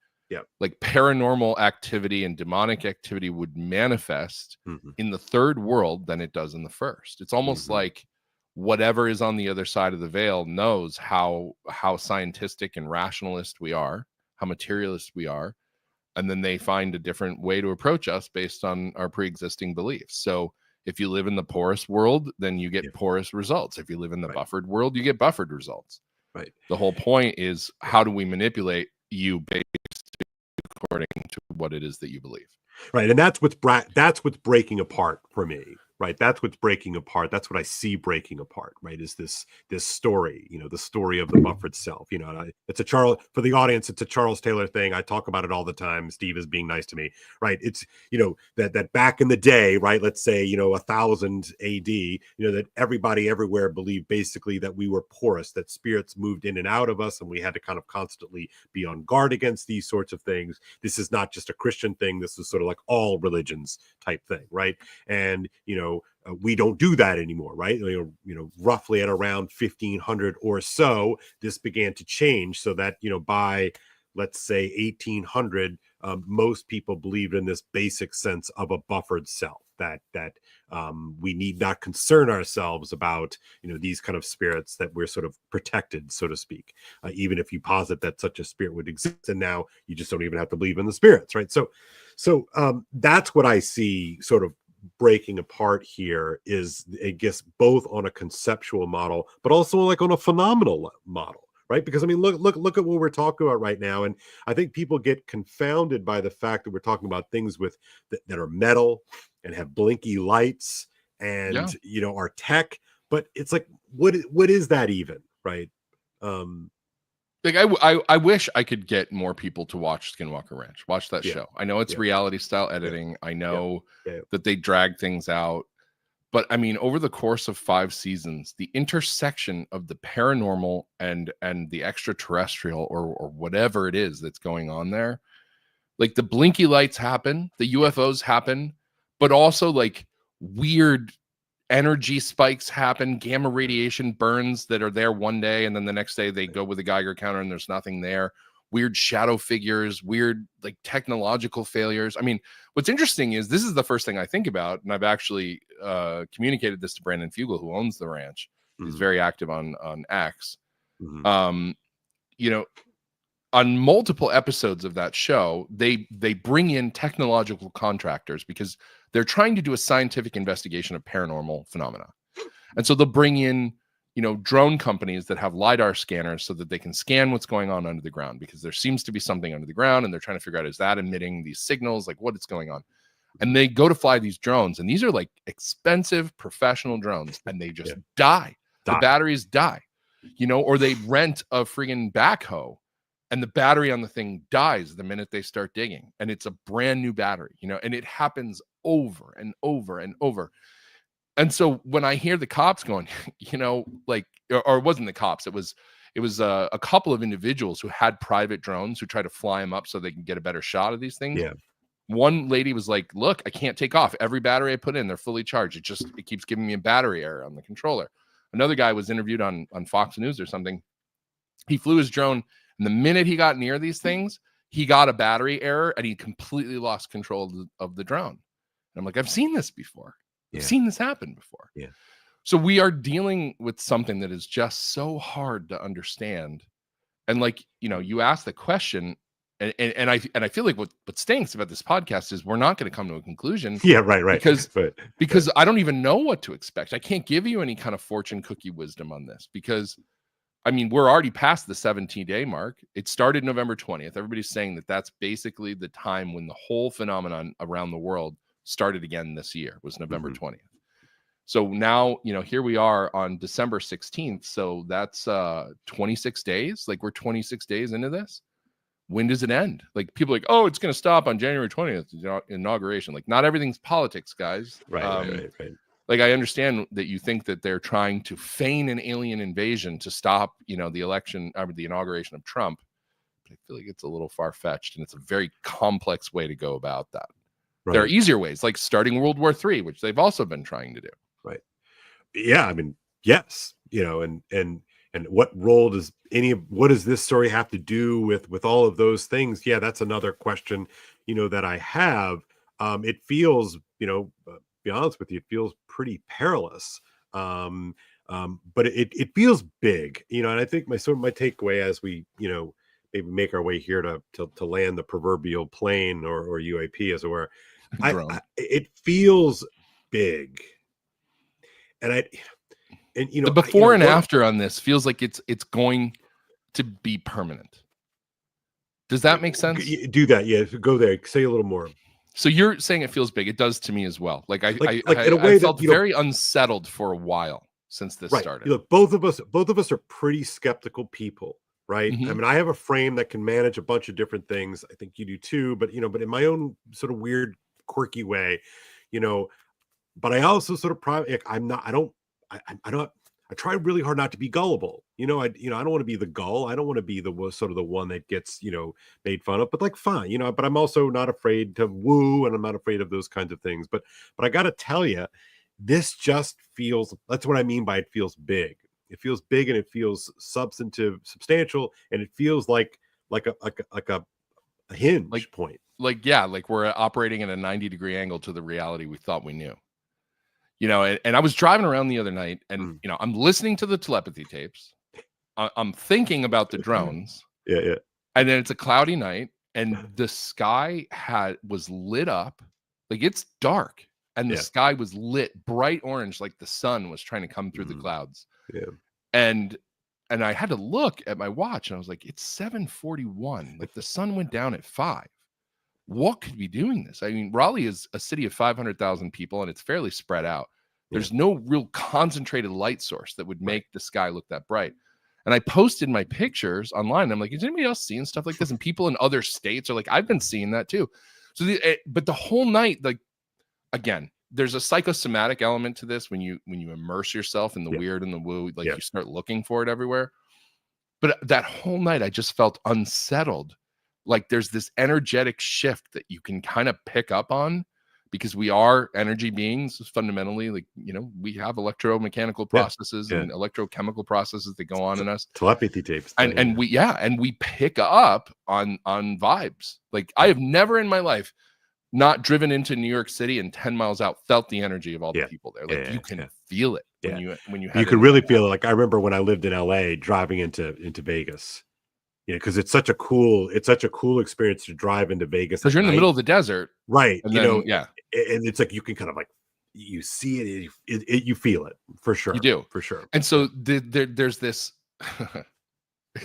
Speaker 2: like paranormal activity and demonic activity would manifest in the third world than it does in the first. It's almost like whatever is on the other side of the veil knows how scientific and rationalist we are, how materialist we are, and then they find a different way to approach us based on our pre-existing beliefs. So if you live in the porous world, then you get porous results. If you live in the buffered world, you get buffered results.
Speaker 1: Right.
Speaker 2: The whole point is, how do we manipulate you based according to what it is that you believe?
Speaker 1: Right. And that's what's breaking apart for me. Right. That's what's breaking apart. That's what I see breaking apart. Right. Is this story, the story of the buffered self, and it's for the audience. It's a Charles Taylor thing. I talk about it all the time. Steve is being nice to me. Right. It's, that back in the day, right. Let's say, 1000 AD, that everybody everywhere believed basically that we were porous, that spirits moved in and out of us. And we had to kind of constantly be on guard against these sorts of things. This is not just a Christian thing. This is sort of like all religions type thing. Right. And, we don't do that anymore, right? Roughly at around 1500 or so, this began to change so that, by, let's say 1800, most people believed in this basic sense of a buffered self, that we need not concern ourselves about, these kind of spirits, that we're sort of protected, so to speak, even if you posit that such a spirit would exist. And now you just don't even have to believe in the spirits, right? So that's what I see sort of breaking apart here, is, I guess, both on a conceptual model, but also like on a phenomenal model, right? Because I mean, look at what we're talking about right now. And I think people get confounded by the fact that we're talking about things that are metal and have blinky lights and, are tech, but it's like, what is that even, right?
Speaker 2: Like I wish I could get more people to watch Skinwalker Ranch, watch that show. I know it's reality style editing. I know that they drag things out, but I mean, over the course of 5 seasons, the intersection of the paranormal and the extraterrestrial or whatever it is that's going on there, like the blinky lights happen, the UFOs happen, but also like weird energy spikes happen, gamma radiation burns that are there one day, and then the next day they go with a Geiger counter and there's nothing there. Weird shadow figures, weird like technological failures. I mean, what's interesting is this is the first thing I think about, and I've actually communicated this to Brandon Fugel, who owns the ranch. He's very active on X. On multiple episodes of that show, they bring in technological contractors because they're trying to do a scientific investigation of paranormal phenomena. And so they'll bring in, drone companies that have LiDAR scanners so that they can scan what's going on under the ground, because there seems to be something under the ground and they're trying to figure out, is that emitting these signals? Like, what is going on? And they go to fly these drones, and these are like expensive professional drones, and they just die. The batteries die, or they rent a friggin' backhoe, and the battery on the thing dies the minute they start digging, and it's a brand new battery, and it happens over and over and over. And so when I hear the cops going, like, or it wasn't the cops, it was a couple of individuals who had private drones who try to fly them up so they can get a better shot of these things. Yeah. One lady was like, look, I can't take off. Every battery I put in, they're fully charged. It keeps giving me a battery error on the controller. Another guy was interviewed on Fox News or something. He flew his drone, and the minute he got near these things, he got a battery error and he completely lost control of the drone. And I'm like, I've seen this before. I've seen this happen before. Yeah. So we are dealing with something that is just so hard to understand. And like, you ask the question, And I feel like what stinks about this podcast is we're not going to come to a conclusion.
Speaker 1: Yeah, right.
Speaker 2: Because I don't even know what to expect. I can't give you any kind of fortune cookie wisdom on this because, I mean, we're already past the 17-day mark. It started November 20th. Everybody's saying that that's basically the time when the whole phenomenon around the world started again this year, was November 20th. So now, here we are on December 16th. So that's 26 days. Like, we're 26 days into this. When does it end? Like, people are like, oh, it's going to stop on January 20th, inauguration. Like, not everything's politics, guys.
Speaker 1: Right.
Speaker 2: Like, I understand that you think that they're trying to feign an alien invasion to stop, the election, or the inauguration of Trump. But I feel like it's a little far-fetched, and it's a very complex way to go about that. Right. There are easier ways, like starting World War III, which they've also been trying to do.
Speaker 1: Right. Yeah, I mean, yes, and what role does what does this story have to do with all of those things? Yeah, that's another question, that I have. It feels, be honest with you, it feels pretty perilous. But it feels big, and I think my takeaway as we, maybe make our way here to land the proverbial plane or UAP, as it were, it feels big. And
Speaker 2: the before and after on this feels like it's going to be permanent. Does that make sense?
Speaker 1: Do that. Yeah. Go there. Say a little more.
Speaker 2: So you're saying it feels big. It does to me as well. Like I felt very unsettled for a while since this started.
Speaker 1: Look, both of us are pretty skeptical people, right? I mean, I have a frame that can manage a bunch of different things. I think you do too, but but in my own sort of weird, quirky way, but I also sort of I try really hard not to be gullible. I don't want to be the gull. I don't want to be the sort of the one that gets, made fun of, but like, fine, but I'm also not afraid to woo, and I'm not afraid of those kinds of things. But I got to tell you, this just feels, that's what I mean by it feels big. It feels big, and it feels substantial, and it feels like a hinge point.
Speaker 2: Like we're operating at a 90-degree angle to the reality we thought we knew. And I was driving around the other night, and I'm listening to the telepathy tapes. I'm thinking about the drones.
Speaker 1: Yeah.
Speaker 2: And then it's a cloudy night, and the sky was lit up, like it's dark, and the sky was lit bright orange, like the sun was trying to come through the clouds.
Speaker 1: Yeah.
Speaker 2: And I had to look at my watch, and I was like, it's 7:41. Like, the sun went down at 5. What could be doing this? I mean, Raleigh is a city of 500,000 people, and it's fairly spread out. There's no real concentrated light source that would make the sky look that bright. And I posted my pictures online. I'm like, is anybody else seeing stuff like this? And people in other states are like, I've been seeing that too. So, but the whole night, like, again, there's a psychosomatic element to this when you immerse yourself in the weird and the woo, like you start looking for it everywhere. But that whole night, I just felt unsettled. Like, there's this energetic shift that you can kind of pick up on, because we are energy beings fundamentally. Like, we have electromechanical processes and electrochemical processes that go on in us.
Speaker 1: Telepathy tapes.
Speaker 2: And we pick up on vibes. Like, I have never in my life not driven into New York City and 10 miles out felt the energy of all the people there. Like, you can feel it when you
Speaker 1: can really feel it. Like, I remember when I lived in LA driving into Vegas. Because it's such a cool experience to drive into Vegas.
Speaker 2: Because you're in the middle of the desert,
Speaker 1: right?
Speaker 2: And
Speaker 1: and it's like you can kind of like you see it, you feel it for sure.
Speaker 2: You do
Speaker 1: for sure.
Speaker 2: And so there's this.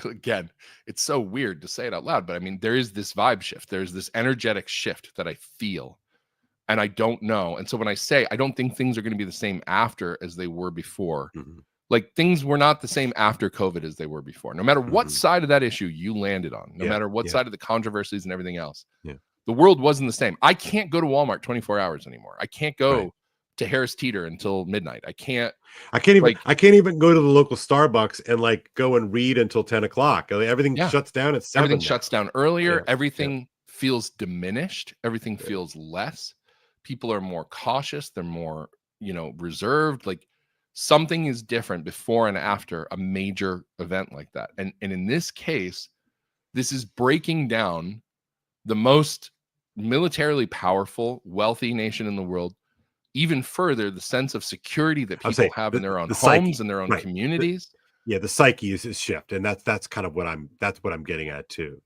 Speaker 2: Again, it's so weird to say it out loud, but I mean, there is this vibe shift. There's this energetic shift that I feel, and I don't know. And so when I say I don't think things are going to be the same after as they were before. Like, things were not the same after COVID as they were before. No matter what side of that issue you landed on, no matter what side of the controversies and everything else, the world wasn't the same. I can't go to Walmart 24 hours anymore. I can't go to Harris Teeter until midnight. I can't
Speaker 1: even go to the local Starbucks and like go and read until 10 o'clock. Everything shuts down at 7.
Speaker 2: Everything shuts down earlier. Everything feels diminished. Everything feels less. People are more cautious. They're more, reserved. Like, something is different before and after a major event like that. And in this case, this is breaking down the most militarily powerful, wealthy nation in the world even further, the sense of security that people have in their own homes and their own communities.
Speaker 1: The psyche is shift. And that's kind of what I'm getting at too,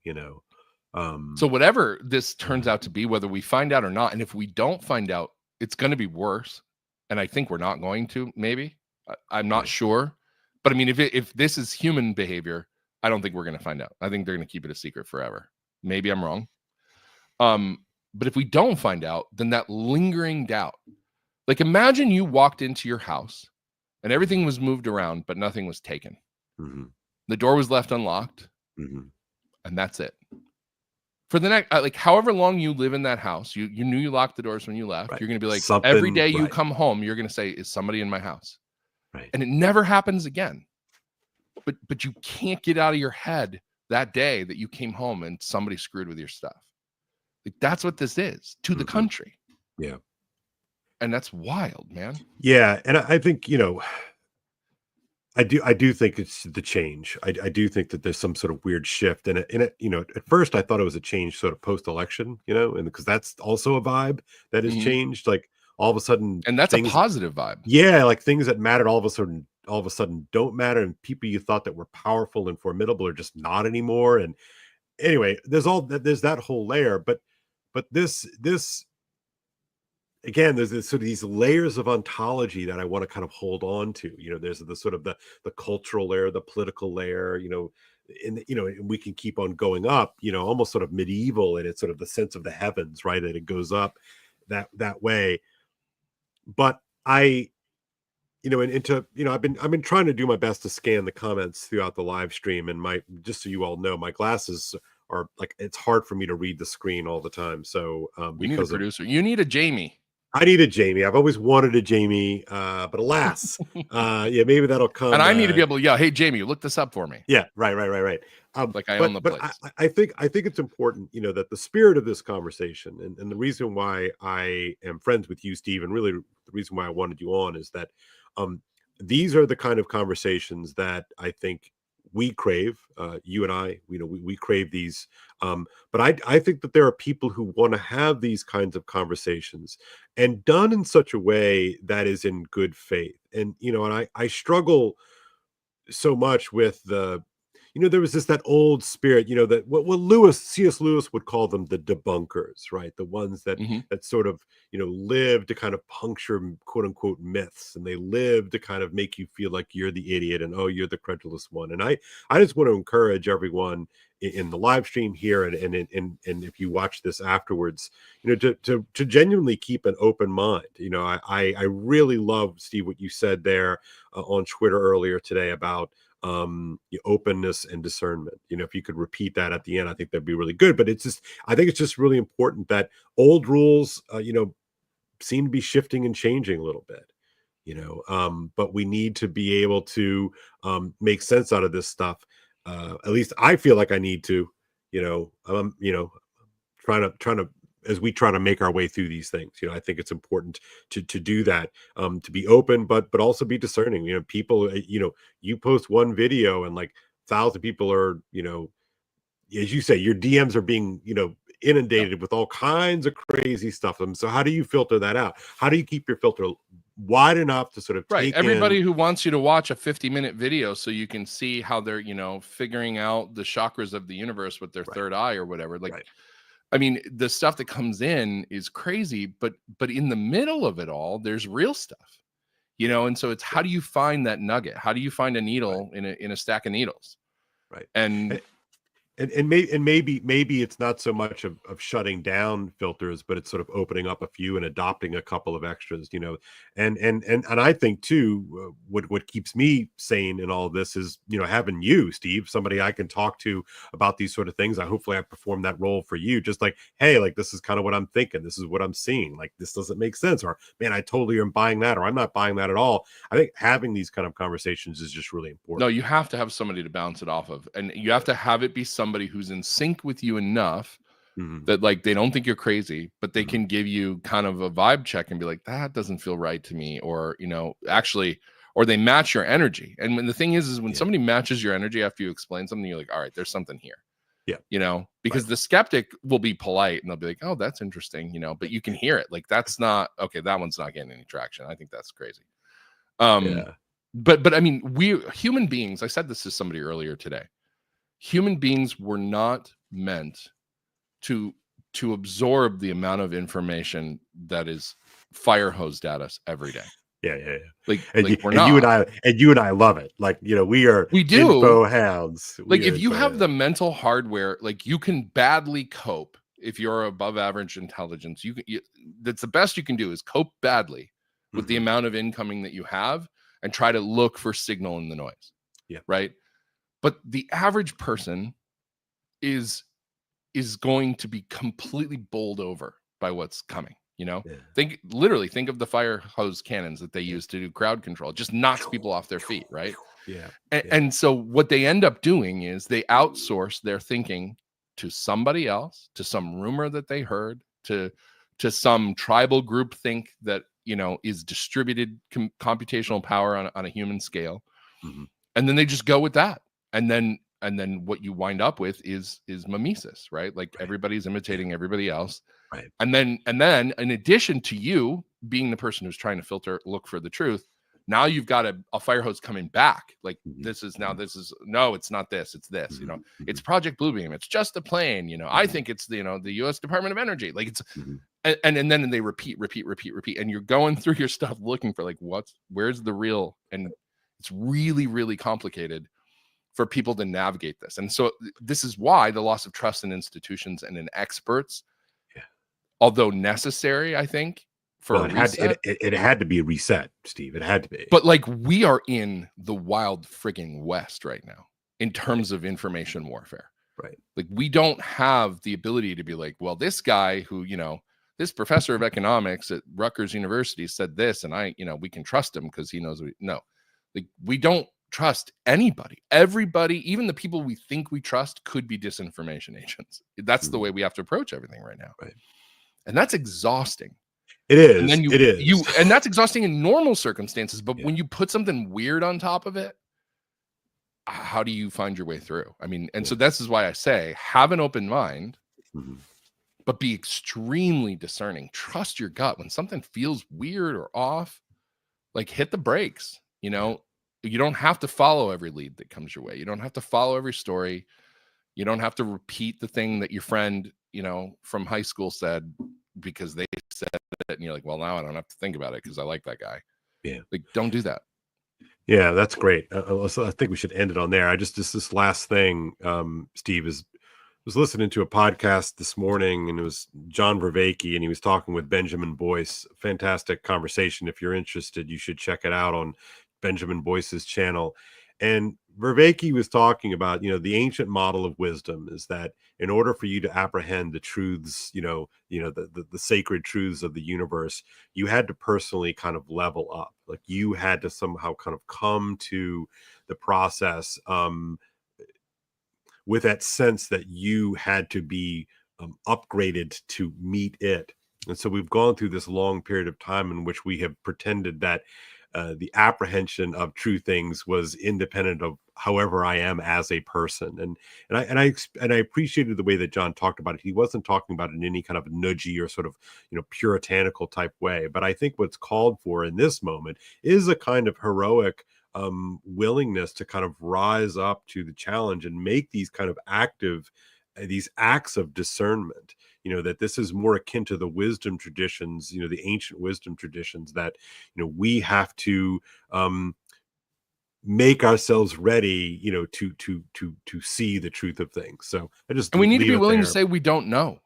Speaker 2: So whatever this turns out to be, whether we find out or not, and if we don't find out, it's going to be worse. And I think we're not going to, maybe. I'm not sure. But I mean, if this is human behavior, I don't think we're going to find out. I think they're going to keep it a secret forever. Maybe I'm wrong. But if we don't find out, then that lingering doubt, like imagine you walked into your house and everything was moved around, but nothing was taken. The door was left unlocked, and that's it. For the next, like however long you live in that house, you knew you locked the doors when you left. You're going to be like, every day you come home, you're going to say, is somebody in my house? And it never happens again. But you can't get out of your head that day that you came home and somebody screwed with your stuff. Like that's what this is to the country.
Speaker 1: Yeah.
Speaker 2: And that's wild, man.
Speaker 1: Yeah. And I think, I do think it's the change. I do think that there's some sort of weird shift. And it, at first I thought it was a change sort of post-election, and because that's also a vibe that has changed. Like all of a sudden.
Speaker 2: And that's a positive vibe.
Speaker 1: Yeah. Like things that mattered all of a sudden don't matter. And people you thought that were powerful and formidable are just not anymore. And anyway, there's that whole layer, but this again, there's this sort of these layers of ontology that I want to kind of hold on to. There's the sort of the cultural layer, the political layer, and we can keep on going up, almost sort of medieval, and it's sort of the sense of the heavens, right? And it goes up that way. But I've been trying to do my best to scan the comments throughout the live stream, and just so you all know, my glasses are like, it's hard for me to read the screen all the time. So
Speaker 2: we need a producer. You need a Jamie.
Speaker 1: I need a Jamie. I've always wanted a Jamie, but alas, maybe that'll come.
Speaker 2: And I need to be able to yell, "Hey, Jamie, look this up for me."
Speaker 1: Yeah, right.
Speaker 2: Like I own the place.
Speaker 1: I think it's important, that the spirit of this conversation, and the reason why I am friends with you, Steve, and really the reason why I wanted you on is that these are the kind of conversations that I think we crave. You and I, we crave these. But I think that there are people who want to have these kinds of conversations and done in such a way that is in good faith. And, and I struggle so much with there was that old spirit, that what C.S. Lewis would call them, the debunkers, right? The ones that that sort of, live to kind of puncture quote unquote myths, and they live to kind of make you feel like you're the idiot and you're the credulous one. And I just want to encourage everyone in the live stream here and if you watch this afterwards, to genuinely keep an open mind. I really love, Steve, what you said there on Twitter earlier today about openness and discernment. If you could repeat that at the end, I think that'd be really good. But I think it's just really important that old rules, seem to be shifting and changing a little bit, but we need to be able to make sense out of this stuff. At least I feel like I need to, trying to as we try to make our way through these things. I think it's important to do that, to be open, but also be discerning. People, you post one video and like 1,000 people are, as you say, your DMs are being, inundated with all kinds of crazy stuff. So how do you filter that out? How do you keep your filter wide enough to sort of take
Speaker 2: everybody who wants you to watch a 50-minute video so you can see how they're, figuring out the chakras of the universe with their third eye or whatever. I mean, the stuff that comes in is crazy, but in the middle of it all, there's real stuff, and so it's how do you find that nugget? How do you find a needle in a stack of needles?
Speaker 1: Right.
Speaker 2: And
Speaker 1: maybe it's not so much of shutting down filters, but it's sort of opening up a few and adopting a couple of extras, and I think too, what keeps me sane in all of this is, having you, Steve, somebody I can talk to about these sort of things. Hopefully I perform that role for you, just like, hey, like, this is kind of what I'm thinking. This is what I'm seeing. Like, this doesn't make sense, or man, I totally am buying that, or I'm not buying that at all. I think having these kind of conversations is just really important.
Speaker 2: No, you have to have somebody to bounce it off of, and you have to have it be somebody who's in sync with you enough that like they don't think you're crazy, but they can give you kind of a vibe check and be like, that doesn't feel right to me, or actually, or they match your energy. And when the thing is when somebody matches your energy after you explain something, you're like, all right, there's something here. Because the skeptic will be polite and they'll be like, oh, that's interesting, but you can hear it, like, that's not okay, that one's not getting any traction, I think that's crazy. But I mean, we human beings, I said this to somebody earlier today, human beings were not meant to absorb the amount of information that is fire hosed at us every day.
Speaker 1: Yeah.
Speaker 2: Like
Speaker 1: you and I love it. Like, we do info hounds.
Speaker 2: Like, if you have the mental hardware, like, you can badly cope. If you're above average intelligence, that's the best you can do, is cope badly with the amount of incoming that you have and try to look for signal in the noise.
Speaker 1: Yeah.
Speaker 2: Right. But the average person is going to be completely bowled over by what's coming. Think of the fire hose cannons that they use to do crowd control. It just knocks people off their feet, right?
Speaker 1: Yeah.
Speaker 2: And so what they end up doing is they outsource their thinking to somebody else, to some rumor that they heard, to some tribal group think that is distributed computational power on a human scale. And then they just go with that. And then what you wind up with is mimesis, right? Like, everybody's imitating everybody else.
Speaker 1: Right.
Speaker 2: And then in addition to you being the person who's trying to look for the truth, now you've got a fire hose coming back. Like, no, it's not this, it's this, it's Project Bluebeam. It's just a plane. I think it's the U.S. Department of Energy. Like, it's, and then they repeat. And you're going through your stuff looking for, like, where's the real, and it's really, really complicated for people to navigate this. And so this is why the loss of trust in institutions and in experts, although necessary, I think,
Speaker 1: it had to be a reset, Steve. It had to be.
Speaker 2: But, like, we are in the wild frigging West right now in terms of information warfare.
Speaker 1: Right.
Speaker 2: Like, we don't have the ability to be like, well, this guy who, this professor of economics at Rutgers University said this, and we can trust him because he knows. No, like, we don't trust anybody. Everybody, even the people we think we trust, could be disinformation agents. That's the way we have to approach everything right now.
Speaker 1: Right.
Speaker 2: And that's exhausting.
Speaker 1: It is.
Speaker 2: And then
Speaker 1: it is.
Speaker 2: And that's exhausting in normal circumstances. But when you put something weird on top of it, how do you find your way through? I mean, and so this is why I say, have an open mind, but be extremely discerning. Trust your gut. When something feels weird or off, like, hit the brakes. You don't have to follow every lead that comes your way. You don't have to follow every story. You don't have to repeat the thing that your friend, from high school said because they said it, and you're like, well, now I don't have to think about it because I like that guy.
Speaker 1: Yeah.
Speaker 2: Like, don't do that.
Speaker 1: Yeah, that's great. So I think we should end it on there. Just this last thing, Steve, was listening to a podcast this morning, and it was John Vervaeke, and he was talking with Benjamin Boyce. Fantastic conversation. If you're interested, you should check it out on Benjamin Boyce's channel. And Vervaeke was talking about, the ancient model of wisdom is that in order for you to apprehend the truths, the sacred truths of the universe, you had to personally kind of level up. Like, you had to somehow kind of come to the process with that sense that you had to be upgraded to meet it. And so we've gone through this long period of time in which we have pretended that the apprehension of true things was independent of however I am as a person. And I appreciated the way that John talked about it. He wasn't talking about it in any kind of nudgy or sort of, puritanical type way. But I think what's called for in this moment is a kind of heroic willingness to kind of rise up to the challenge and make these kind of these acts of discernment. That this is more akin to the wisdom traditions, the ancient wisdom traditions, that, we have to make ourselves ready, to see the truth of things. So
Speaker 2: and we need to be willing to say we don't know.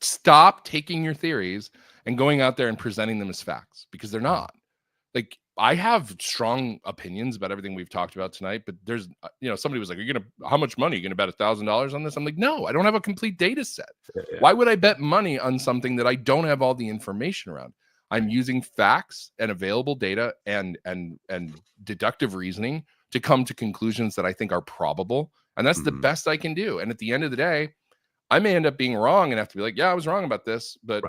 Speaker 2: Stop taking your theories and going out there and presenting them as facts, because they're not. Like, I have strong opinions about everything we've talked about tonight, but there's, somebody was like, how much money are you going to bet $1,000 on this? I'm like, no, I don't have a complete data set. Yeah. Why would I bet money on something that I don't have all the information around? I'm using facts and available data and deductive reasoning to come to conclusions that I think are probable. And that's the best I can do. And at the end of the day, I may end up being wrong and have to be like, yeah, I was wrong about this, but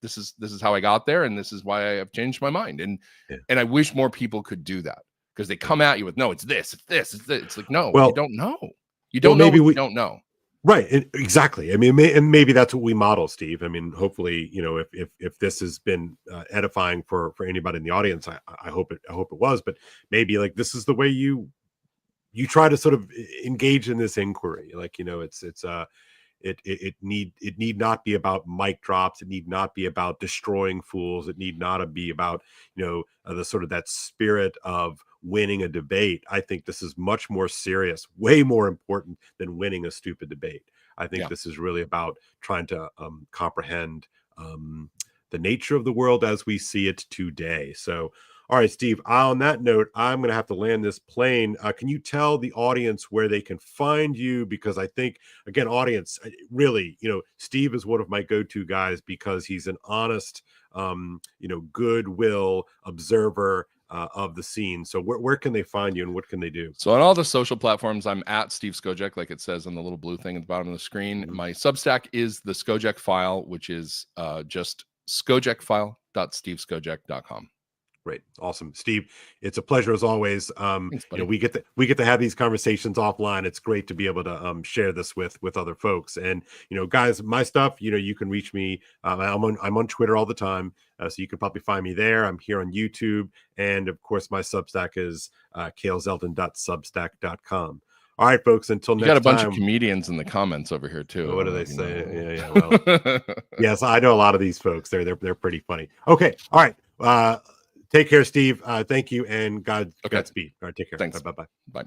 Speaker 2: this is how I got there, and this is why I have changed my mind. And I wish more people could do that, because they come at you with, no, it's this, it's this, it's this. It's like, no, you don't know. You don't know what you don't know.
Speaker 1: Right. Exactly. I mean, and maybe that's what we model, Steve. I mean, hopefully, if this has been edifying for anybody in the audience, I hope it was. But maybe, like, this is the way you try to sort of engage in this inquiry. Like, It need not be about mic drops. It need not be about destroying fools. It need not be about, the sort of that spirit of winning a debate. I think this is much more serious, way more important than winning a stupid debate. I think this is really about trying to comprehend the nature of the world as we see it today. So, all right, Steve, on that note, I'm going to have to land this plane. Can you tell the audience where they can find you? Because I think, again, audience, really, Steve is one of my go-to guys because he's an honest, goodwill observer of the scene. So where can they find you and what can they do?
Speaker 2: So on all the social platforms, I'm at Steve Skojec, like it says on the little blue thing at the bottom of the screen. Mm-hmm. My Substack is the Skojec file, which is just skojecfile.steveskojec.com.
Speaker 1: Great. Awesome. Steve, it's a pleasure as always. Thanks, we get to have these conversations offline. It's great to be able to share this with other folks. And, guys, my stuff, you can reach me. I'm on Twitter all the time. So you can probably find me there. I'm here on YouTube. And of course, my Substack is kalezeldin.substack.com. All right, folks, until next time.
Speaker 2: You got a bunch of comedians in the comments over here too.
Speaker 1: What do they say? Yeah. Well, yes, I know a lot of these folks. They're pretty funny. Okay. All right. Take care, Steve. Thank you, and Godspeed. All right, take care.
Speaker 2: Thanks.
Speaker 1: Bye.
Speaker 2: Bye.